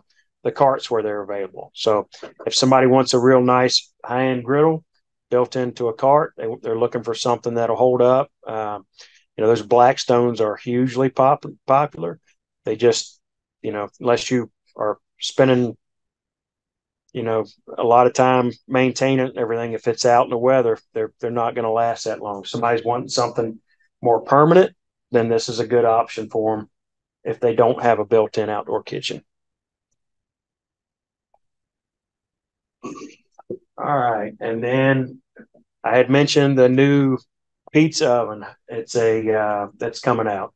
carts where they're available. So if somebody wants a real nice high-end griddle built into a cart, they're looking for something that'll hold up. Those Blackstones are hugely popular. They just, unless you are spending, a lot of time maintaining it and everything, if it's out in the weather, they're not going to last that long. If somebody's wanting something more permanent, then this is a good option for them if they don't have a built-in outdoor kitchen. All right. And then I had mentioned the new pizza oven. It's that's coming out.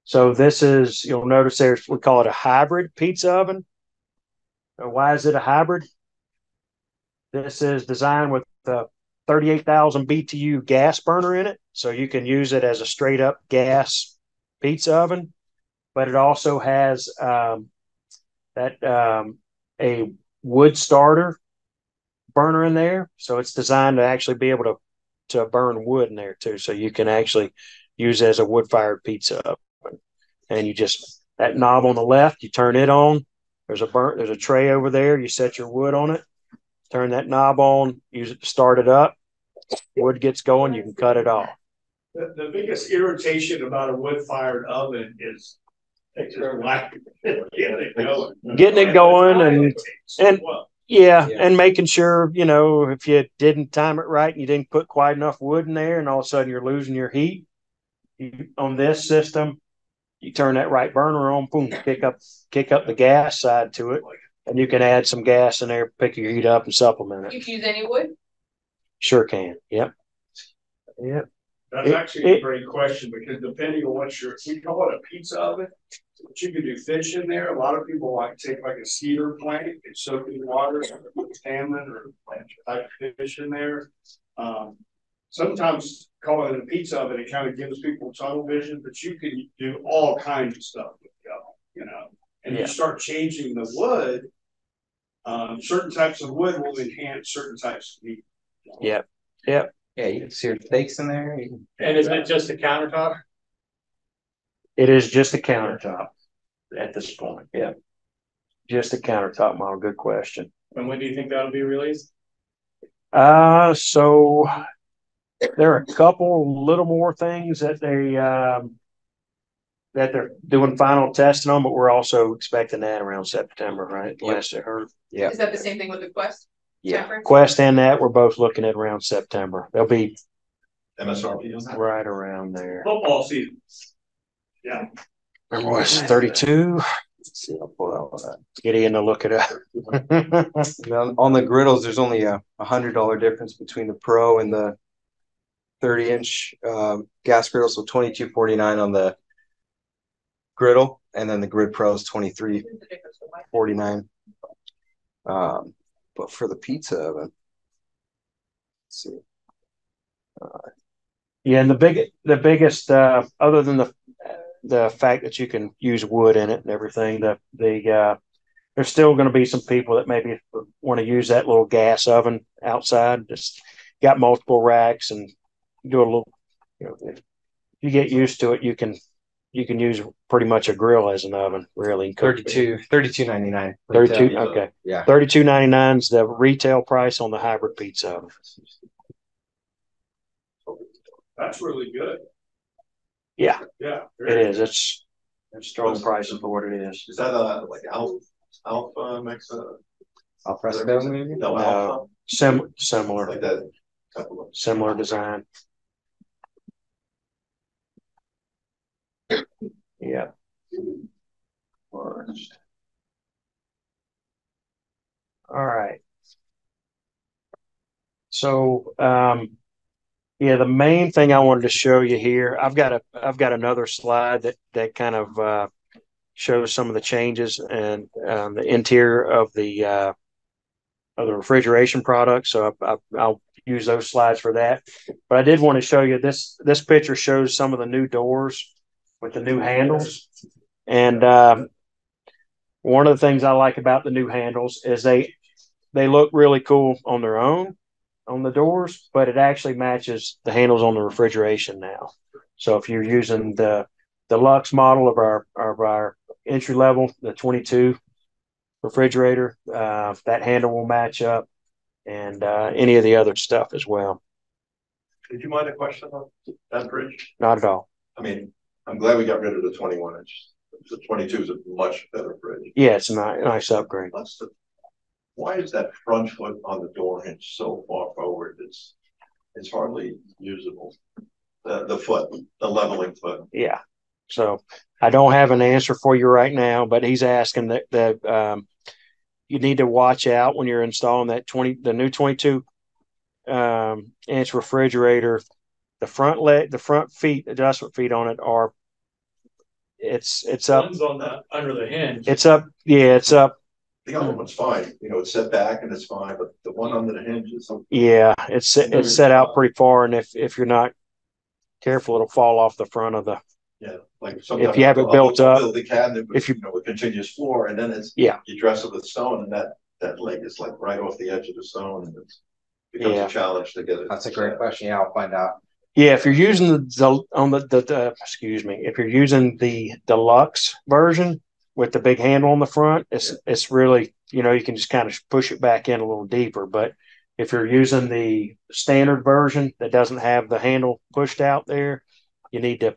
So this is, you'll notice we call it a hybrid pizza oven. Why is it a hybrid? This is designed with the 38,000 BTU gas burner in it. So you can use it as a straight up gas pizza oven, but it also has a wood starter burner in there. So it's designed to actually be able to burn wood in there too. So you can actually use it as a wood fired pizza oven. And that knob on the left, you turn it on. There's a tray over there. You set your wood on it, turn that knob on, use it to start it up. Wood gets going, you can cut it off. The biggest irritation about a wood fired oven is getting it going and making sure, if you didn't time it right and you didn't put quite enough wood in there and all of a sudden you're losing your heat. On this system, you turn that right burner on, boom, kick up the gas side to it, and you can add some gas in there, pick your heat up and supplement it. You can use any wood? Sure can. Yep. That's actually a great question, because depending on we call it a pizza oven, but you can do fish in there. A lot of people take a cedar plank and soak it in water, put salmon or type fish in there. Sometimes calling it a pizza oven, it kind of gives people tunnel vision, but you can do all kinds of stuff with the oven, and you start changing the wood. Certain types of wood will enhance certain types of meat. Yep. Yeah, you can sear steaks in there. And is it just a countertop? It is just a countertop at this point. Yeah. Just a countertop model. Good question. And when do you think that'll be released? So there are a couple little more things that they're doing final testing on, but we're also expecting that around September, right? Last I heard. Yeah. Is that the same thing with the Quest? Yeah. Quest and that we're both looking at around September. They'll be MSRP right around there. Football season. Yeah. Remember what's 32? Let's see, I'll pull out that. Get in to look it up. On the griddles, there's only a $100 difference between the Pro and the 30-inch gas griddle. So $22.49 on the griddle, and then the Grid Pro is $23.49. But for the pizza oven, let's see. And the biggest, other than the fact that you can use wood in it and everything, there's still going to be some people that maybe want to use that little gas oven outside. Just got multiple racks and do a little. If you get used to it, you can use pretty much a grill as an oven, really. $32.99. 32. Okay. Yeah. $32.99 is the retail price on the hybrid pizza oven. That's really good. Yeah. Yeah. It is. It's strong prices for what it is. Is that like Alpha makes Alfresco maybe? No, Alpha. Similar. Like that. Similar design. Yeah. All right. So, the main thing I wanted to show you here, I've got another slide that kind of shows some of the changes and the interior of the refrigeration products. So I'll use those slides for that. But I did want to show you this picture shows some of the new doors with the new handles. And one of the things I like about the new handles is they look really cool on their own on the doors, but it actually matches the handles on the refrigeration now. So if you're using the deluxe model of our entry level, the 22 refrigerator, that handle will match up, and any of the other stuff as well. Did you mind a question on that fridge? Not at all. I mean, I'm glad we got rid of the 21 inch. The 22 is a much better fridge. Yeah, it's a nice upgrade. Why is that front foot on the door hinge so far forward? It's hardly usable. The foot, the leveling foot. Yeah. So I don't have an answer for you right now, but he's asking that you need to watch out when you're installing the new 22 inch refrigerator. The front feet, adjustment feet on it are it's up. One's on the under the hinge. It's up. Yeah, it's up. The other one's fine. It's set back and it's fine, but the one under the hinge is something. Yeah, it's set out pretty far, and if you're not careful, it'll fall off the front of the. Yeah, like if you have it built up, build the cabinet with, if you with continuous floor, and then it's you dress it with stone, and that leg is like right off the edge of the stone, and it becomes a challenge to get it. That's a great question. Yeah, I'll find out. Yeah, if you're using if you're using the deluxe version with the big handle on the front, it's really, you can just kind of push it back in a little deeper. But if you're using the standard version that doesn't have the handle pushed out there, you need to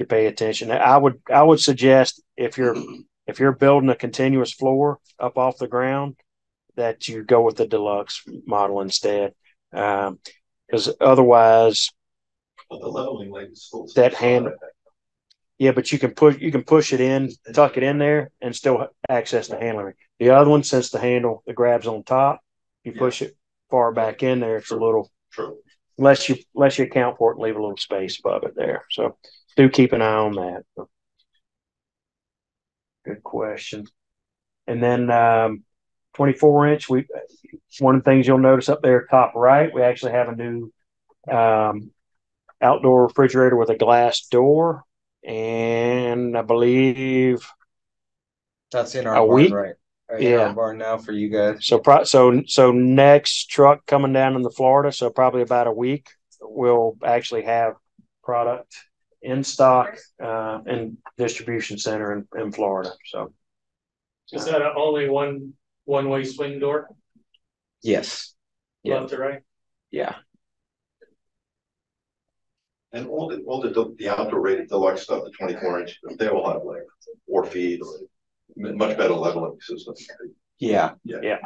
pay attention. I would suggest if you're building a continuous floor up off the ground, that you go with the deluxe model instead, because otherwise. But the leveling leg is full. That hand, yeah, but you can push it in, tuck it in there, and still access the handling. The other one, since the grab's on top, you push it far back in there. It's a little unless you account for it and leave a little space above it there. So do keep an eye on that. Good question. And then 24 inch. One of the things you'll notice up there, top right, we actually have a new outdoor refrigerator with a glass door, and I believe that's in our barn, right? In our barn now for you guys. So next truck coming down into Florida, so probably about a week, we'll actually have product in stock in distribution center in Florida. So is that only one-way swing door? Yes. Left to right? Yeah. And all the outdoor rated deluxe stuff, the 24 inch, they all have like 4 feet or much better leveling system. Yeah. And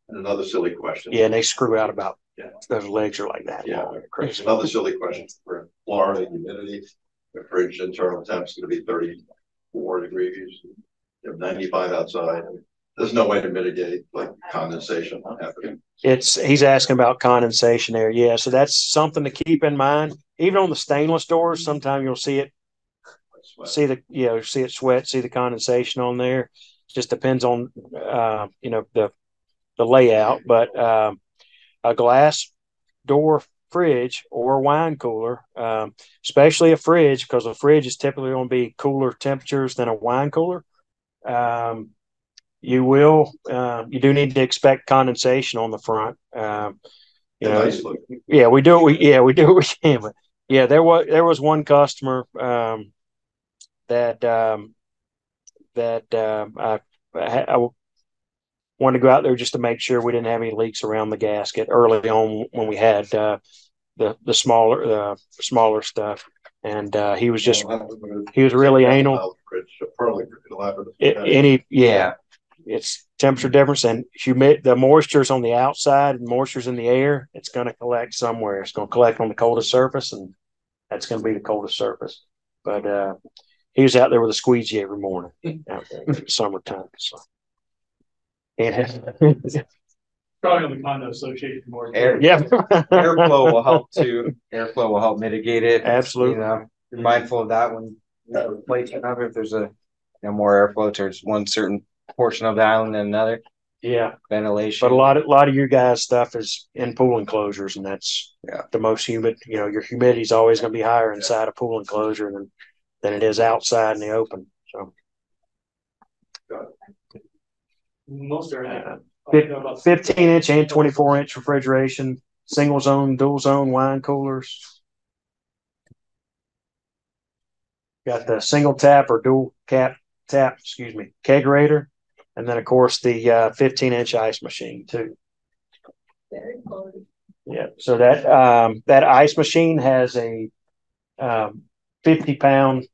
another silly question. Yeah, and they screw out about those legs are like that. Yeah, crazy. Another silly question for Florida humidity. The fridge internal temp is going to be 34 degrees. You have 95 outside. There's no way to mitigate like condensation happening. He's asking about condensation there. Yeah, so that's something to keep in mind. Even on the stainless doors, sometimes you'll see it sweat, see the condensation on there. It just depends on the layout. But a glass door fridge or a wine cooler, especially a fridge, because a fridge is typically going to be cooler temperatures than a wine cooler. You do need to expect condensation on the front. We do what we can. But yeah, there was one customer that I wanted to go out there just to make sure we didn't have any leaks around the gasket early on when we had the smaller stuff, and he was really anal. It's temperature difference and the moisture's on the outside and moisture's in the air. It's going to collect somewhere. It's going to collect on the coldest surface, and that's going to be the coldest surface. But he was out there with a squeegee every morning out there summertime. So. Probably on the condo association more. Airflow will help too. Airflow will help mitigate it. Absolutely. You're mindful of that when you're replacing of it. If there's more airflow towards one certain portion of the island than another. Yeah. Ventilation. But a lot of your guys' stuff is in pool enclosures, and that's the most humid. Your humidity is always going to be higher inside a pool enclosure than it is outside in the open. So Most everything. 15-inch and 24-inch refrigeration, single zone, dual zone wine coolers. Got the single tap or dual tap, kegerator. And then, of course, the 15-inch ice machine, too. Very cool. Yeah. So that ice machine has a 50-pound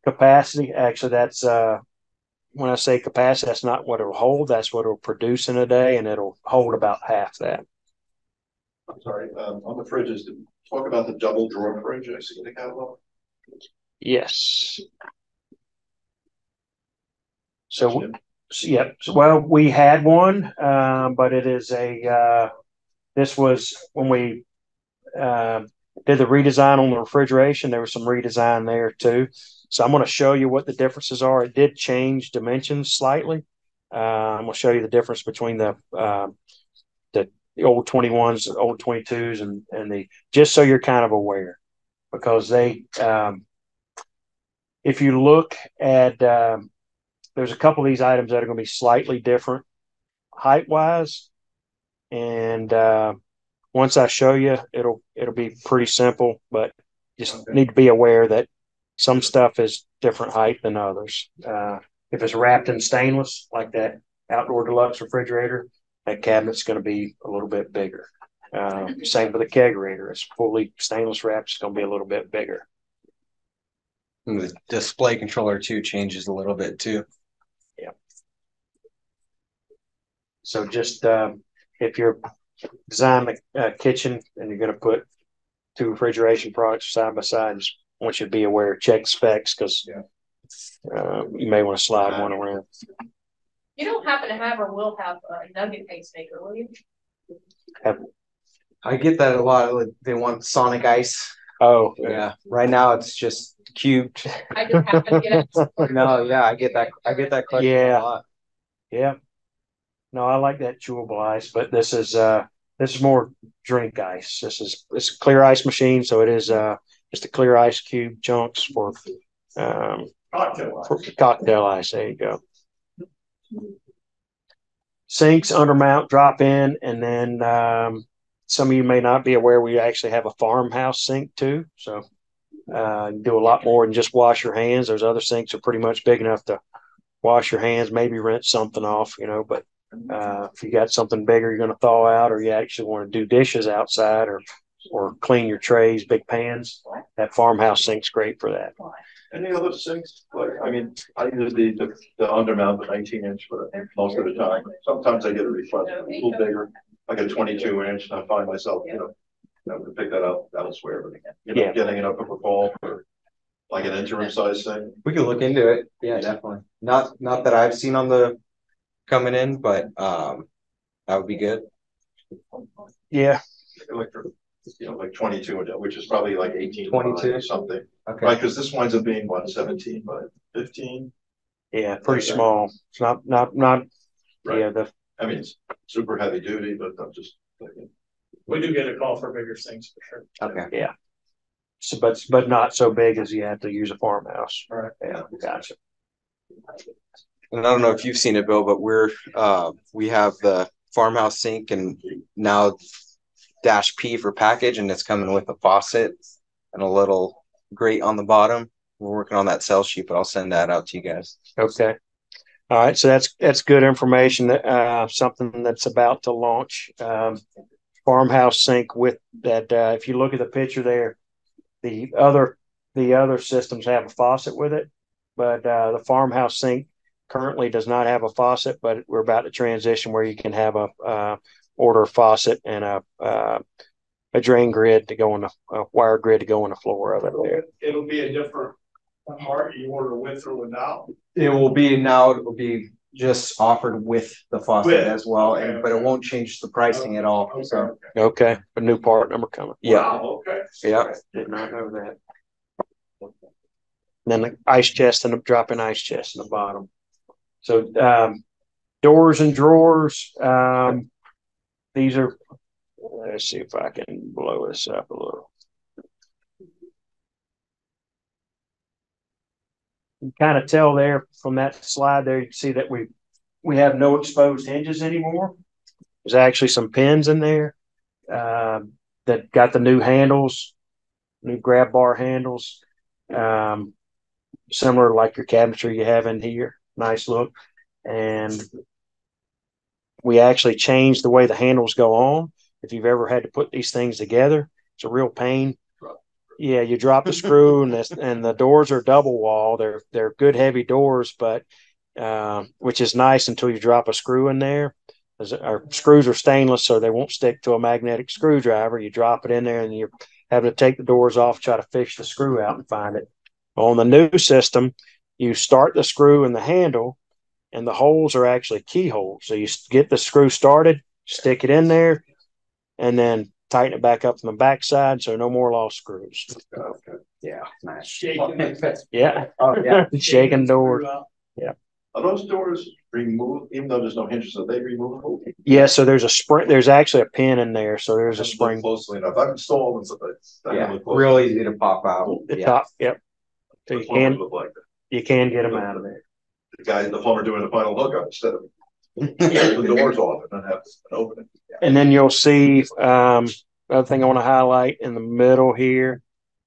capacity. Actually, that's when I say capacity, that's not what it'll hold. That's what it'll produce in a day, and it'll hold about half that. I'm sorry, on the fridges, talk about the double drawer fridge I see in the catalog. Yes. So, yep. Well, we had one, but it is this was when we did the redesign on the refrigeration. There was some redesign there too. So I'm going to show you what the differences are. It did change dimensions slightly. I'm going to show you the difference between the old 21s, the old 22s, and the, just so you're kind of aware, because they, if you look at, there's a couple of these items that are going to be slightly different height wise. And once I show you, it'll be pretty simple, but just need to be aware that some stuff is different height than others. If it's wrapped in stainless, like that outdoor deluxe refrigerator, that cabinet's going to be a little bit bigger. Same with the kegerator. It's fully stainless wrapped. It's going to be a little bit bigger. And the display controller too changes a little bit too. Yeah. So just if you're designing a kitchen and you're going to put two refrigeration products side by side, just want you to be aware, check specs, because you may want to slide one around. You don't happen to have or will have a nugget pacemaker, will you? I get that a lot. They want Sonic Ice. Oh, Yeah. Right now it's just cubed. I just happen to get it. No, yeah, I get that question a lot. Yeah. No, I like that chewable ice, but this is more drink ice. It's a clear ice machine, so it is just a clear ice cube chunks for cocktail ice. There you go. Sinks, undermount, drop in, and then some of you may not be aware we actually have a farmhouse sink too. So you do a lot more than just wash your hands. Those other sinks are pretty much big enough to wash your hands, maybe rinse something off, but if you got something bigger you're going to thaw out, or you actually want to do dishes outside or clean your trays, big pans, that farmhouse sink's great for that. Any other sinks? Like, I mean, I use the undermount, the 19-inch, but most of the time. Sometimes I get a request a little bigger, like a 22-inch, and I find myself, to pick that up elsewhere. But getting it up a call for like an interim size thing. We can look into it. Yeah, definitely. Not that I've seen on the coming in, but that would be good. Yeah. Like 22, which is probably like 18 22 or something. Okay. Right, because this winds up being what, 17 by 15. Yeah, pretty small. It's not right. Yeah, I mean, it's super heavy duty, but I'm just thinking. We do get a call for bigger things for sure. Okay. Yeah. So, but not so big as you have to use a farmhouse. All right. Yeah, gotcha. And I don't know if you've seen it, Bill, but we have the farmhouse sink and now -P for package, and it's coming with a faucet and a little grate on the bottom. We're working on that sell sheet, but I'll send that out to you guys. Okay. All right. So that's good information. That something that's about to launch. Farmhouse sink with that. If you look at the picture there, the other systems have a faucet with it, but the farmhouse sink currently does not have a faucet. But we're about to transition where you can have a order faucet and a drain grid to go on a wire grid to go on the floor of it there. It'll be a different part you order with or without. It will be just offered with the faucet as well, but it won't change the pricing at all. Okay. So Okay, a new part number coming. Wow, okay. Yeah, did not know that. And then the ice chest and the drop-in ice chest in the bottom. So doors and drawers. These are. Let's see if I can blow this up a little. You kind of tell there from that slide there, you can see that we we have no exposed hinges anymore. There's actually some pins in there that got the new handles, new grab bar handles, similar like your cabinetry you have in here. Nice look. And we actually changed the way the handles go on. If you've ever had to put these things together, it's a real pain. Yeah, you drop the screw, and the doors are double wall. They're good heavy doors, but which is nice until you drop a screw in there. Our screws are stainless, so they won't stick to a magnetic screwdriver. You drop it in there, and you're having to take the doors off, try to fish the screw out and find it. On the new system, you start the screw in the handle, and the holes are actually keyholes. So you get the screw started, stick it in there, and then tighten it back up from the backside, so no more lost screws. Okay. Yeah, Nice. Shaking. yeah, Oh, yeah. shaking doors. Are those doors removed, even though there's no hinges, are they removable? Yeah, so there's a spring. There's actually a pin in there, so there's a spring. Closely enough. I've installed them, but Yeah, real easy to pop out. The Yeah. top, yep. So the plumbers look like that. you can get them out of there. The guy, the plumber doing the final hookup instead of the doors off and then have an opening. And then you'll see other thing I want to highlight in the middle here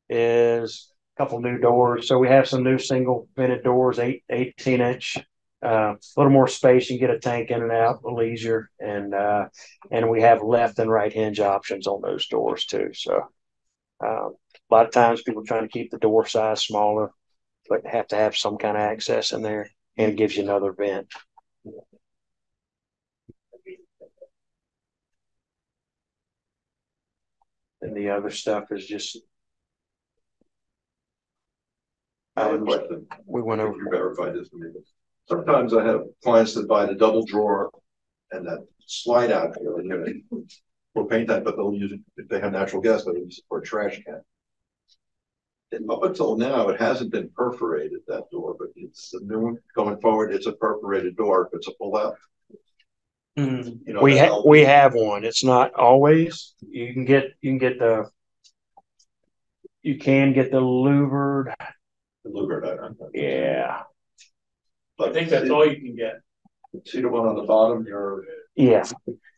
is a couple new doors. So we have some new single vented doors, 18-inch. A little more space. You can get a tank in and out a little easier, and we have left and right hinge options on those doors too. So a lot of times people trying to keep the door size smaller, but have to have some kind of access in there, and it gives you another vent. And the other stuff is just I have a question. we went over. You verified this for me. Sometimes I have clients that buy the double drawer and that slide out for paint time, but they'll use it if they have natural gas, they'll use it for a trash can. And up until now, it hasn't been perforated, that door, but it's the new one going forward. It's a perforated door. If it's a pull out. You know, we we have one. It's not always. You can get the louvered. Yeah. But I think that's all you can get. See the one on the bottom, you're Yeah.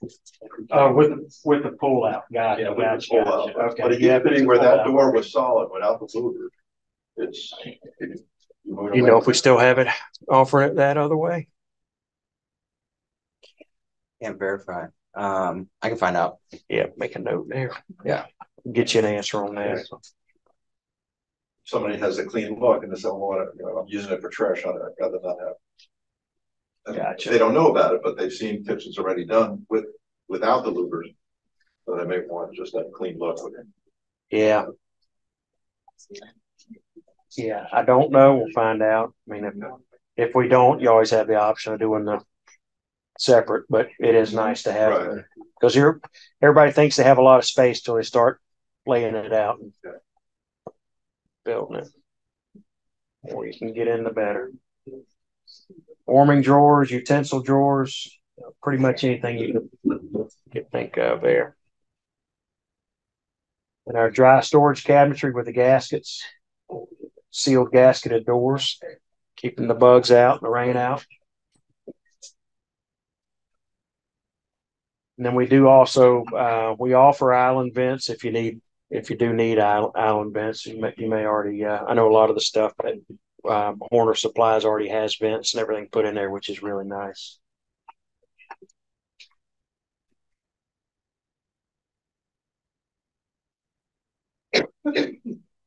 With the pull out. Got it. with the pull out. Okay. But it used to be where that door was solid without the louver. It's You know if we still have it offering it that other way? Can't verify. I can find out. Yeah, make a note there. Yeah. Get you an answer on that. somebody has a clean look and they say, well, I'm using it for trash on it, I'd rather not have. Gotcha. They don't know about it, but they've seen kitchens already done without the louvers. So they may want just that clean look with it. Yeah. Yeah, I don't know. We'll find out. I mean, if we don't, you always have the option of doing the separate, but it is nice to have because everybody thinks they have a lot of space till they start laying it out and building it. The more you can get in, the better. Warming drawers, utensil drawers, pretty much anything you can think of there. And our dry storage cabinetry with the gaskets, sealed gasketed doors, keeping the bugs out and the rain out. And then we do also we offer island vents if you do need island vents. You may already I know a lot of the stuff that Horner Supplies already has vents and everything put in there, which is really nice.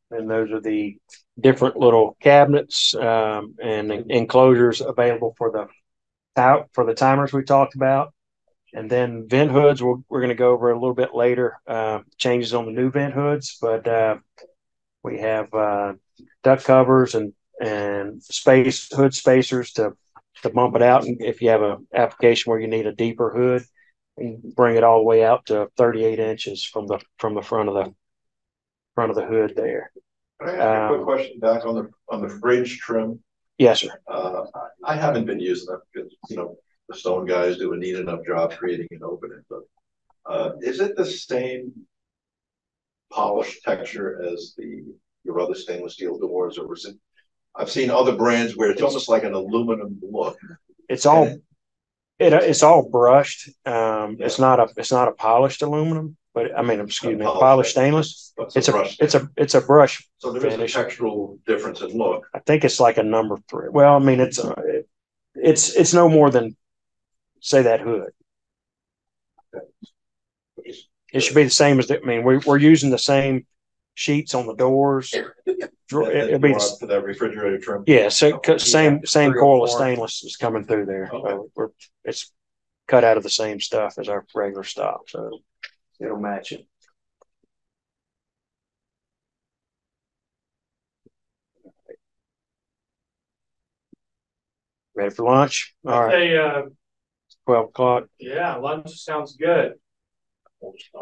And those are the different little cabinets and enclosures available for the timers we talked about. And then vent hoods, we're going to go over a little bit later, changes on the new vent hoods, but we have duct covers and hood spacers to bump it out. And if you have an application where you need a deeper hood, you can bring it all the way out to 38 inches from the front of the hood there. Can I ask a quick question back on the fridge trim? Yes, sir. I haven't been using them because the stone guys do a neat enough job creating an opening, but is it the same polished texture as your other stainless steel doors, or is it? I've seen other brands where it's almost like an aluminum look. It's all It's all brushed. It's not a polished aluminum, but I mean, excuse me, polished stainless. It's a brush. So there is a finish. textural difference in look. I think it's like a number 3. Well, I mean, it's no more than, say, that hood. It should be the same as I mean, we're using the same sheets on the doors. It'll be for that refrigerator trim. yeah. So same coil of stainless is coming through there. Okay. It's cut out of the same stuff as our regular stock, so it'll match it. Ready for lunch? All right. Hey, 12 o'clock. yeah, lunch sounds good.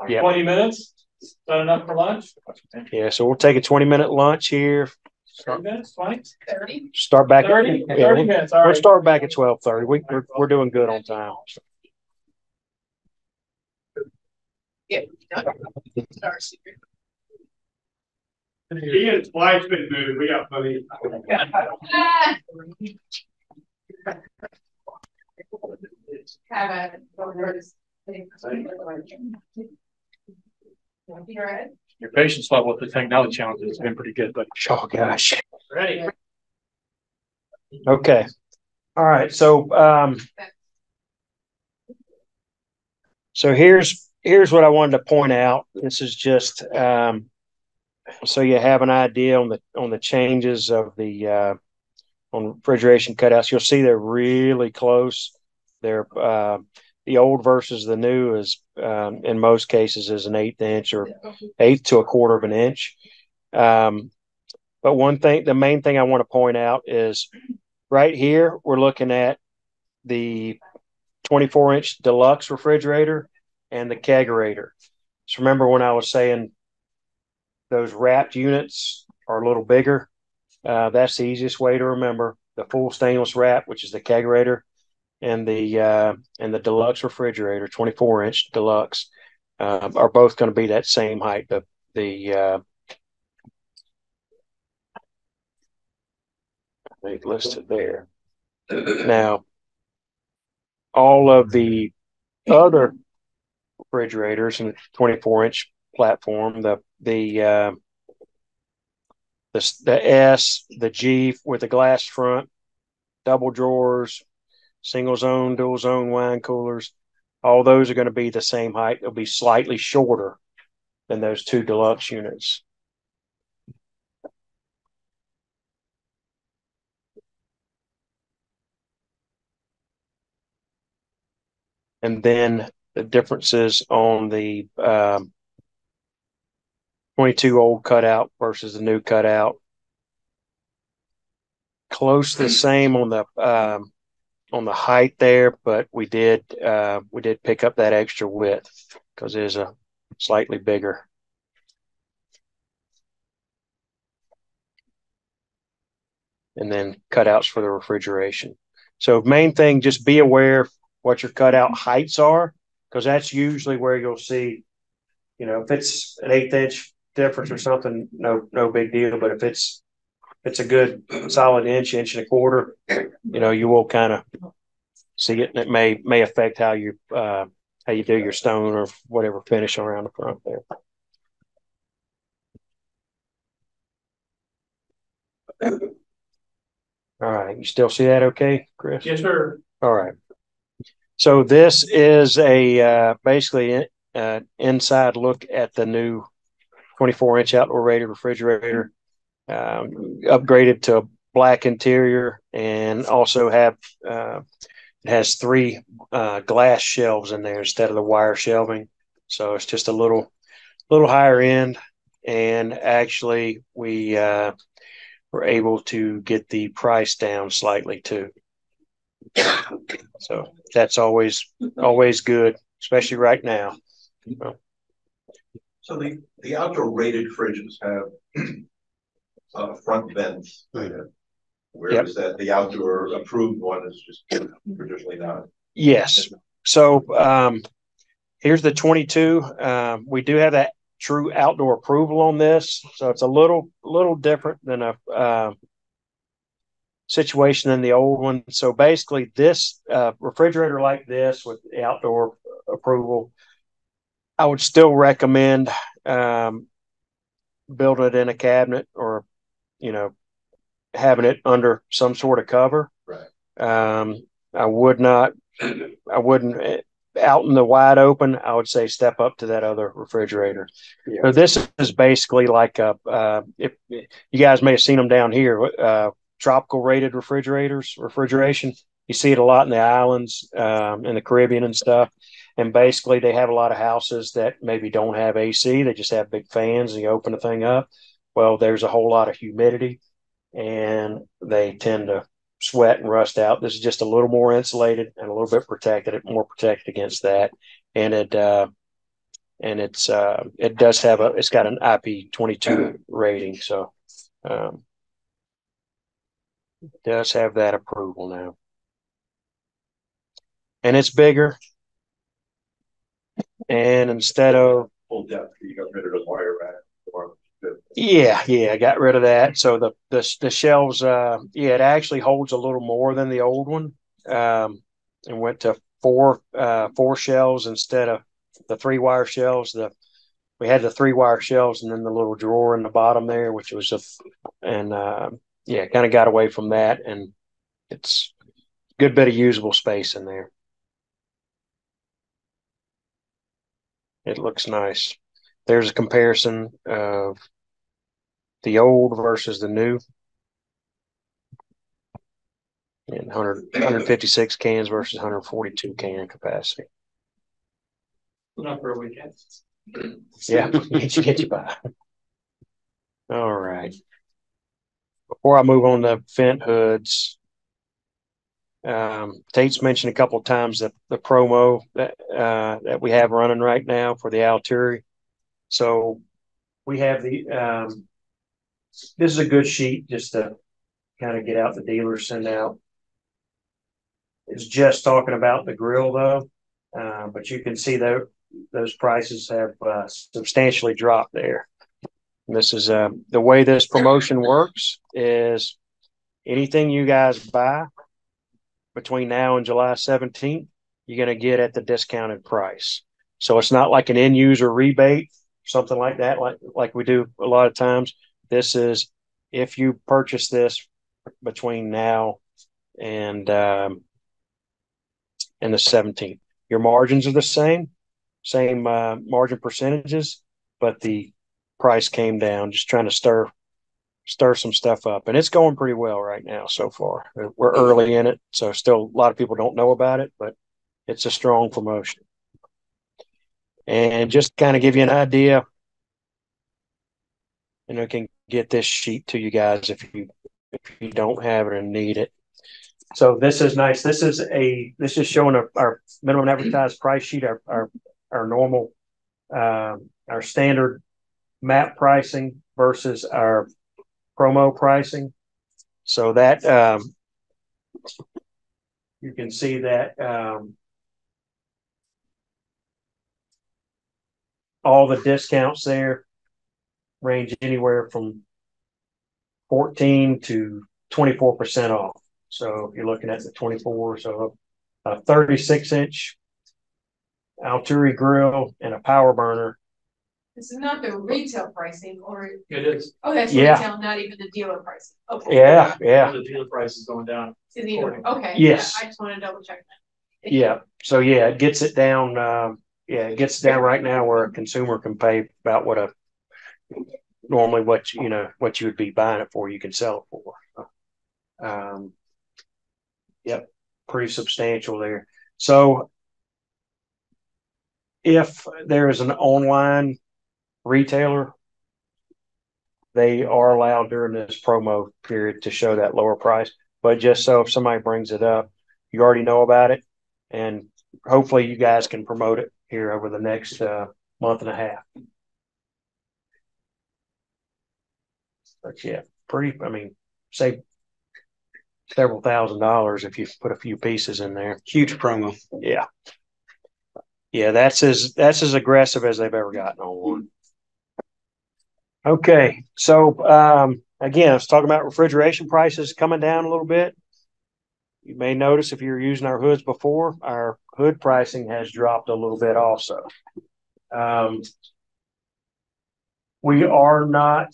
Yeah. 20 minutes? Is that enough for lunch? Yeah, so we'll take a 20-minute lunch here. 30 minutes, 20? 30. Start back 30? at 30 minutes. All we'll right. start back at 12:30. We're doing good on time. Yeah. Star Secret. He and his wife's been moved. We got plenty. Ah. Have a Your patience level with the technology challenges has been pretty good, but Oh gosh. ready. Okay. All right. So here's what I wanted to point out. This is just so you have an idea on the changes of the on refrigeration cutouts. You'll see they're really close. They're the old versus the new is in most cases is an 1/8 inch or 1/8 to 1/4 of an inch. But the main thing I want to point out is right here we're looking at the 24-inch deluxe refrigerator and the kegerator. So remember when I was saying those wrapped units are a little bigger? That's the easiest way to remember. The full stainless wrap, which is the kegerator, and the deluxe refrigerator, 24-inch deluxe, are both going to be that same height. The they listed there. Now, all of the other refrigerators and 24-inch platform, the S, the G with the glass front, double drawers, single zone, dual zone wine coolers, all those are going to be the same height. They'll be slightly shorter than those 2 deluxe units. And then the differences on the 22 old cutout versus the new cutout. Close to the same on the height there, but we did pick up that extra width because it is a slightly bigger. And then cutouts for the refrigeration. So main thing, just be aware what your cutout heights are, because that's usually where you'll see, if it's an 1/8 inch difference or something, no big deal. But if it's a good solid inch and 1/4, you will kind of see it, and it may affect how you do your stone or whatever finish around the front there. All right, you still see that okay, Chris? Yes, sir. All right. So this is basically inside look at the new 24-inch outdoor rated refrigerator, upgraded to a black interior, and also it has 3 glass shelves in there instead of the wire shelving. So it's just a little higher end, and actually we were able to get the price down slightly too. So that's always good, especially right now. So the outdoor rated fridges have front vents, whereas that the outdoor approved one is just traditionally not. Yes. So here's the 22. We do have that true outdoor approval on this, so it's a little different than situation than the old one. So basically, this refrigerator like this with the outdoor approval, I would still recommend building it in a cabinet or, you know, having it under some sort of cover. Right. I would not, I wouldn't out in the wide open. I would say step up to that other refrigerator. Yeah. So this is basically like if you guys may have seen them down here, tropical rated refrigeration. You see it a lot in the islands, in the Caribbean and stuff. And basically, they have a lot of houses that maybe don't have AC. They just have big fans, and you open the thing up. Well, there's a whole lot of humidity, and they tend to sweat and rust out. This is just a little more insulated and a little bit more protected against that. And it does have it's got an IP22 rating, so it does have that approval now. And it's bigger. And instead of Pulled out, you got rid of the wire rack. yeah, I got rid of that. So the shelves, it actually holds a little more than the old one, and went to four shelves instead of the 3-wire shelves. We had the 3-wire shelves and then the little drawer in the bottom there, which was kind of got away from that, and it's a good bit of usable space in there. It looks nice. There's a comparison of the old versus the new. And 156 cans versus 142 can capacity. Not for a weekend. Yeah, get you by. All right. Before I move on to vent hoods, Tate's mentioned a couple of times that the promo that we have running right now for the Alturi. So we have this is a good sheet just to kind of get out the dealers send out. It's just talking about the grill though, but you can see that those prices have substantially dropped there. And this is the way this promotion works is anything you guys buy between now and July 17th, you're going to get at the discounted price. So it's not like an end user rebate, something like that, like we do a lot of times. This is if you purchase this between now and the 17th, your margins are the same margin percentages, but the price came down. Just trying to stir some stuff up, and it's going pretty well right now so far. We're early in it, so still a lot of people don't know about it, but it's a strong promotion. And just kind of give you an idea, and I can get this sheet to you guys if you don't have it and need it. So this is nice. This is showing our minimum advertised price sheet, our normal our standard map pricing versus our promo pricing. So that you can see that all the discounts there range anywhere from 14 to 24% off. So if you're looking at the 24, so a 36-inch Alturi grill and a power burner. This is not the retail pricing, or it is. Oh, that's retail, not even the dealer pricing. Okay. Yeah. The dealer price is going down. Okay. Yes. I just want to double check that. Yeah. So it gets it down. It gets down right now where a consumer can pay about what normally what you would be buying it for. You can sell it for. Yep, pretty substantial there. So if there is an online retailer, they are allowed during this promo period to show that lower price. But just so if somebody brings it up, you already know about it, and hopefully you guys can promote it here over the next month and a half. But yeah, say several $1,000s if you put a few pieces in there. Huge promo. Yeah, that's as aggressive as they've ever gotten on one. Okay, so again, I was talking about refrigeration prices coming down a little bit. You may notice if you're using our hoods before, our hood pricing has dropped a little bit also. We are not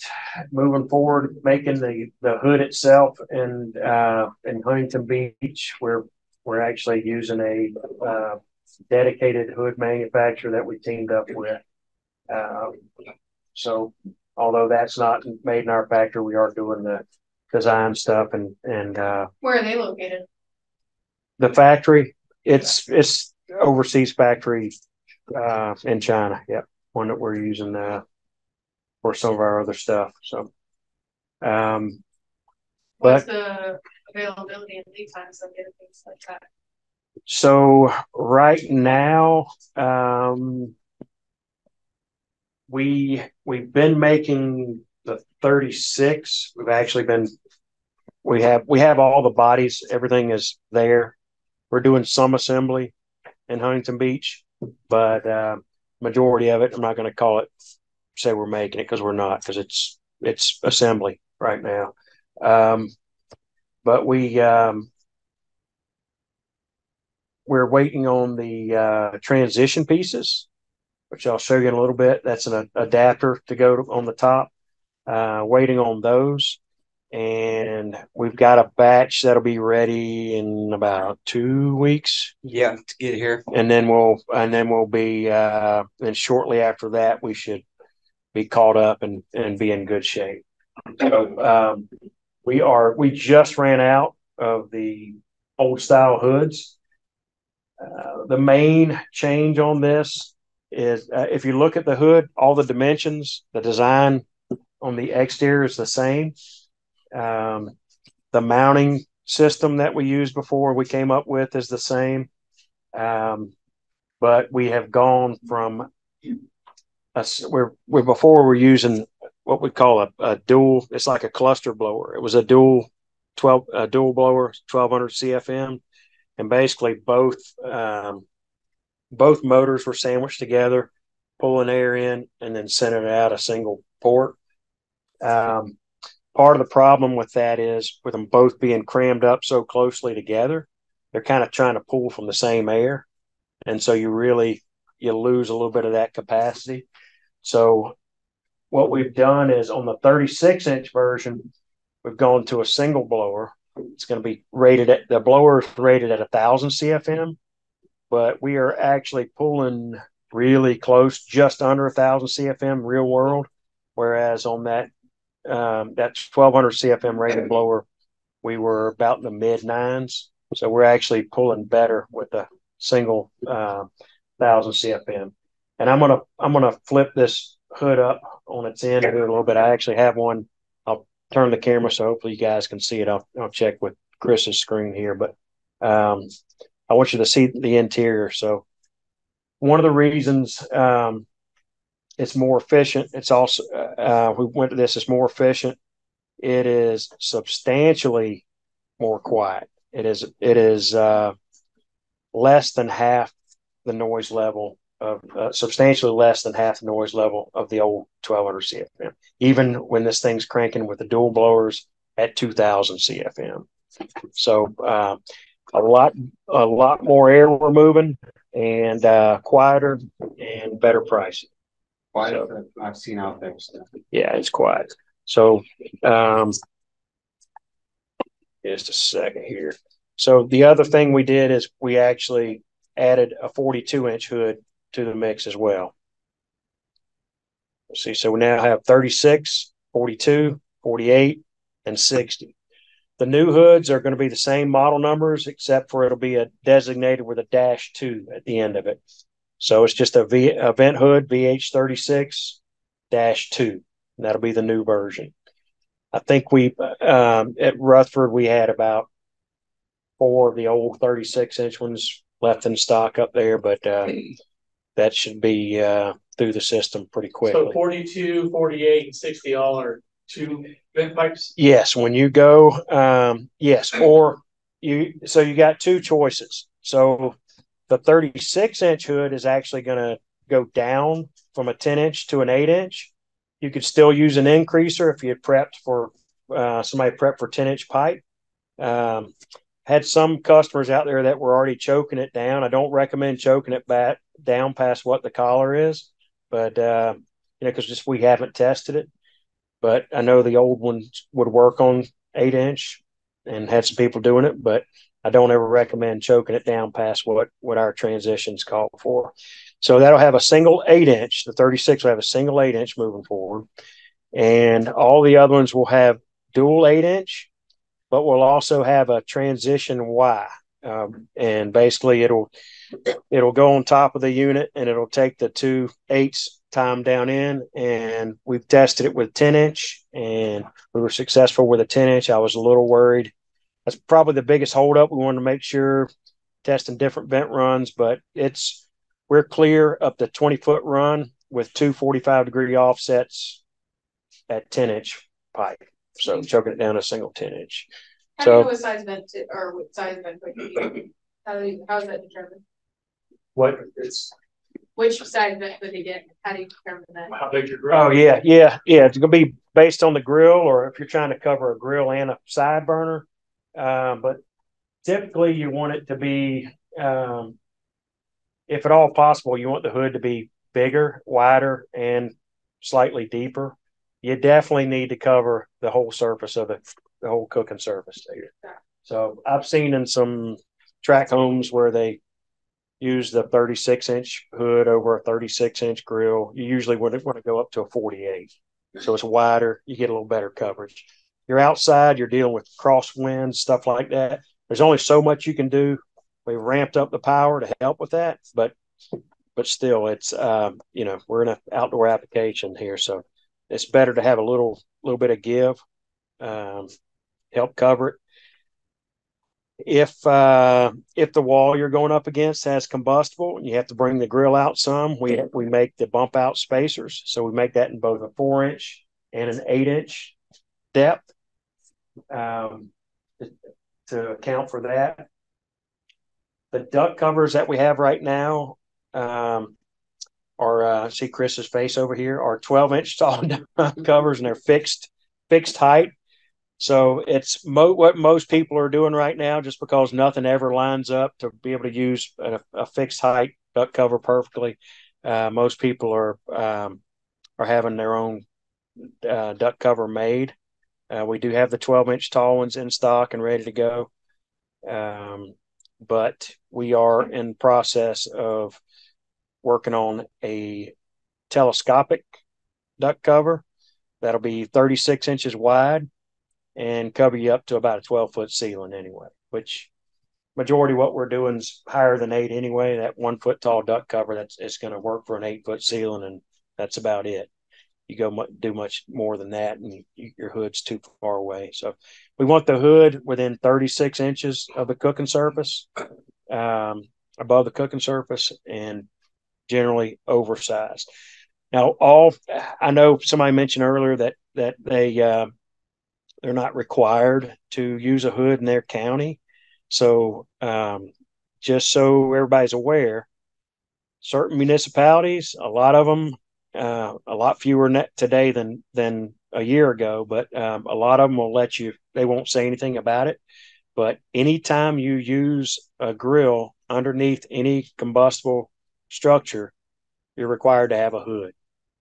moving forward making the hood itself in Huntington Beach. We're actually using a dedicated hood manufacturer that we teamed up with. So although that's not made in our factory, we are doing the design stuff and Where are they located? the factory. It's overseas factory in China. Yep, one that we're using for some of our other stuff. So, What's but the availability and lead times of getting things like that? so right now, we've been making the 36. We have all the bodies. Everything is there. We're doing some assembly in Huntington Beach, but majority of it, I'm not going to say we're making it because we're not, because it's assembly right now. But we're waiting on the transition pieces, which I'll show you in a little bit. That's an adapter to go on the top. Waiting on those. And we've got a batch that'll be ready in about 2 weeks. Yeah, to get here. And then we'll be and shortly after that we should be caught up and be in good shape. So we just ran out of the old style hoods. The main change on this is if you look at the hood, all the dimensions, the design on the exterior is the same. The mounting system that we used before we came up with is the same. But we have gone from we're using what we call a dual. It's like a cluster blower. It was a dual blower, 1200 CFM, and basically both motors were sandwiched together, pulling air in and then sending it out a single port. Part of the problem with that is with them both being crammed up so closely together, they're kind of trying to pull from the same air, and so you lose a little bit of that capacity. So what we've done is on the 36-inch version, we've gone to a single blower. It's going to be the blower is rated at 1,000 CFM, but we are actually pulling really close, just under 1,000 CFM real world. Whereas on that 1,200 CFM rated blower, we were about in the mid nines. So we're actually pulling better with a single 1,000 CFM. And I'm gonna flip this hood up on its end here a little bit. I actually have one. I'll turn the camera so hopefully you guys can see it. I'll check with Chris's screen here, but I want you to see the interior. So one of the reasons it's more efficient. It's also we went to this. It's more efficient. It is substantially more quiet. It is less than half the noise level of substantially less than half the noise level of the old 1,200 CFM. Even when this thing's cranking with the dual blowers at 2,000 CFM. So a lot more air we're moving and quieter and better pricing. Quiet, I've seen out there. So. Yeah, it's quiet. So, just a second here. So the other thing we did is we actually added a 42-inch hood to the mix as well. Let's see. So we now have 36, 42, 48, and 60. The new hoods are going to be the same model numbers, except for it'll be designated with a -2 at the end of it. So it's just a vent hood VH36-2. And that'll be the new version. I think at Rutherford, we had about 4 of the old 36-inch ones left in stock up there, but that should be through the system pretty quickly. So 42, 48, and 60 all are 2 vent pipes? Yes, when you go, yes, or you got 2 choices. So the 36-inch hood is actually going to go down from a 10-inch to an 8-inch. You could still use an increaser if you had prepped for somebody prepped for 10-inch pipe. Had some customers out there that were already choking it down. I don't recommend choking it back down past what the collar is, but because just we haven't tested it. But I know the old ones would work on 8-inch, and had some people doing it, but I don't ever recommend choking it down past what our transitions call for. So that'll have a single 8-inch. The 36 will have a single 8-inch moving forward, and all the other ones will have dual 8-inch, but we'll also have a transition Y. And basically it'll go on top of the unit, and it'll take the 2 8s time down in, and we've tested it with 10-inch, and we were successful with a 10-inch. I was a little worried. That's probably the biggest holdup. We wanted to make sure, testing different vent runs, but we're clear up to 20-foot run with 2 45-degree offsets at 10-inch pipe. So choking it down a single 10-inch. How do you know what size vent or what size vent would you how's that determined? Which size vent would they get? How do you determine that? How big your grill? Oh yeah. It's gonna be based on the grill, or if you're trying to cover a grill and a side burner. But typically you want it to be, if at all possible, you want the hood to be bigger, wider, and slightly deeper. You definitely need to cover the whole surface of the whole cooking surface there. So I've seen in some track homes where they use the 36-inch hood over a 36-inch grill. You usually want to go up to a 48. So it's wider. You get a little better coverage. You're outside, you're dealing with crosswinds, stuff like that. There's only so much you can do. We ramped up the power to help with that, but still, it's we're in an outdoor application here, so it's better to have a little bit of give, help cover it. If the wall you're going up against has combustible and you have to bring the grill out some, we make the bump out spacers. So we make that in both a 4-inch and an 8-inch depth, to account for that. The duct covers that we have right now are see Chris's face over here, are 12-inch tall duct covers, and they're fixed height. So it's what most people are doing right now, just because nothing ever lines up to be able to use a fixed height duct cover perfectly. Most people are having their own duct cover made. We do have the 12-inch tall ones in stock and ready to go. But we are in process of working on a telescopic duct cover that'll be 36 inches wide and cover you up to about a 12-foot ceiling anyway, which majority of what we're doing is higher than 8 anyway. That 1-foot tall duct cover, it's going to work for an 8-foot ceiling, and that's about it. You go do much more than that, and your hood's too far away. So we want the hood within 36 inches of the cooking surface, above the cooking surface, and generally oversized. Now, I know somebody mentioned earlier that they're not required to use a hood in their county. So just so everybody's aware, certain municipalities, a lot of them, a lot fewer today than a year ago, but a lot of them will let you, they won't say anything about it. But anytime you use a grill underneath any combustible structure, you're required to have a hood.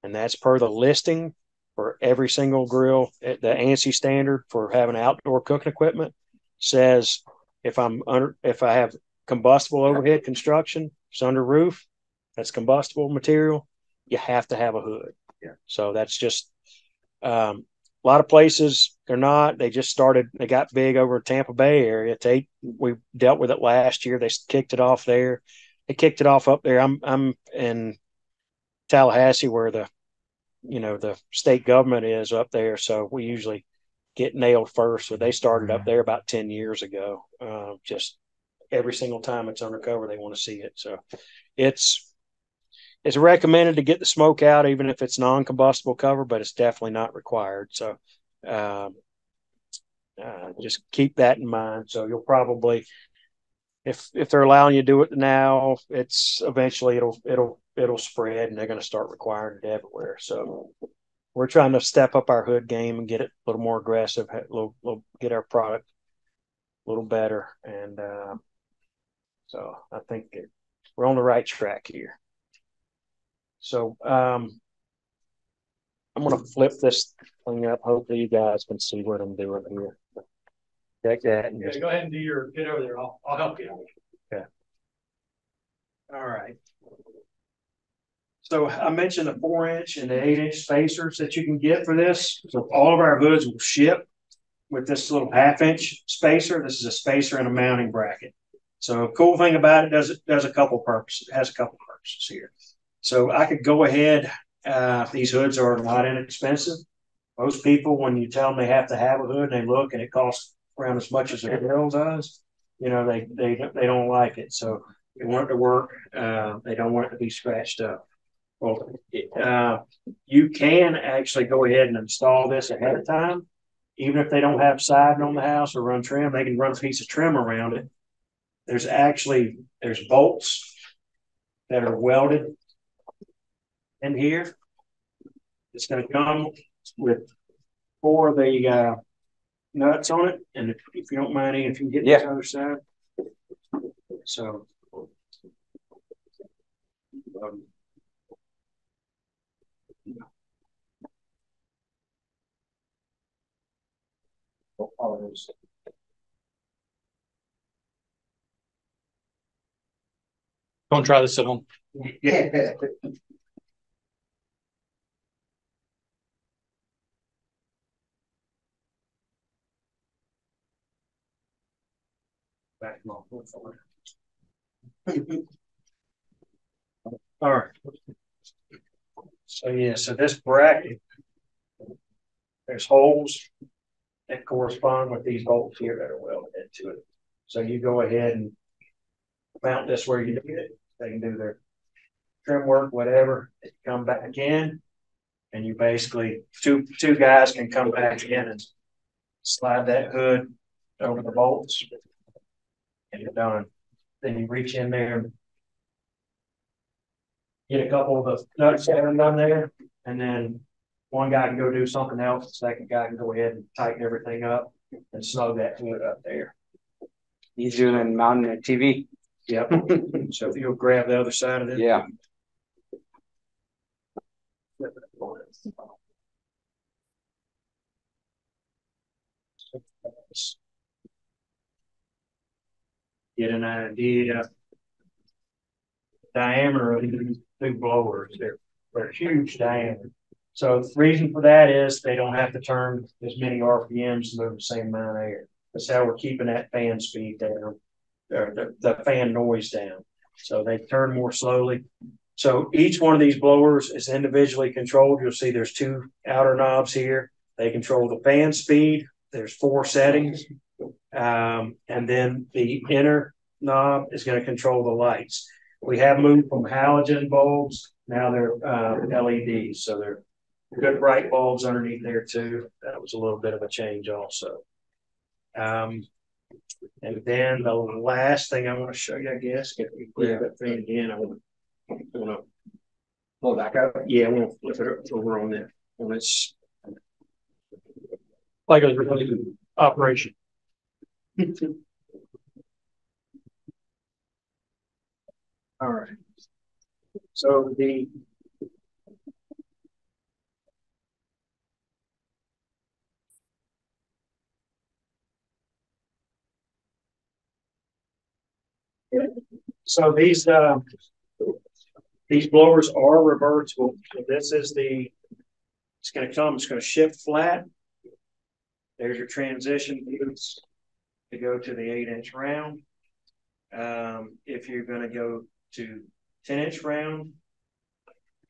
And that's per the listing for every single grill. The ANSI standard for having outdoor cooking equipment says if I have combustible overhead construction, it's under roof, that's combustible material, you have to have a hood. Yeah. So that's just a lot of places they're not. They just started. They got big over in Tampa Bay area. We dealt with it last year. They kicked it off there. They kicked it off up there. I'm in Tallahassee, where the state government is up there. So we usually get nailed first. So they started up there about 10 years ago. Just every single time it's undercover, they want to see it. So it's recommended to get the smoke out, even if it's non-combustible cover, but it's definitely not required. So just keep that in mind. So you'll probably, if they're allowing you to do it now, it's eventually it'll spread, and they're going to start requiring it everywhere. So we're trying to step up our hood game and get it a little more aggressive, get our product a little better. And so I think we're on the right track here. So I'm going to flip this thing up. Hopefully you guys can see what I'm doing here. Check that. And go ahead and get over there. I'll help you. Okay. All right. So I mentioned the 4-inch and the 8-inch spacers that you can get for this. So all of our hoods will ship with this little 1/2-inch spacer. This is a spacer and a mounting bracket. So cool thing about it, does a couple purposes. It has a couple purposes here. So I could go ahead. These hoods are not inexpensive. Most people, when you tell them they have to have a hood, they look and it costs around as much as a girl does. They don't like it. So they want it to work. They don't want it to be scratched up. Well, you can actually go ahead and install this ahead of time. Even if they don't have siding on the house or run trim, they can run a piece of trim around it. There's bolts that are welded in here. It's going to come with 4 of the nuts on it. And if you don't mind, if you can get this other side. So. Don't try this at home. Yeah. All right. So this bracket, there's holes that correspond with these bolts here that are welded into it. So you go ahead and mount this where you need it. They can do their trim work, whatever. They come back in, and you basically two guys can come back in and slide that hood over the bolts, and you're done. Then you reach in there and get a couple of the nuts that are done there, and then one guy can go do something else. The second guy can go ahead and tighten everything up and snug that hood up there. Easier than mounting a TV. Yep. So if you'll grab the other side of it. Yeah. Get an idea. Diameter of these big blowers. They're huge diameter. So the reason for that is they don't have to turn as many RPMs to move the same amount of air. That's how we're keeping that fan speed down, or the fan noise down. So they turn more slowly. So each one of these blowers is individually controlled. You'll see there's 2 outer knobs here. They control the fan speed. There's 4 settings. And then the inner knob is going to control the lights. We have moved from halogen bulbs. Now they're LEDs. So they're good bright bulbs underneath there too. That was a little bit of a change also. And then the last thing I want to show you, I guess, if we grab that thing again, I want to pull back up. Yeah, I want to flip it over on that. On this, Like a operation. All right. So these blowers are reversible. So this is it's going to shift flat. There's your transition piece to go to the 8-inch round. If you're going to go to 10-inch round,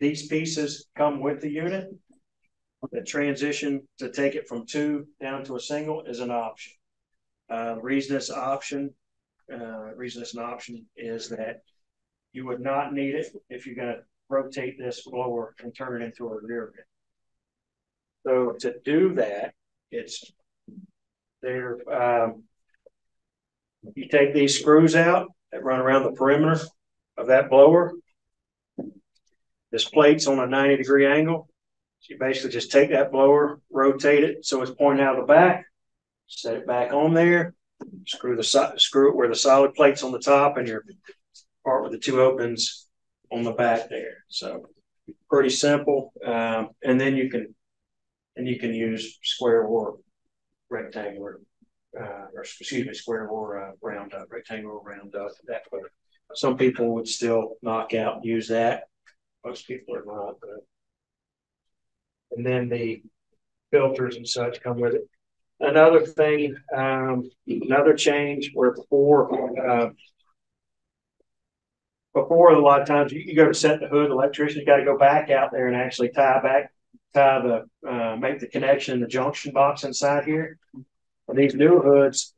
these pieces come with the unit. The transition to take it from 2 down to a single is an option. The reason it's an option is that you would not need it if you're going to rotate this blower and turn it into a rear vent. So to do that, it's there. You take these screws out that run around the perimeter of that blower. This plate's on a 90-degree angle. So you basically just take that blower, rotate it so it's pointing out of the back, set it back on there, screw it where the solid plate's on the top, and your part with the two openings on the back there. So pretty simple. And then you can use square or rectangular, or excuse me, square or round up, rectangular or round up. That way, some people would still knock out and use that. Most people are not. And then the filters and such come with it. Another thing, another change where before a lot of times you go to set the hood, the electrician's got to go back out there and actually make the connection in the junction box inside here. These new hoods,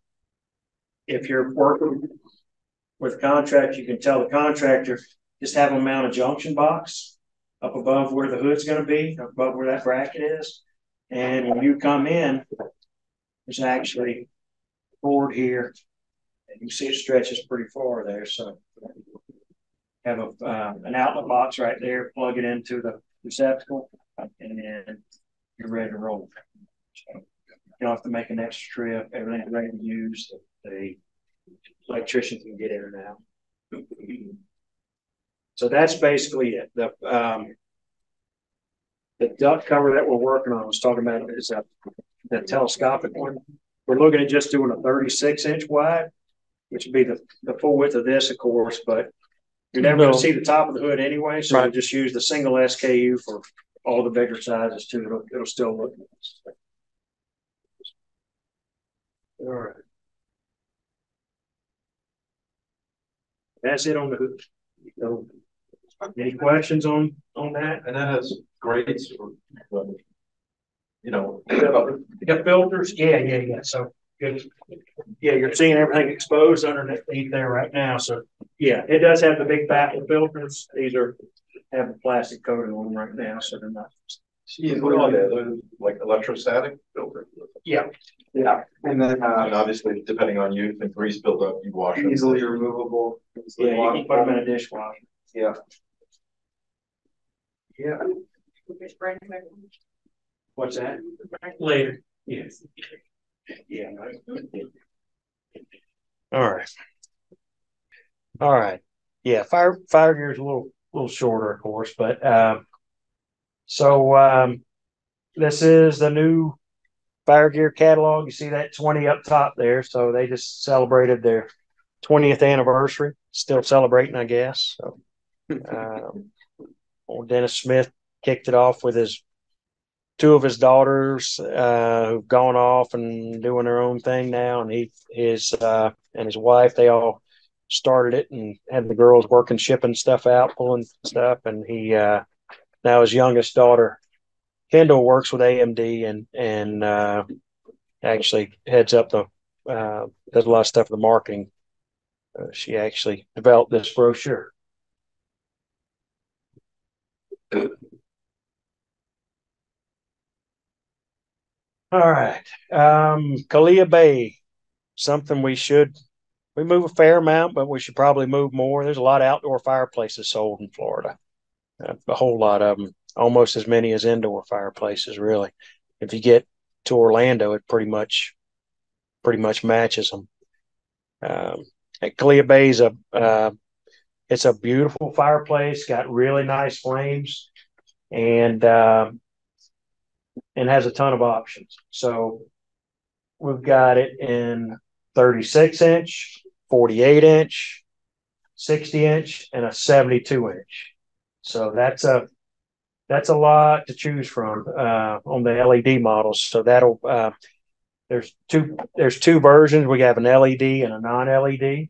if you're working with a contractor, you can tell the contractor, just have them mount a junction box up above where the hood's going to be, up above where that bracket is. And when you come in, there's actually a board here, and you can see it stretches pretty far there. So have an outlet box right there, plug it into the receptacle, and then you're ready to roll. So you don't have to make an extra trip. Everything's ready to use. The electrician can get in and out. So that's basically it. The duct cover that we're working on, I was talking about, is that telescopic one. We're looking at just doing a 36-inch wide, which would be the full width of this, of course, but you're never going to see the top of the hood anyway, so we'll just use the single SKU for all the bigger sizes too. It'll still look nice. All right. That's it on the hood. So, any questions on that? And that has grades for, You got filters? Yeah. So good. Yeah, you're seeing everything exposed underneath there right now. So yeah, it does have the big baffle filters. These have the plastic coating on them right now, so they're not. they're like electrostatic filter. Yeah. And then And obviously, depending on use and grease buildup, you wash them. easily removable. Yeah, you can put them in a dishwasher. Yeah. Yeah. What's that? Later. Yes. Yeah. All right. Yeah, fire gear is a little shorter, of course, but this is the new fire gear catalog. You see that 20 up top there. So they just celebrated their 20th anniversary. Still celebrating, I guess. So old Dennis Smith kicked it off with two of his daughters who've gone off and doing their own thing now, and his wife, they all started it and had the girls working, shipping stuff out, pulling stuff, and he now his youngest daughter Kendall works with AMD and actually heads up does a lot of stuff with the marketing. She actually developed this brochure. All right. Kalia Bay, something we move a fair amount, but we should probably move more. There's a lot of outdoor fireplaces sold in Florida. A whole lot of them, almost as many as indoor fireplaces, really. If you get to Orlando, it pretty much matches them. Kalia Bay is it's a beautiful fireplace, got really nice flames, and has a ton of options. So we've got it in 36-inch, 48-inch, 60-inch, and a 72-inch. So that's a lot to choose from on the LED models. So that'll there's two versions. We have an LED and a non-LED.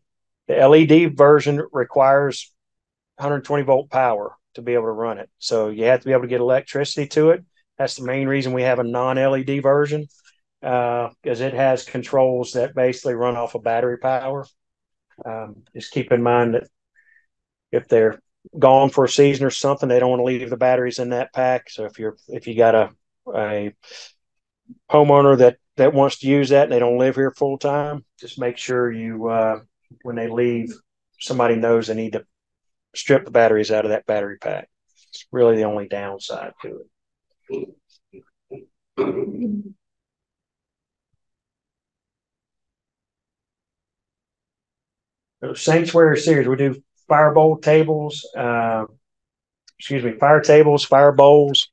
The LED version requires 120 volt power to be able to run it. So you have to be able to get electricity to it. That's the main reason we have a non-LED version, because it has controls that basically run off of battery power. Just keep in mind that if they're gone for a season or something, they don't want to leave the batteries in that pack. So if you got a homeowner that wants to use that and they don't live here full time, just make sure you when they leave, somebody knows they need to strip the batteries out of that battery pack. It's really the only downside to it. Sanctuary series, we do fire bowl tables, fire tables, fire bowls.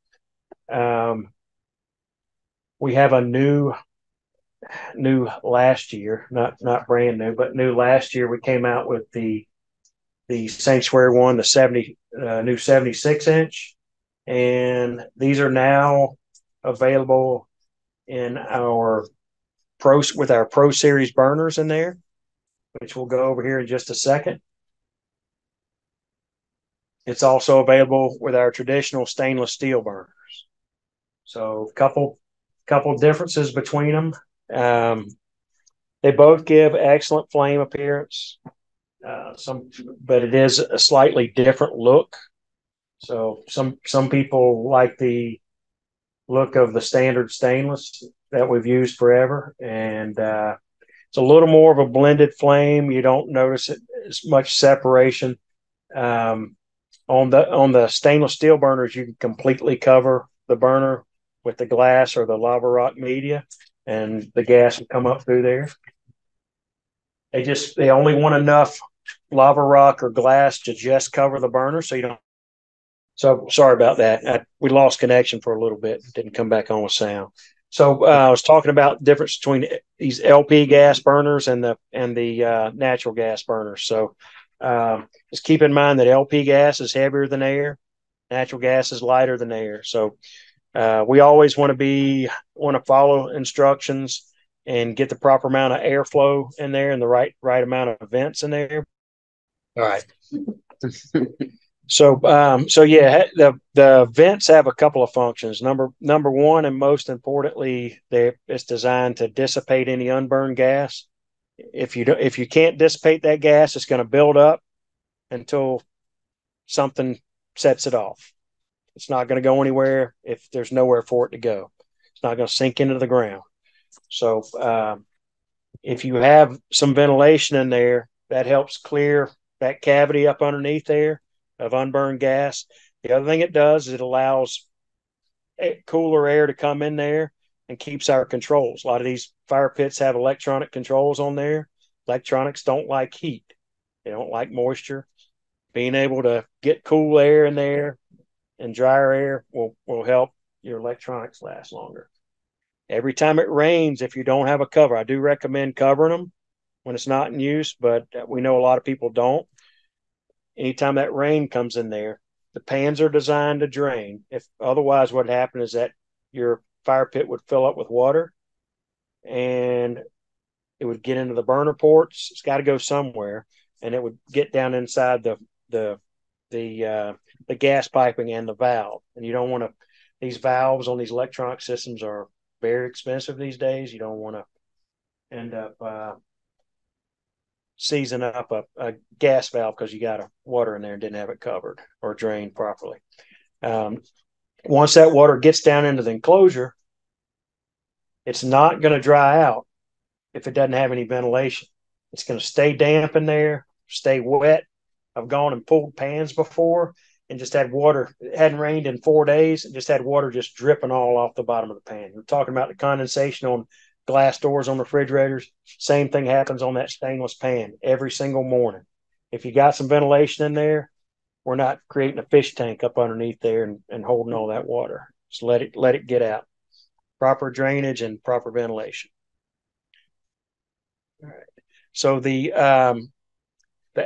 We have a new last year, not brand new, but new last year. We came out with the Sanctuary one, the 70 new 76-inch, and these are now available in our Pro Series burners in there, which we'll go over here in just a second. It's also available with our traditional stainless steel burners. So couple differences between them. They both give excellent flame appearance. But it is a slightly different look. So some people like the look of the standard stainless that we've used forever, and it's a little more of a blended flame. You don't notice it as much separation. On the stainless steel burners, you can completely cover the burner with the glass or the lava rock media, and the gas will come up through there. They only want enough lava rock or glass to just cover the burner, so you don't. So sorry about that. We lost connection for a little bit. Didn't come back on with sound. So I was talking about the difference between these LP gas burners and the natural gas burners. So just keep in mind that LP gas is heavier than air, natural gas is lighter than air. So we always want to follow instructions and get the proper amount of airflow in there and the right amount of vents in there. All right. So yeah, the vents have a couple of functions. Number one, and most importantly, it's designed to dissipate any unburned gas. If you can't dissipate that gas, it's going to build up until something sets it off. It's not going to go anywhere if there's nowhere for it to go. It's not going to sink into the ground. So if you have some ventilation in there, that helps clear that cavity up underneath there of unburned gas. The other thing it does is it allows cooler air to come in there and keeps our controls. A lot of these fire pits have electronic controls on there. Electronics don't like heat. They don't like moisture. Being able to get cool air in there and drier air will help your electronics last longer. Every time it rains, if you don't have a cover, I do recommend covering them when it's not in use, but we know a lot of people don't. Anytime that rain comes in there, the pans are designed to drain. If otherwise, what happened is that your fire pit would fill up with water and it would get into the burner ports. It's got to go somewhere, and it would get down inside the gas piping and the valve. And you don't want to. These valves on these electronic systems are very expensive these days. You don't want to end up seizing up a gas valve because you got water in there and didn't have it covered or drained properly. Once that water gets down into the enclosure, it's not going to dry out if it doesn't have any ventilation. It's going to stay damp in there, stay wet. I've gone and pulled pans before and just had water. It hadn't rained in 4 days and just had water just dripping all off the bottom of the pan. We're talking about the condensation on glass doors on refrigerators. Same thing happens on that stainless pan every single morning. If you got some ventilation in there, we're not creating a fish tank up underneath there and holding all that water. Just let it get out. Proper drainage and proper ventilation. All right. So the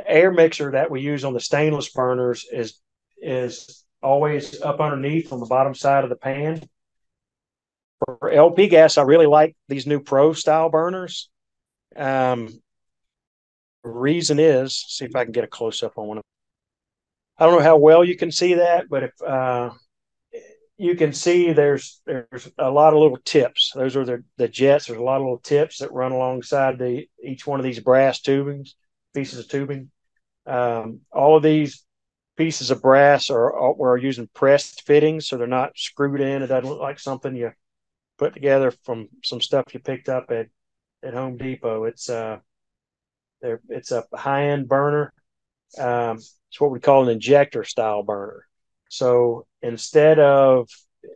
air mixer that we use on the stainless burners is always up underneath on the bottom side of the pan. For LP gas, I really like these new Pro style burners. The reason is, see if I can get a close up on one of them. I don't know how well you can see that, but if you can see there's a lot of little tips. Those are the jets. There's a lot of little tips that run alongside each one of these brass pieces of tubing. All of these pieces of brass we're using pressed fittings, so they're not screwed in. It doesn't look like something you put together from some stuff you picked up at Home Depot. It's a high-end burner. It's what we call an injector style burner. So instead of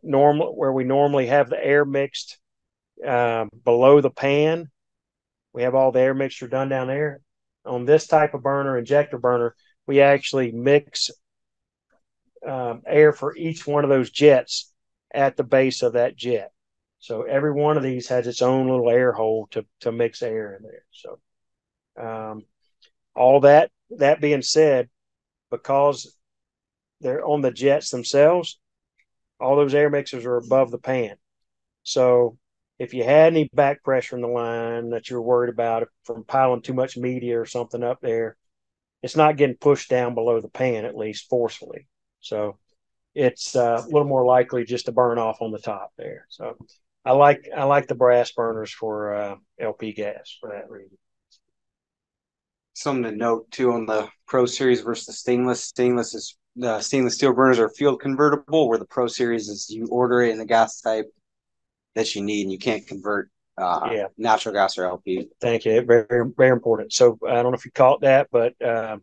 where we normally have the air mixed below the pan. We have all the air mixture done down there. On this type of burner, injector burner, we actually mix air for each one of those jets at the base of that jet. So every one of these has its own little air hole to mix air in there. So all that being said, because they're on the jets themselves, all those air mixers are above the pan. So if you had any back pressure in the line that you're worried about from piling too much media or something up there, it's not getting pushed down below the pan, at least forcefully. So it's a little more likely just to burn off on the top there. So I like the brass burners for LP gas for that reason. Something to note too on the Pro Series versus the stainless. Stainless steel burners are field convertible, where the Pro Series is you order it in the gas type that you need, and you can't convert natural gas or LP. Thank you. Very, very important. So I don't know if you caught that, but that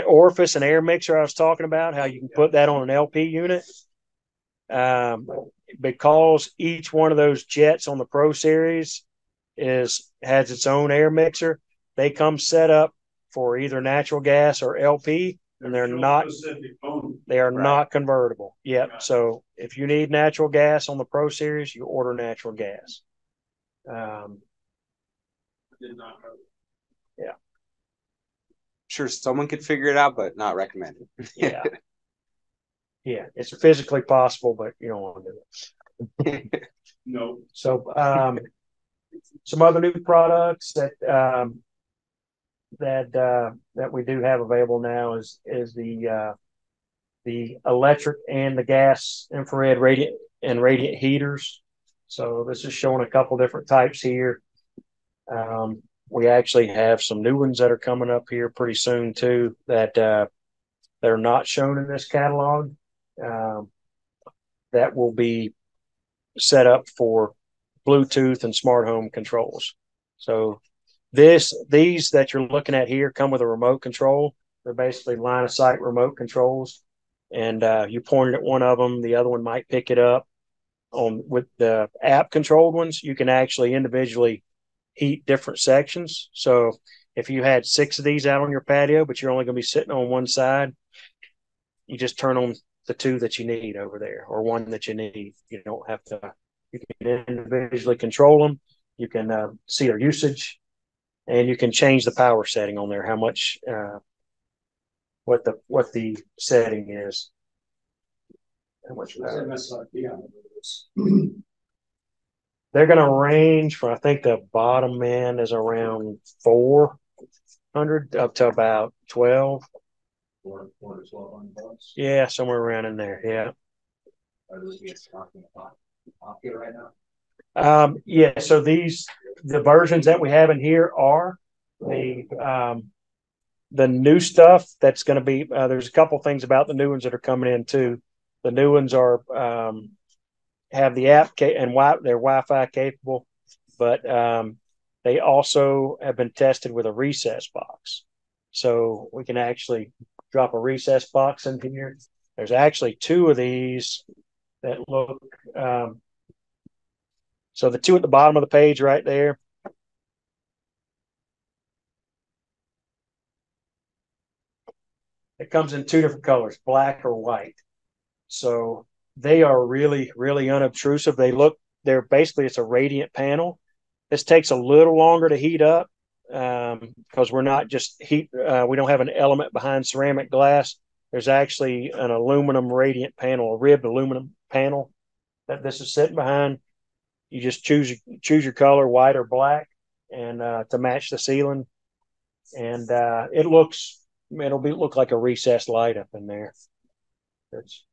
orifice and air mixer I was talking about, how you can put that on an LP unit, because each one of those jets on the Pro Series has its own air mixer. They come set up for either natural gas or LP, and they're not convertible. Yep. Yeah. So if you need natural gas on the Pro Series, you order natural gas. Yeah. Sure, someone could figure it out, but not recommended. Yeah. Yeah, it's physically possible, but you don't want to do it. No. So some other new products that we do have available now is the electric and the gas infrared radiant heaters. So this is showing a couple different types here. We actually have some new ones that are coming up here pretty soon too that are not shown in this catalog. That will be set up for Bluetooth and smart home controls. So these that you're looking at here come with a remote control. They're basically line of sight remote controls, and you point it at one of them, the other one might pick it up. With the app controlled ones, you can actually individually heat different sections. So if you had 6 of these out on your patio, but you're only going to be sitting on one side, you just turn on the 2 that you need over there, or 1 that you need. You don't have to. You can individually control them. You can see their usage, and you can change the power setting on there. How much, what the setting is. How much power. They're going to range from, I think the bottom end is around 400 up to about 12. $400 to $1,200. Yeah, somewhere around in there. Yeah. Are those talking about pocket right now? Yeah. So the versions that we have in here are the new stuff that's going to be. There's a couple things about the new ones that are coming in too. The new ones are have the app and they're Wi-Fi capable, but they also have been tested with a recess box. So we can actually drop a recess box in here. There's actually 2 of these that look. So the 2 at the bottom of the page right there. It comes in 2 different colors, black or white. So they are really, really unobtrusive. They're basically, it's a radiant panel. This takes a little longer to heat up because we're not just we don't have an element behind ceramic glass. There's actually an aluminum radiant panel, a ribbed aluminum panel that this is sitting behind. You just choose your color, white or black, and to match the ceiling. And it'll look like a recessed light up in there. It's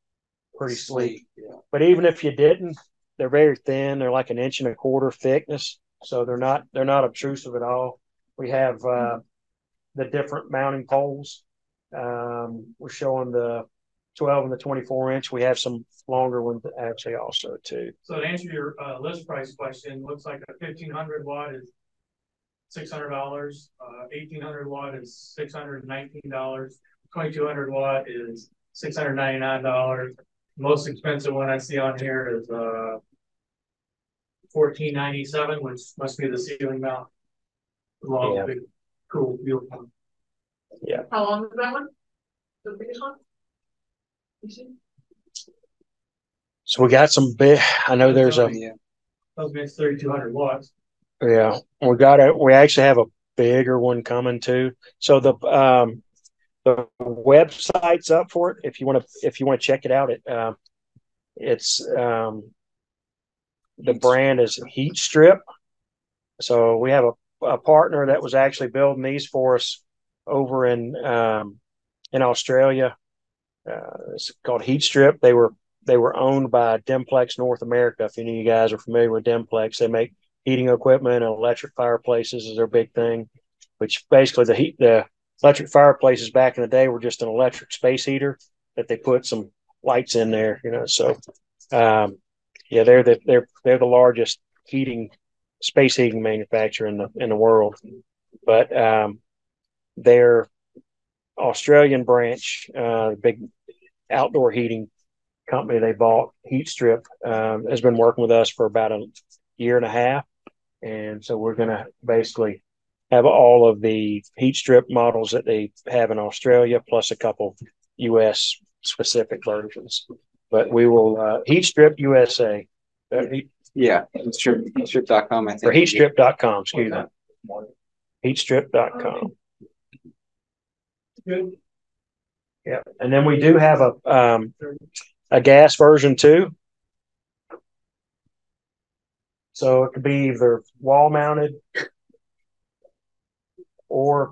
pretty sleek. Yeah. But even if you didn't, they're very thin. They're like 1.25 inches thickness, so they're not obtrusive at all. We have the different mounting poles. We're showing the 12 and the 24 inch. We have some longer ones actually also too. So to answer your list price question, looks like a 1,500 watt is $600. 1,800 watt is $619. 2,200 watt is $699. Most expensive one I see on here is $1497, which must be the ceiling mount. Long, Yeah. big, cool, beautiful. How long is that one? The biggest one? You see? So we got some big. I know there's a. Yeah. Those makes 3,200 watts. Yeah, we actually have a bigger one coming too. So the website's up for it if you want to check it out. It's the brand is Heat Strip. So we have a partner that was actually building these for us over in Australia. It's called Heat Strip. They were owned by Demplex North America. If any of you guys are familiar with Demplex, they make heating equipment and electric fireplaces is their big thing. Which basically the electric fireplaces back in the day were just an electric space heater that they put some lights in there. So yeah, they're the largest space heating manufacturer in the world. But their Australian branch, big outdoor heating company they bought, Heat Strip, has been working with us for about a year and a half. And so we're going to basically have all of the Heat Strip models that they have in Australia, plus a couple U.S. specific versions. But we will Heat Strip USA. Yeah, heatstrip.com, I think. Or heatstrip.com, excuse me. Heatstrip.com. Good. Yeah. And then we do have a gas version too. So it could be either wall mounted or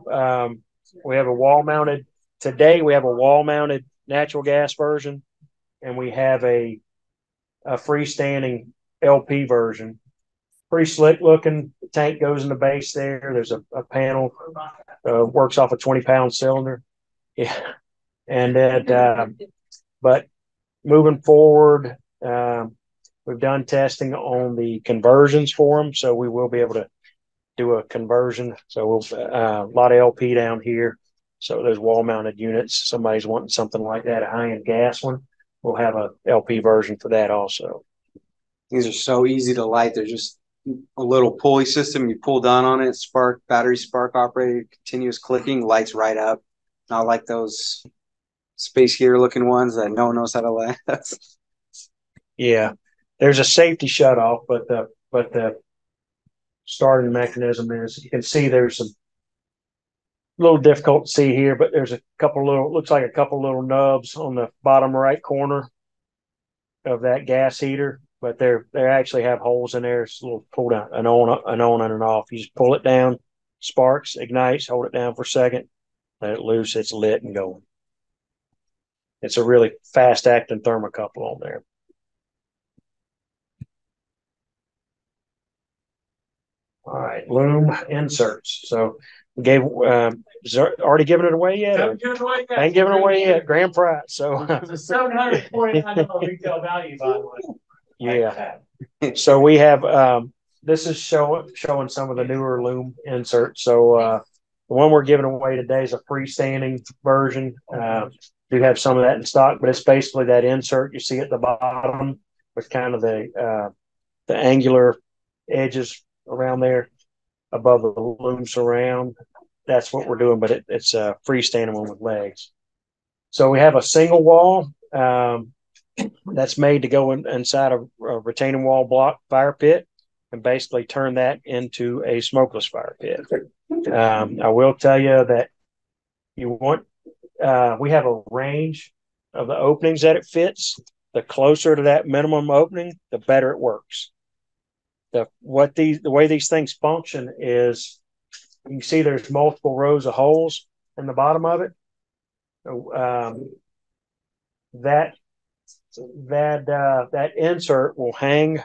we have a wall mounted. Today we have a wall mounted natural gas version, and we have a freestanding LP version. Pretty slick looking. The tank goes in the base there. There's a panel, works off a 20-pound cylinder. Yeah. And then, but moving forward, we've done testing on the conversions for them. So we will be able to do a conversion. So we'll, a lot of LP down here. So those wall mounted units, somebody's wanting something like that, a high end gas one. We'll have a LP version for that also. These are so easy to light. They're just a little pulley system. You pull down on it, battery spark operated, continuous clicking, lights right up. Not like those space heater looking ones that no one knows how to light. Yeah, there's a safety shut off, but the starting mechanism is, you can see there's some little difficult to see here, but there's looks like a couple little nubs on the bottom right corner of that gas heater, but they actually have holes in there. It's a little pull down, an on and an off. You just pull it down, sparks, ignites, hold it down for a second, let it loose, it's lit and going. It's a really fast acting thermocouple on there. All right, loom inserts. So we gave already giving it away yet? Haven't given it away yet. Ain't giving it away yet. Grand prize. So it's a $749 retail value, by the way. Yeah. So we have this is showing some of the newer loom inserts. So the one we're giving away today is a freestanding version. Do have some of that in stock, but it's basically that insert you see at the bottom with kind of the angular edges around there above the loom surround. That's what we're doing, but it's a freestanding one with legs. So we have a single wall that's made to go inside a retaining wall block fire pit and basically turn that into a smokeless fire pit. I will tell you that we have a range of the openings that it fits. The closer to that minimum opening, the better it works. The way these things function is, you can see there's multiple rows of holes in the bottom of it. That insert will hang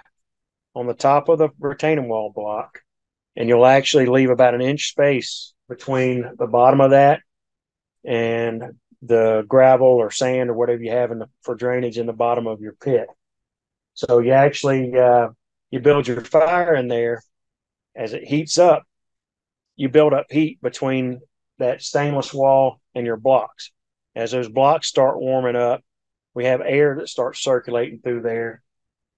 on the top of the retaining wall block, and you'll actually leave about an inch space between the bottom of that and the gravel or sand or whatever you have for drainage in the bottom of your pit. So you actually you build your fire in there. As it heats up, you build up heat between that stainless wall and your blocks. As those blocks start warming up, we have air that starts circulating through there,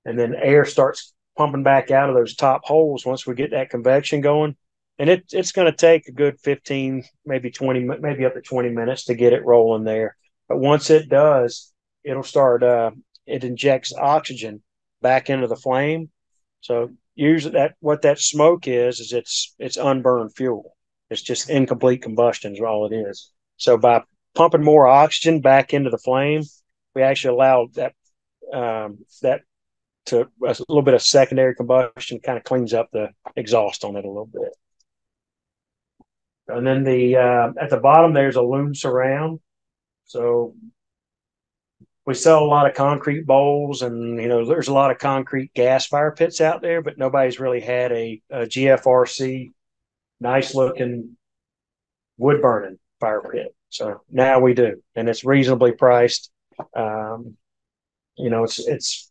and then air starts pumping back out of those top holes once we get that convection going. And it's going to take a good 15, maybe 20, maybe up to 20 minutes to get it rolling there. But once it does, it'll start, it injects oxygen back into the flame. So usually what that smoke is it's unburned fuel. It's just incomplete combustion is all it is. So by pumping more oxygen back into the flame, we actually allow that to a little bit of secondary combustion, kind of cleans up the exhaust on it a little bit. And then at the bottom there's a loom surround. So we sell a lot of concrete bowls, and there's a lot of concrete gas fire pits out there, but nobody's really had a GFRC nice looking wood burning fire pit. So now we do, and it's reasonably priced. It's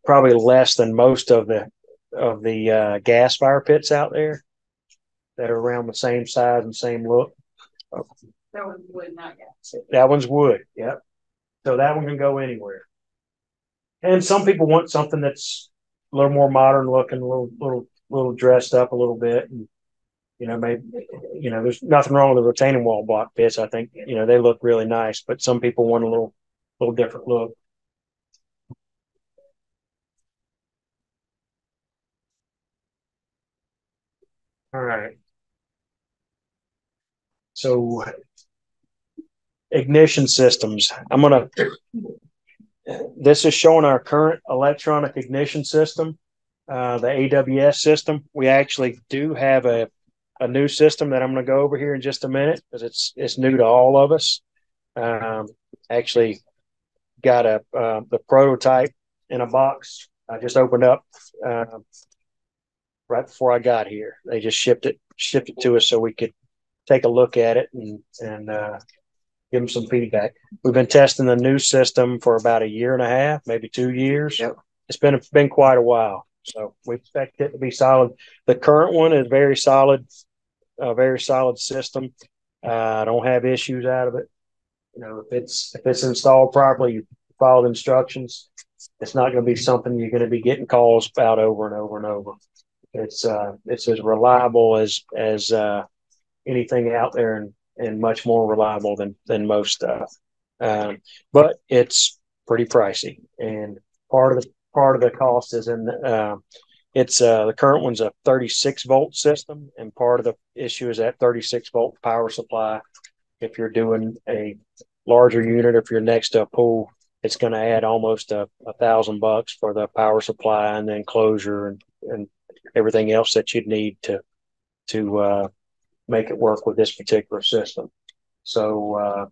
probably less than most of the gas fire pits out there that are around the same size and same look. That one's wood, not gas. That one's wood. Yep. So that one can go anywhere. And some people want something that's a little more modern looking, a little dressed up a little bit, and maybe there's nothing wrong with the retaining wall block pits. I think they look really nice, but some people want a little different look. All right. So ignition systems. This is showing our current electronic ignition system, the AWS system. We actually do have a new system that I'm going to go over here in just a minute because it's new to all of us. Actually got the prototype in a box. I just opened up right before I got here. They just shipped it to us so we could take a look at it and give them some feedback. We've been testing the new system for about a year and a half, maybe 2 years. Yep. It's been quite a while, so we expect it to be solid. The current one is very solid, a very solid system. I don't have issues out of it. If it's installed properly, you follow the instructions, it's not going to be something you're going to be getting calls about over and over and over. It's as reliable as anything out there, and much more reliable than most stuff. But it's pretty pricey, and part of the cost is in the current one's a 36 volt system, and part of the issue is that 36 volt power supply. If you're doing a larger unit, if you're next to a pool, it's going to add almost $1,000 for the power supply and the enclosure and everything else that you'd need to make it work with this particular system. So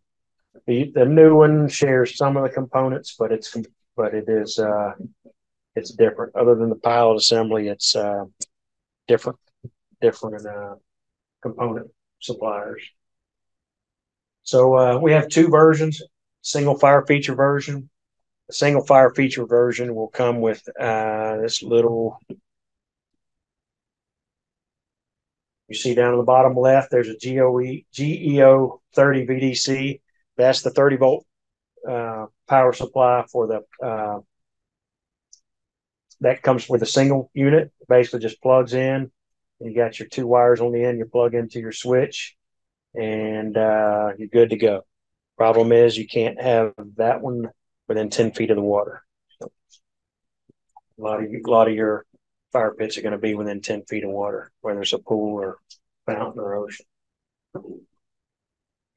the new one shares some of the components, but it's different. Other than the pilot assembly, it's different component suppliers. So we have two versions: single fire feature version. The single fire feature version will come with this little. You see down on the bottom left, there's a GEO 30 VDC. That's the 30 volt power supply for the that comes with a single unit. It basically just plugs in. You got your two wires on the end. You plug into your switch, and you're good to go. Problem is, you can't have that one within 10 feet of the water. So a lot of your fire pits are going to be within 10 feet of water, whether it's a pool or fountain or ocean.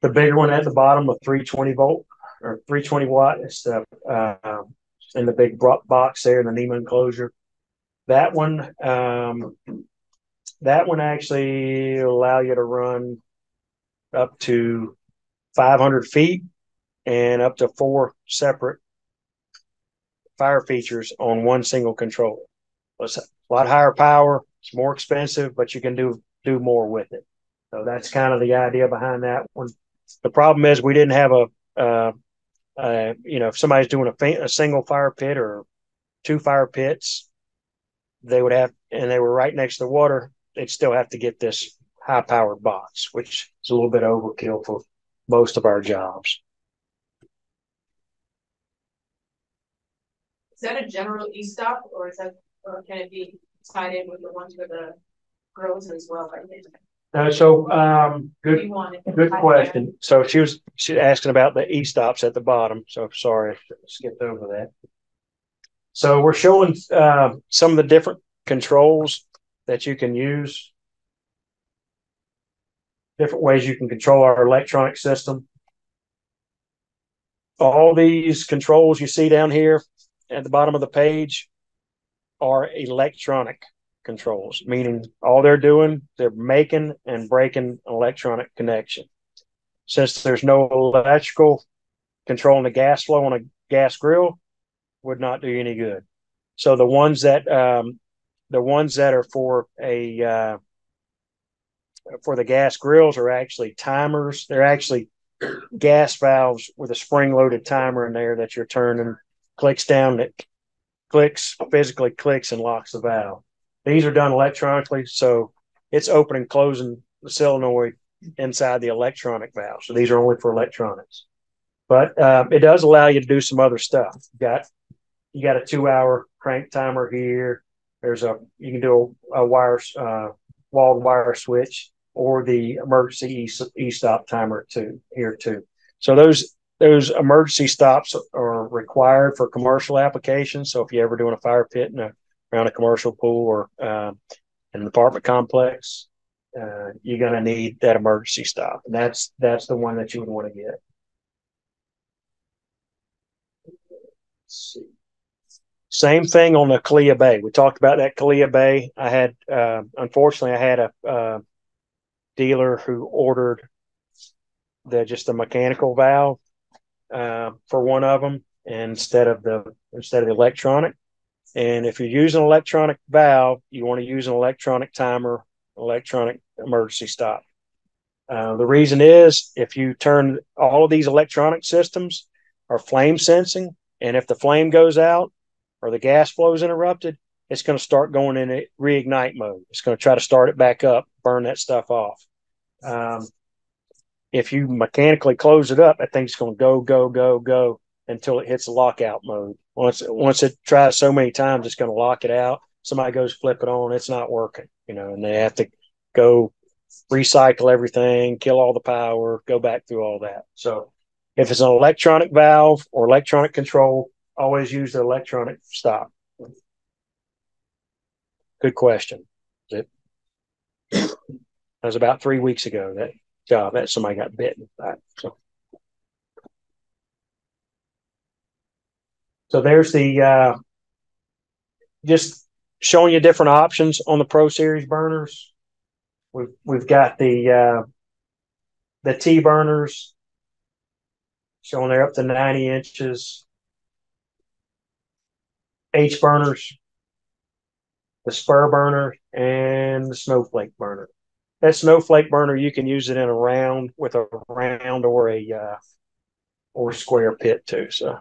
The bigger one at the bottom, a 320 volt or 320 watt, is in the big box there in the NEMA enclosure. That one actually will allow you to run up to 500 feet and up to 4 separate fire features on one single controller. It's a lot higher power. It's more expensive, but you can do more with it. So that's kind of the idea behind that one. The problem is we didn't have if somebody's doing a single fire pit or 2 fire pits, they would have, and they were right next to the water, they'd still have to get this high powered box, which is a little bit overkill for most of our jobs. Is that a general e-stop, or or can it be tied in with the ones for the girls as well? Good question. So she's asking about the e-stops at the bottom. So sorry, I skipped over that. So we're showing some of the different controls that you can use, different ways you can control our electronic system. All these controls you see down here at the bottom of the page are electronic controls, meaning all they're doing, they're making and breaking an electronic connection. Since there's no electrical controlling the gas flow on a gas grill, would not do you any good. So the ones that are for the gas grills are actually timers. They're actually gas valves with a spring-loaded timer in there that you're turning. Clicks down, it physically clicks and locks the valve. These are done electronically, so it's opening and closing the solenoid inside the electronic valve. So these are only for electronics. But it does allow you to do some other stuff. You got a 2-hour crank timer here. You can do a wire walled wire switch, or the emergency e-stop timer here too. So those emergency stops are required for commercial applications. So if you're ever doing a fire pit around a commercial pool or in an apartment complex, you're going to need that emergency stop, and that's the one that you would want to get. Let's see. Same thing on the Kalia Bay. We talked about that Kalia Bay. Unfortunately, I had a dealer who ordered just the mechanical valve for one of them instead of the electronic. And if you're using an electronic valve, you want to use an electronic timer, electronic emergency stop. The reason is, if you turn all of these electronic systems are flame sensing, and if the flame goes out or the gas flow is interrupted, it's going to start going in a reignite mode. It's going to try to start it back up, burn that stuff off. If you mechanically close it up, that thing's going to go until it hits the lockout mode. Once it tries so many times, it's going to lock it out. Somebody goes flip it on, it's not working, and they have to go recycle everything, kill all the power, go back through all that. So if it's an electronic valve or electronic control, always use the electronic stop. Good question. That was about 3 weeks ago, that job that somebody got bitten by. So there's the just showing you different options on the Pro Series burners. We've got the T burners showing they're up to 90 inches. H burners, the spur burner, and the snowflake burner. That snowflake burner, you can use it in a round with a round or a square pit too. So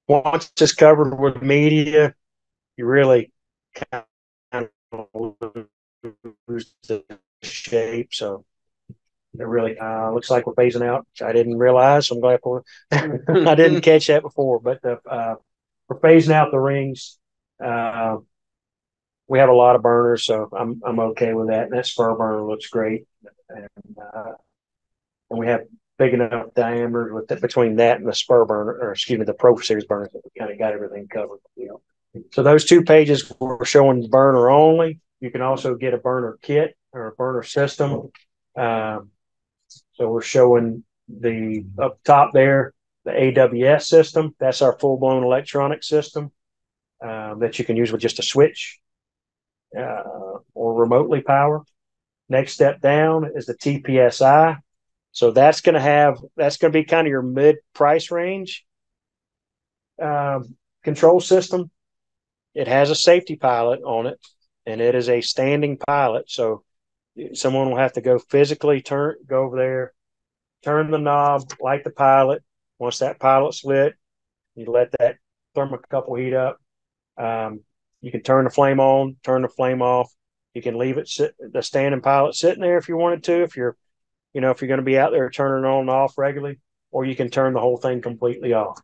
once it's covered with media, you really kind of lose the shape. So it really looks like we're phasing out, which I didn't realize. So I'm glad I didn't catch that before. But we're phasing out the rings. We have a lot of burners, so I'm okay with that. And that spur burner looks great, and we have big enough diameter between that and the spur burner, or excuse me, the Pro Series burners, that we kind of got everything covered. So those 2 pages we're showing burner only. You can also get a burner kit or a burner system. So we're showing the up top there, the AWS system. That's our full-blown electronic system that you can use with just a switch or remotely power. Next step down is the TPSI. So that's going to be kind of your mid-price range control system. It has a safety pilot on it, and it is a standing pilot. So someone will have to go physically go over there, turn the knob, light the pilot. Once that pilot's lit, you let that thermocouple heat up. You can turn the flame on, turn the flame off. You can leave it the standing pilot sitting there if you wanted to. If you're if you're going to be out there turning on and off regularly, or you can turn the whole thing completely off.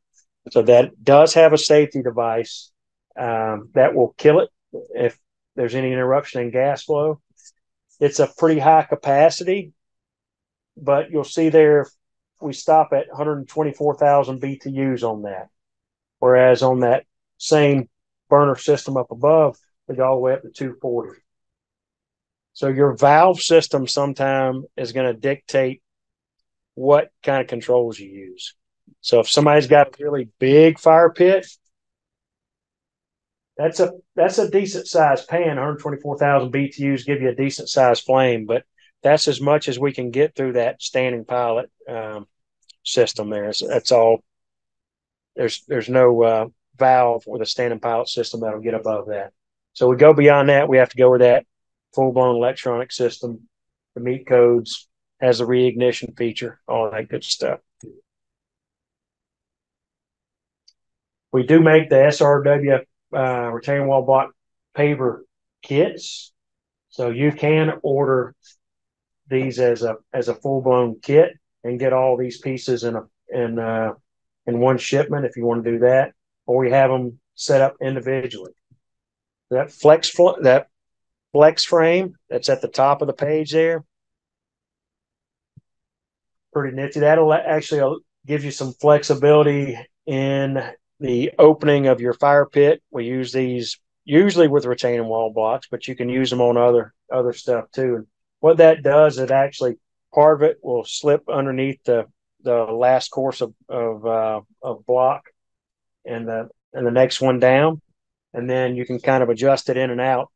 So that does have a safety device that will kill it if there's any interruption in gas flow. It's a pretty high capacity, but you'll see there we stop at 124,000 BTUs on that. Whereas on that same burner system up above, we go all the way up to 240. So your valve system sometime is going to dictate what kind of controls you use. So if somebody's got a really big fire pit, that's a decent sized pan. 124,000 BTUs give you a decent sized flame, but that's as much as we can get through that standing pilot system there. That's all. There's no valve with a standing pilot system that'll get above that. So we go beyond that. We have to go with that full-blown electronic system. The meet codes, has the reignition feature, all that good stuff. We do make the SRW retaining wall block paver kits, so you can order these as a full-blown kit and get all these pieces in one shipment if you want to do that, or we have them set up individually. That flex frame that's at the top of the page there, pretty nifty. That'll actually give you some flexibility in the opening of your fire pit. We use these usually with retaining wall blocks, but you can use them on other stuff too. And what that does, it actually, part of it will slip underneath the last course of block and the next one down, and then you can kind of adjust it in and out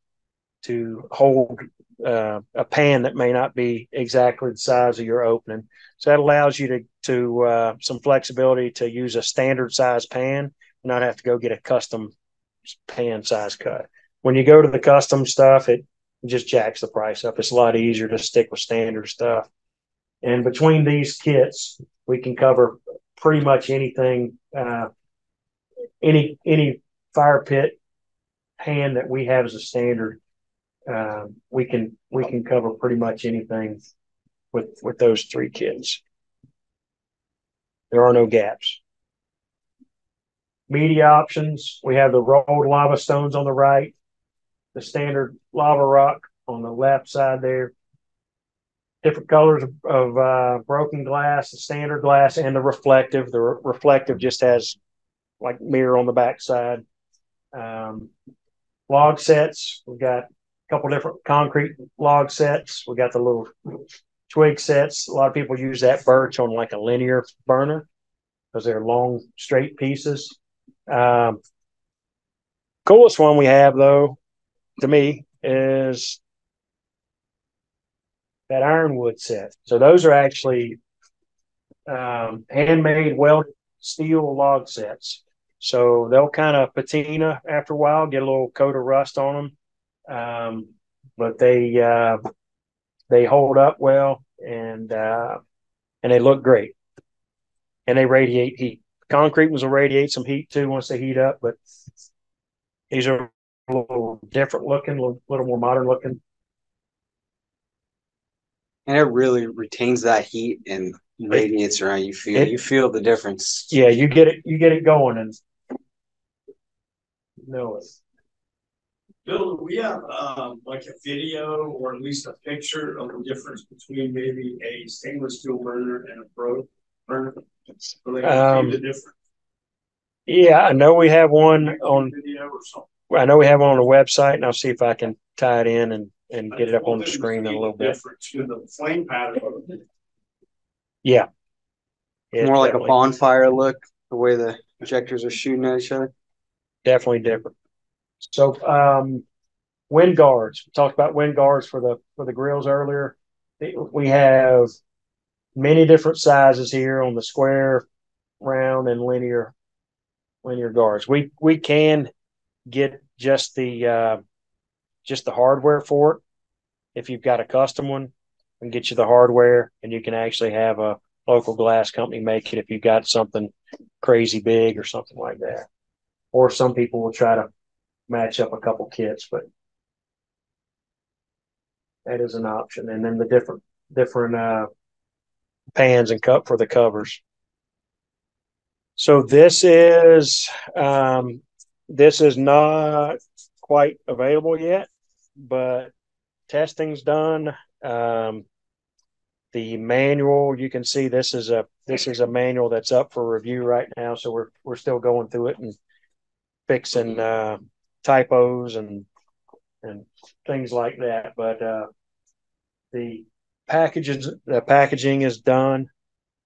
to hold a pan that may not be exactly the size of your opening. So that allows you to some flexibility to use a standard size pan and not have to go get a custom pan size cut. When you go to the custom stuff, it just jacks the price up. It's a lot easier to stick with standard stuff. And between these kits, we can cover pretty much anything, any fire pit pan that we have as a standard. We can cover pretty much anything with those three kits. There are no gaps. Media options, we have the rolled lava stones on the right, the standard lava rock on the left side there, different colors of broken glass, the standard glass, and the reflective. The reflective just has like mirror on the back side. Log sets, we've got a couple different concrete log sets. We got the little twig sets. A lot of people use that birch on like a linear burner because they're long, straight pieces. Coolest one we have, though, to me, is that ironwood set. So those are actually handmade welded steel log sets. So they'll kind of patina after a while, get a little coat of rust on them, but they hold up well and they look great, and they radiate heat. Concrete ones will radiate some heat too once they heat up, but these are a little different looking, a little more modern looking. And it really retains that heat and radiates around. You feel the difference. Yeah, you get it going and know it. Bill, do we have like a video or at least a picture of the difference between maybe a stainless steel burner and a pro burner? So they can see the difference. Yeah, I know we have one on video or something. I know we have one on the website, and I'll see if I can tie it in and get it up on the screen in a little bit. To the flame pattern. Yeah. More like a bonfire look, the way the projectors are shooting at each other. Definitely different. So wind guards. We talked about wind guards for the grills earlier. We have many different sizes here on the square, round, and linear guards. We can get just the hardware for it. If you've got a custom one, and get you the hardware, and you can actually have a local glass company make it if you've got something crazy big or something like that. Or some people will try to match up a couple kits, but that is an option. And then the different pans and cup for the covers. So this is not quite available yet, but testing's done. The manual, you can see this is a manual that's up for review right now. So we're still going through it and fixing typos and things like that. But the packaging is done,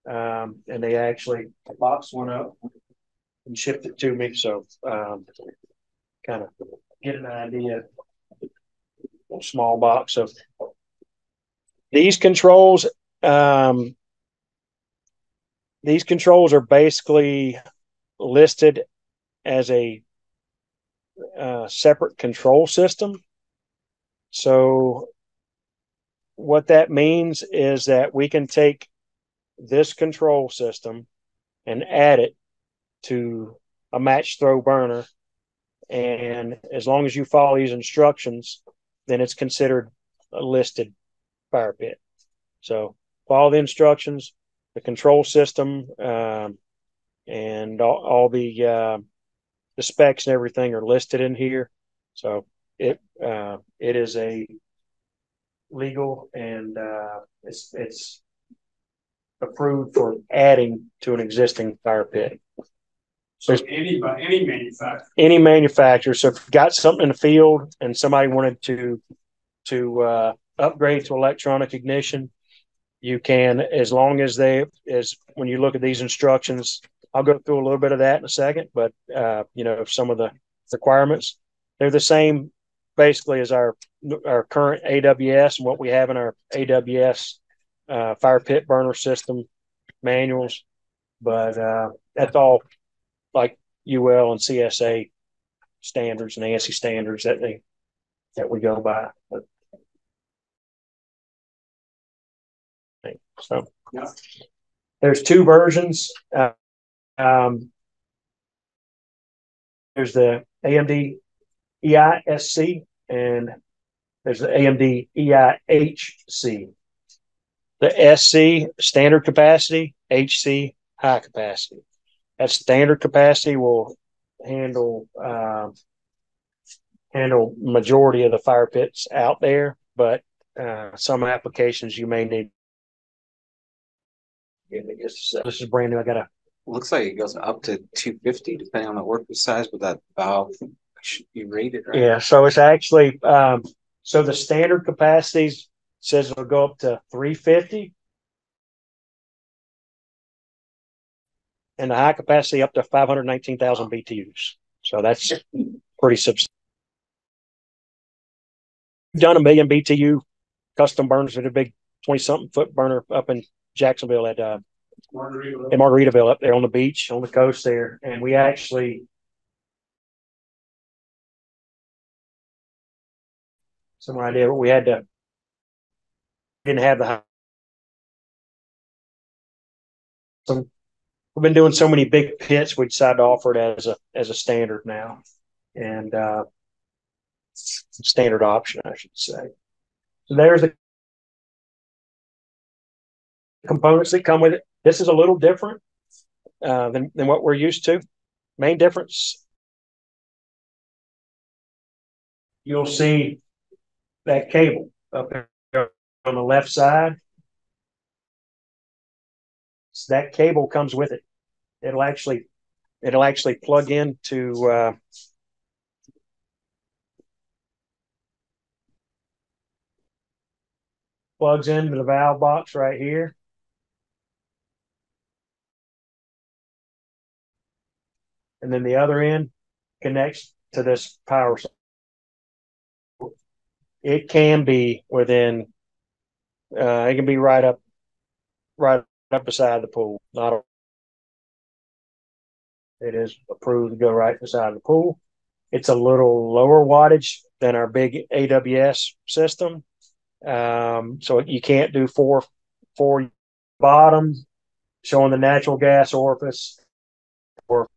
and they actually boxed one up and shipped it to me. So kind of get an idea. A small box of these controls. These controls are basically listed as a separate control system. So what that means is that we can take this control system and add it to a match throw burner. And as long as you follow these instructions, then it's considered a listed fire pit. So follow the instructions, the control system, and all the specs and everything are listed in here. So it is a legal, and it's approved for adding to an existing fire pit. So any manufacturer. Any manufacturer. So if you've got something in the field and somebody wanted to upgrade to electronic ignition, you can, as long as when you look at these instructions, I'll go through a little bit of that in a second, but some of the requirements, they're the same basically as our current AWS and what we have in our AWS fire pit burner system manuals. But that's all like UL and CSA standards and ANSI standards that we go by. So there's two versions. There's the AMD EISC and there's the AMD EIHC. The SC, standard capacity, HC, high capacity. That standard capacity will handle majority of the fire pits out there, but some applications you may need. This is brand new. I got a. Looks like it goes up to 250 depending on the orifice size, but that valve should be rated, right? Yeah, so it's actually so the standard capacities says it'll go up to 350, and the high capacity up to 519,000 BTUs. So that's pretty substantial. We've done 1 million BTU custom burners with a big 20-something foot burner up in Jacksonville at Margaritaville up there on the beach, on the coast there. And we actually some idea what we had to didn't have the we've been doing so many big pits we decided to offer it as a standard now, and standard option I should say. So there's the components that come with it. This is a little different than what we're used to. Main difference, you'll see that cable up there on the left side. So that cable comes with it. It'll actually plug into plugs into the valve box right here. And then the other end connects to this power supply. It can be within, it can be right up beside the pool. It is approved to go right beside the pool. It's a little lower wattage than our big AWS system. So you can't do four bottom showing the natural gas orifice or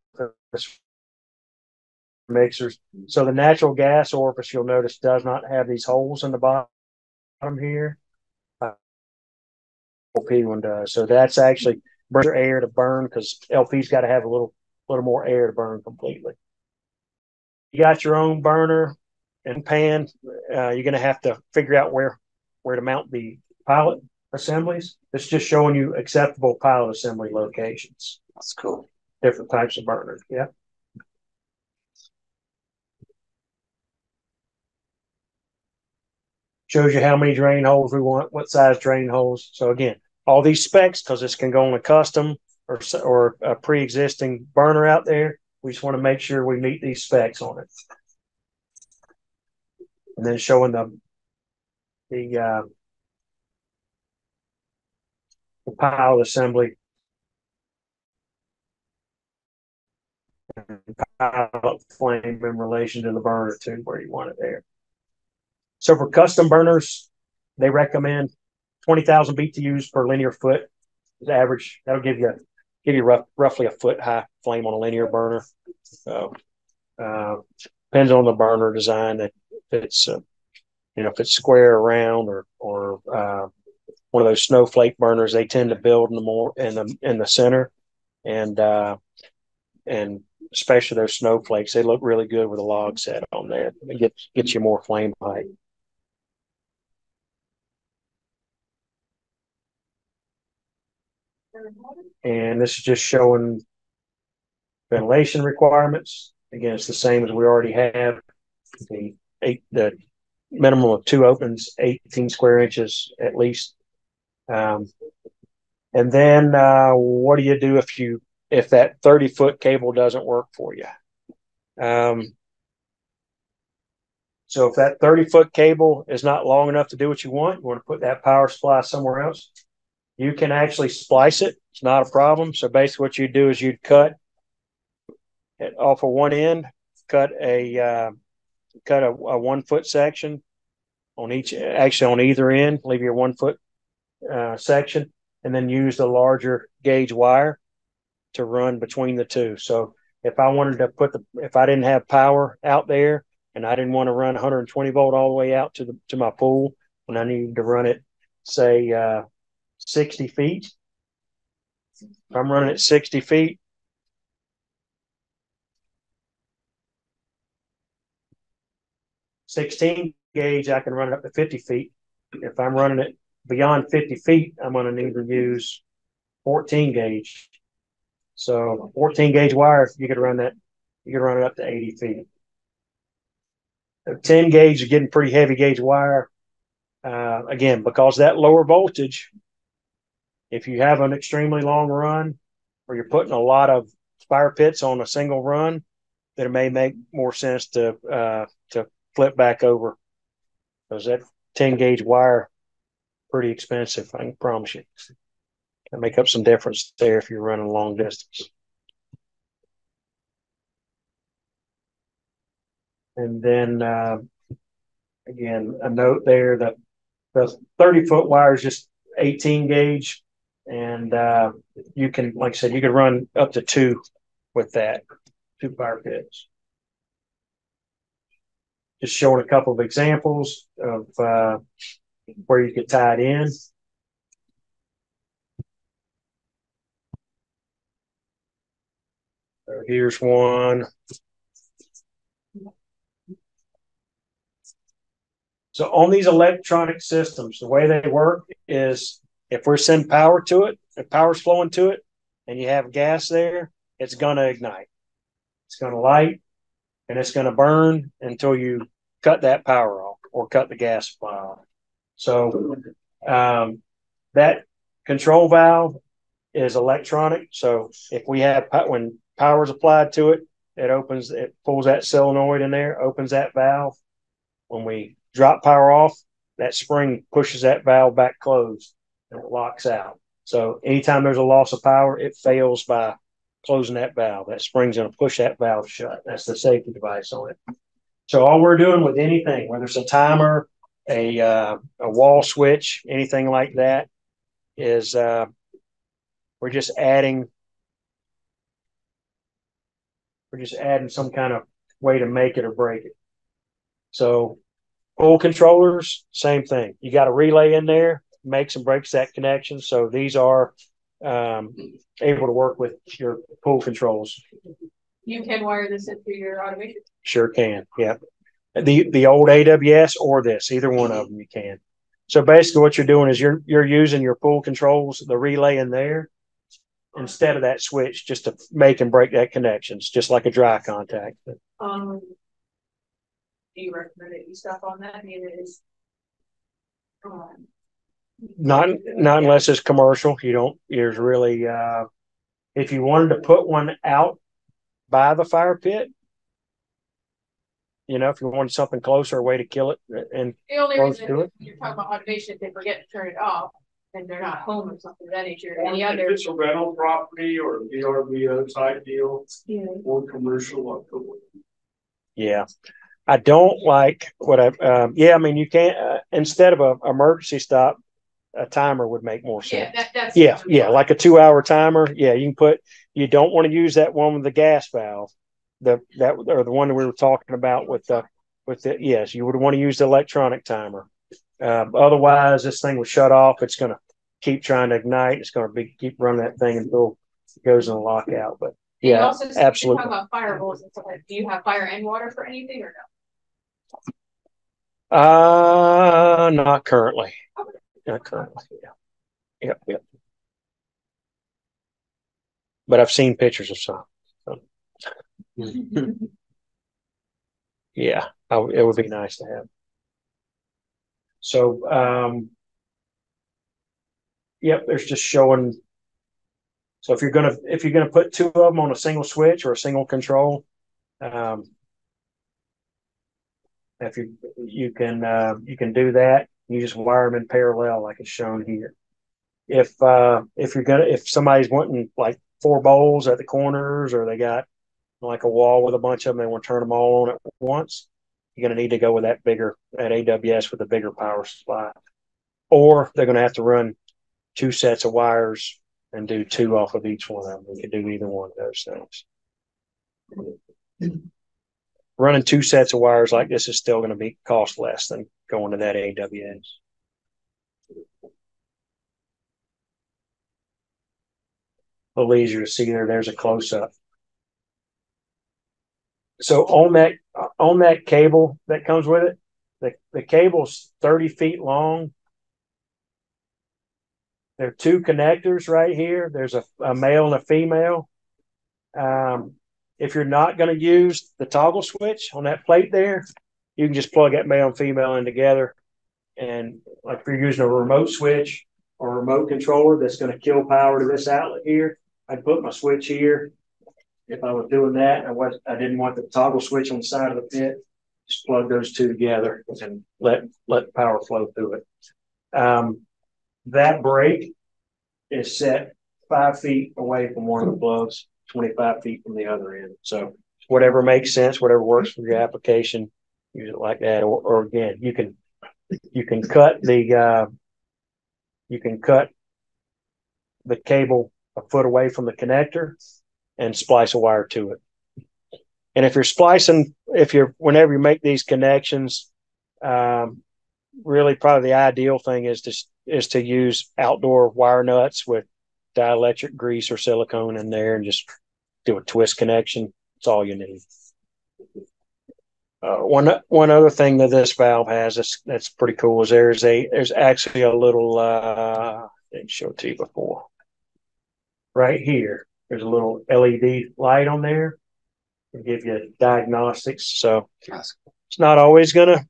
mixers. So the natural gas orifice, you'll notice, does not have these holes in the bottom here. 4 bottom showing the natural gas orifice or mixers. So the natural gas orifice, you'll notice, does not have these holes in the bottom here. So the natural gas orifice, you'll notice, does not have these holes in the bottom here. So the natural gas orifice, you'll notice, does not have these holes in the bottom here. So the natural gas orifice, you'll notice, does not have these holes in the bottom here. So the natural gas orifice, you'll notice, does not have these holes in the bottom here. LP one does. So that's actually brings your air to burn, because LP's got to have a little more air to burn completely. You got your own burner and pan. You're going to have to figure out where to mount the pilot assemblies. It's just showing you acceptable pilot assembly locations. That's cool. Different types of burners. Yeah. Shows you how many drain holes we want, what size drain holes. So again, all these specs, because this can go on a custom or a pre-existing burner out there. We just want to make sure we meet these specs on it. And then showing the pilot assembly, pilot flame in relation to the burner too, where you want it there. So for custom burners, they recommend 20,000 BTUs per linear foot is average. That'll give you roughly a foot high flame on a linear burner. So depends on the burner design. That if it's if it's square or round or one of those snowflake burners, they tend to build in the center, and especially those snowflakes, they look really good with a log set on there. It gets you more flame height. And this is just showing ventilation requirements. Again, it's the same as we already have. The minimum of 2 opens, 18 square inches at least. And then what do you do if that 30-foot cable doesn't work for you? So if that 30-foot cable is not long enough to do what you want to put that power supply somewhere else, you can actually splice it. It's not a problem. So basically what you'd do is you'd cut it off of one end, cut a 1-foot section on either end, leave your 1-foot section, and then use the larger gauge wire to run between the two. So if I wanted to if I didn't have power out there and I didn't want to run 120 volt all the way out to my pool, when I needed to run it, say 60 feet, if I'm running at 60 feet, #16 gauge, I can run it up to 50 feet. If I'm running it beyond 50 feet, I'm going to need to use 14 gauge. So 14 gauge wire, you could run it up to 80 feet. 10 gauge is getting pretty heavy gauge wire. Again, because that lower voltage, if you have an extremely long run or you're putting a lot of fire pits on a single run, then it may make more sense to flip back over, because that 10 gauge wire pretty expensive, I can promise you. It'll make up some difference there if you're running long distance. And then again, a note there that the 30-foot wire is just 18 gauge, and you can, like I said, you can run up to 2 with that, 2 fire pits. Just showing a couple of examples of where you could tie it in. So here's one. So on these electronic systems, the way they work is if we're sending power to it, if power's flowing to it, and you have gas there, it's going to ignite. It's going to light, and it's going to burn until you cut that power off or cut the gas supply off. So that control valve is electronic. So if we have, when power is applied to it, it pulls that solenoid in there, opens that valve. When we drop power off, that spring pushes that valve back closed and it locks out. So anytime there's a loss of power, it fails by closing that valve. That spring's going to push that valve shut. That's the safety device on it. So all we're doing with anything, whether it's a timer, a wall switch, anything like that, is we're just adding some kind of way to make it or break it. So full controllers, same thing. You got a relay in there. makes and breaks that connection. So these are able to work with your pull controls. You can wire this into your automation. Sure can. Yeah. The old AWS or this, either one of them you can. So basically what you're doing is you're using your pull controls, the relay in there, instead of that switch, just to make and break that connections, just like a dry contact. Do you recommend that you stop on that? I mean, it is not unless it's commercial. You don't, there's really if you wanted to put one out by the fire pit, you know, if you wanted something closer, a way to kill it and the only close reason to it. you're talking about automation if they forget to turn it off and they're not home or something of that nature. Any If other it's a rental property or VRBO type deal, yeah. or commercial. Yeah. I don't like what yeah, I mean, you can't, instead of a emergency stop, a timer would make more sense. That's yeah, like a 2-hour timer. Yeah, you can put, you don't want to use that one with the gas valve, or the one that we were talking about with the, yes, you would want to use the electronic timer. Otherwise, this thing will shut off. It's going to keep trying to ignite. It's going to keep running that thing until it goes in a lockout. But yeah, also, absolutely. Talking about fire holes and stuff like that. Do you have fire and water for anything or no? Not currently. Not currently. Yeah. Yep. But I've seen pictures of some. So. Yeah, it would be nice to have. So, yep, there's just showing. So if you're gonna put two of them on a single switch or a single control, if you can do that. You just wire them in parallel like it's shown here. If somebody's wanting like 4 bowls at the corners, or they got like a wall with a bunch of them, they want to turn them all on at once, you're going to need to go with that AWS with a bigger power supply, or they're going to have to run 2 sets of wires and do 2 off of each one of them. You can do either one of those things. Running 2 sets of wires like this is still going to cost less than going to that AWS. A little easier to see there. There's a close up. So on that cable that comes with it, the cable's 30 feet long. There are 2 connectors right here. There's a male and a female. If you're not going to use the toggle switch on that plate there, you can just plug that male and female in together. And like if you're using a remote switch or a remote controller that's going to kill power to this outlet here, I'd put my switch here. If I was doing that, I didn't want the toggle switch on the side of the pit. Just plug those 2 together and let power flow through it. That break is set 5 feet away from one of the plugs, 25 feet from the other end. So whatever makes sense, whatever works for your application, use it like that. Or again, you can cut the cable a foot away from the connector and splice a wire to it. And if you're splicing, whenever you make these connections, really probably the ideal thing is to use outdoor wire nuts with dielectric grease or silicone in there and just do a twist connection. That's all you need. One other thing that this valve has that's pretty cool is there's actually a little I didn't show it to you before. Right here, there's a little LED light on there to give you diagnostics. So it's not always gonna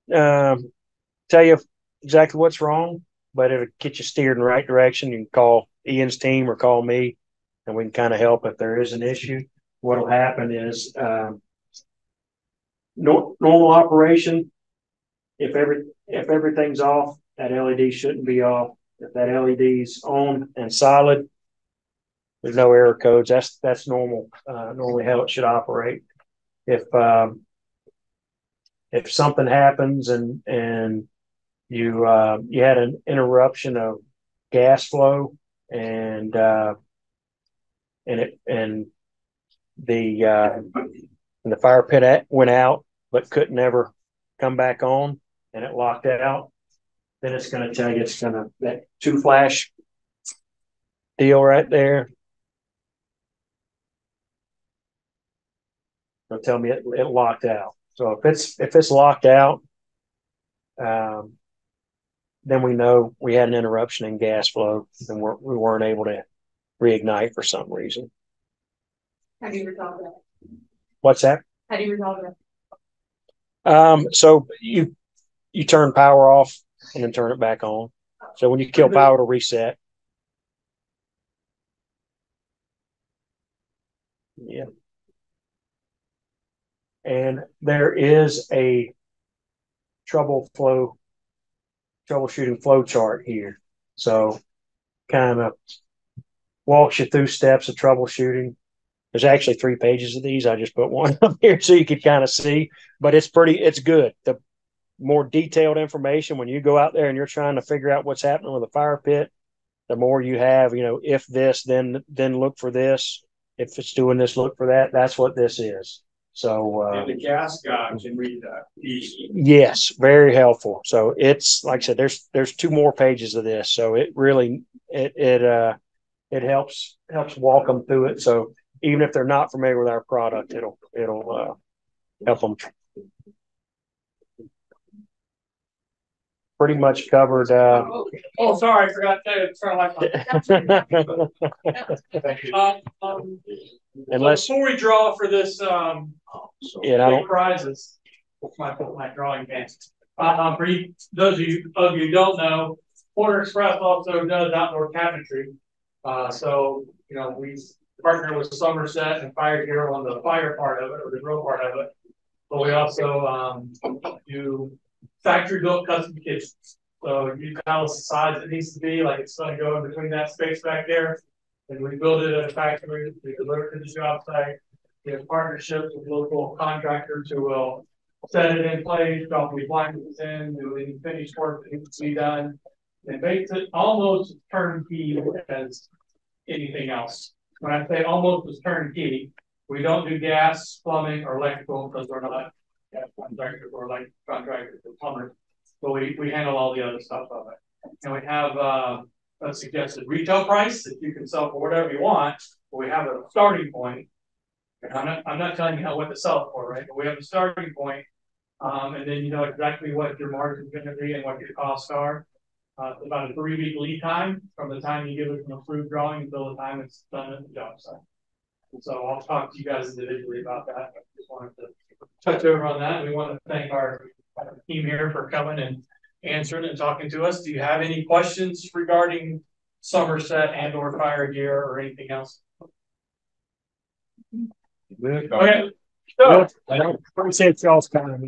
tell you exactly what's wrong, but it'll get you steered in the right direction. You can call Ian's team or call me, and we can kind of help if there is an issue. What'll happen is normal operation. If everything's off, that LED shouldn't be off. If that LED's on and solid, there's no error codes. That's normal. Normally how it should operate. If something happens and you had an interruption of gas flow and the fire pit went out but couldn't ever come back on and it locked out, then it's going to tell you that 2-flash deal right there. It'll tell me it locked out. So if it's locked out, then we know we had an interruption in gas flow and we weren't able to reignite for some reason. How do you resolve that? What's that? How do you resolve that? So you turn power off and then turn it back on. So when you kill power, it'll reset. Yeah. And there is a troubleshooting flow chart here. So kind of walks you through steps of troubleshooting. There's actually 3 pages of these. I just put one up here so you could kind of see, but it's good. The more detailed information when you go out there and you're trying to figure out what's happening with a fire pit, the more you have, if this, then look for this. If it's doing this, look for that. That's what this is. So and the gas guy can read that. Yes, very helpful. So it's like I said, there's 2 more pages of this. So it really it helps walk them through it. So even if they're not familiar with our product, it'll help them. Pretty much covered. Sorry, I forgot to turn Unless before we draw for this, prizes. My drawing pants. For those of you who don't know, Xpress also does outdoor cabinetry. So we partner with Somerset and Fire Gear on the fire part of it, or the grill part of it. But we also do factory built custom kitchens. So you tell us the size it needs to be, like it's going to go in between that space back there. And we build it at a factory, we deliver it to the job site. We have partnerships with local contractors who will set it in place, drop the appliances in, do any finished work that needs to be done. And makes it almost turnkey as anything else. When I say almost as turnkey, we don't do gas, plumbing, or electrical because we're not gas contractors or electric contractors or plumbers. But we handle all the other stuff of it. And we have a suggested retail price that you can sell for whatever you want. But we have a starting point. I'm not telling you what to sell it for, right? But we have a starting point, and then you know exactly what your margin is going to be and what your costs are. It's about a 3-week lead time from the time you give us an approved drawing until the time it's done at the job site. And so I'll talk to you guys individually about that. I just wanted to touch over on that. We want to thank our team here for coming and answering and talking to us. Do you have any questions regarding Somerset and or Fire Gear or anything else? Okay. So, I appreciate y'all's time.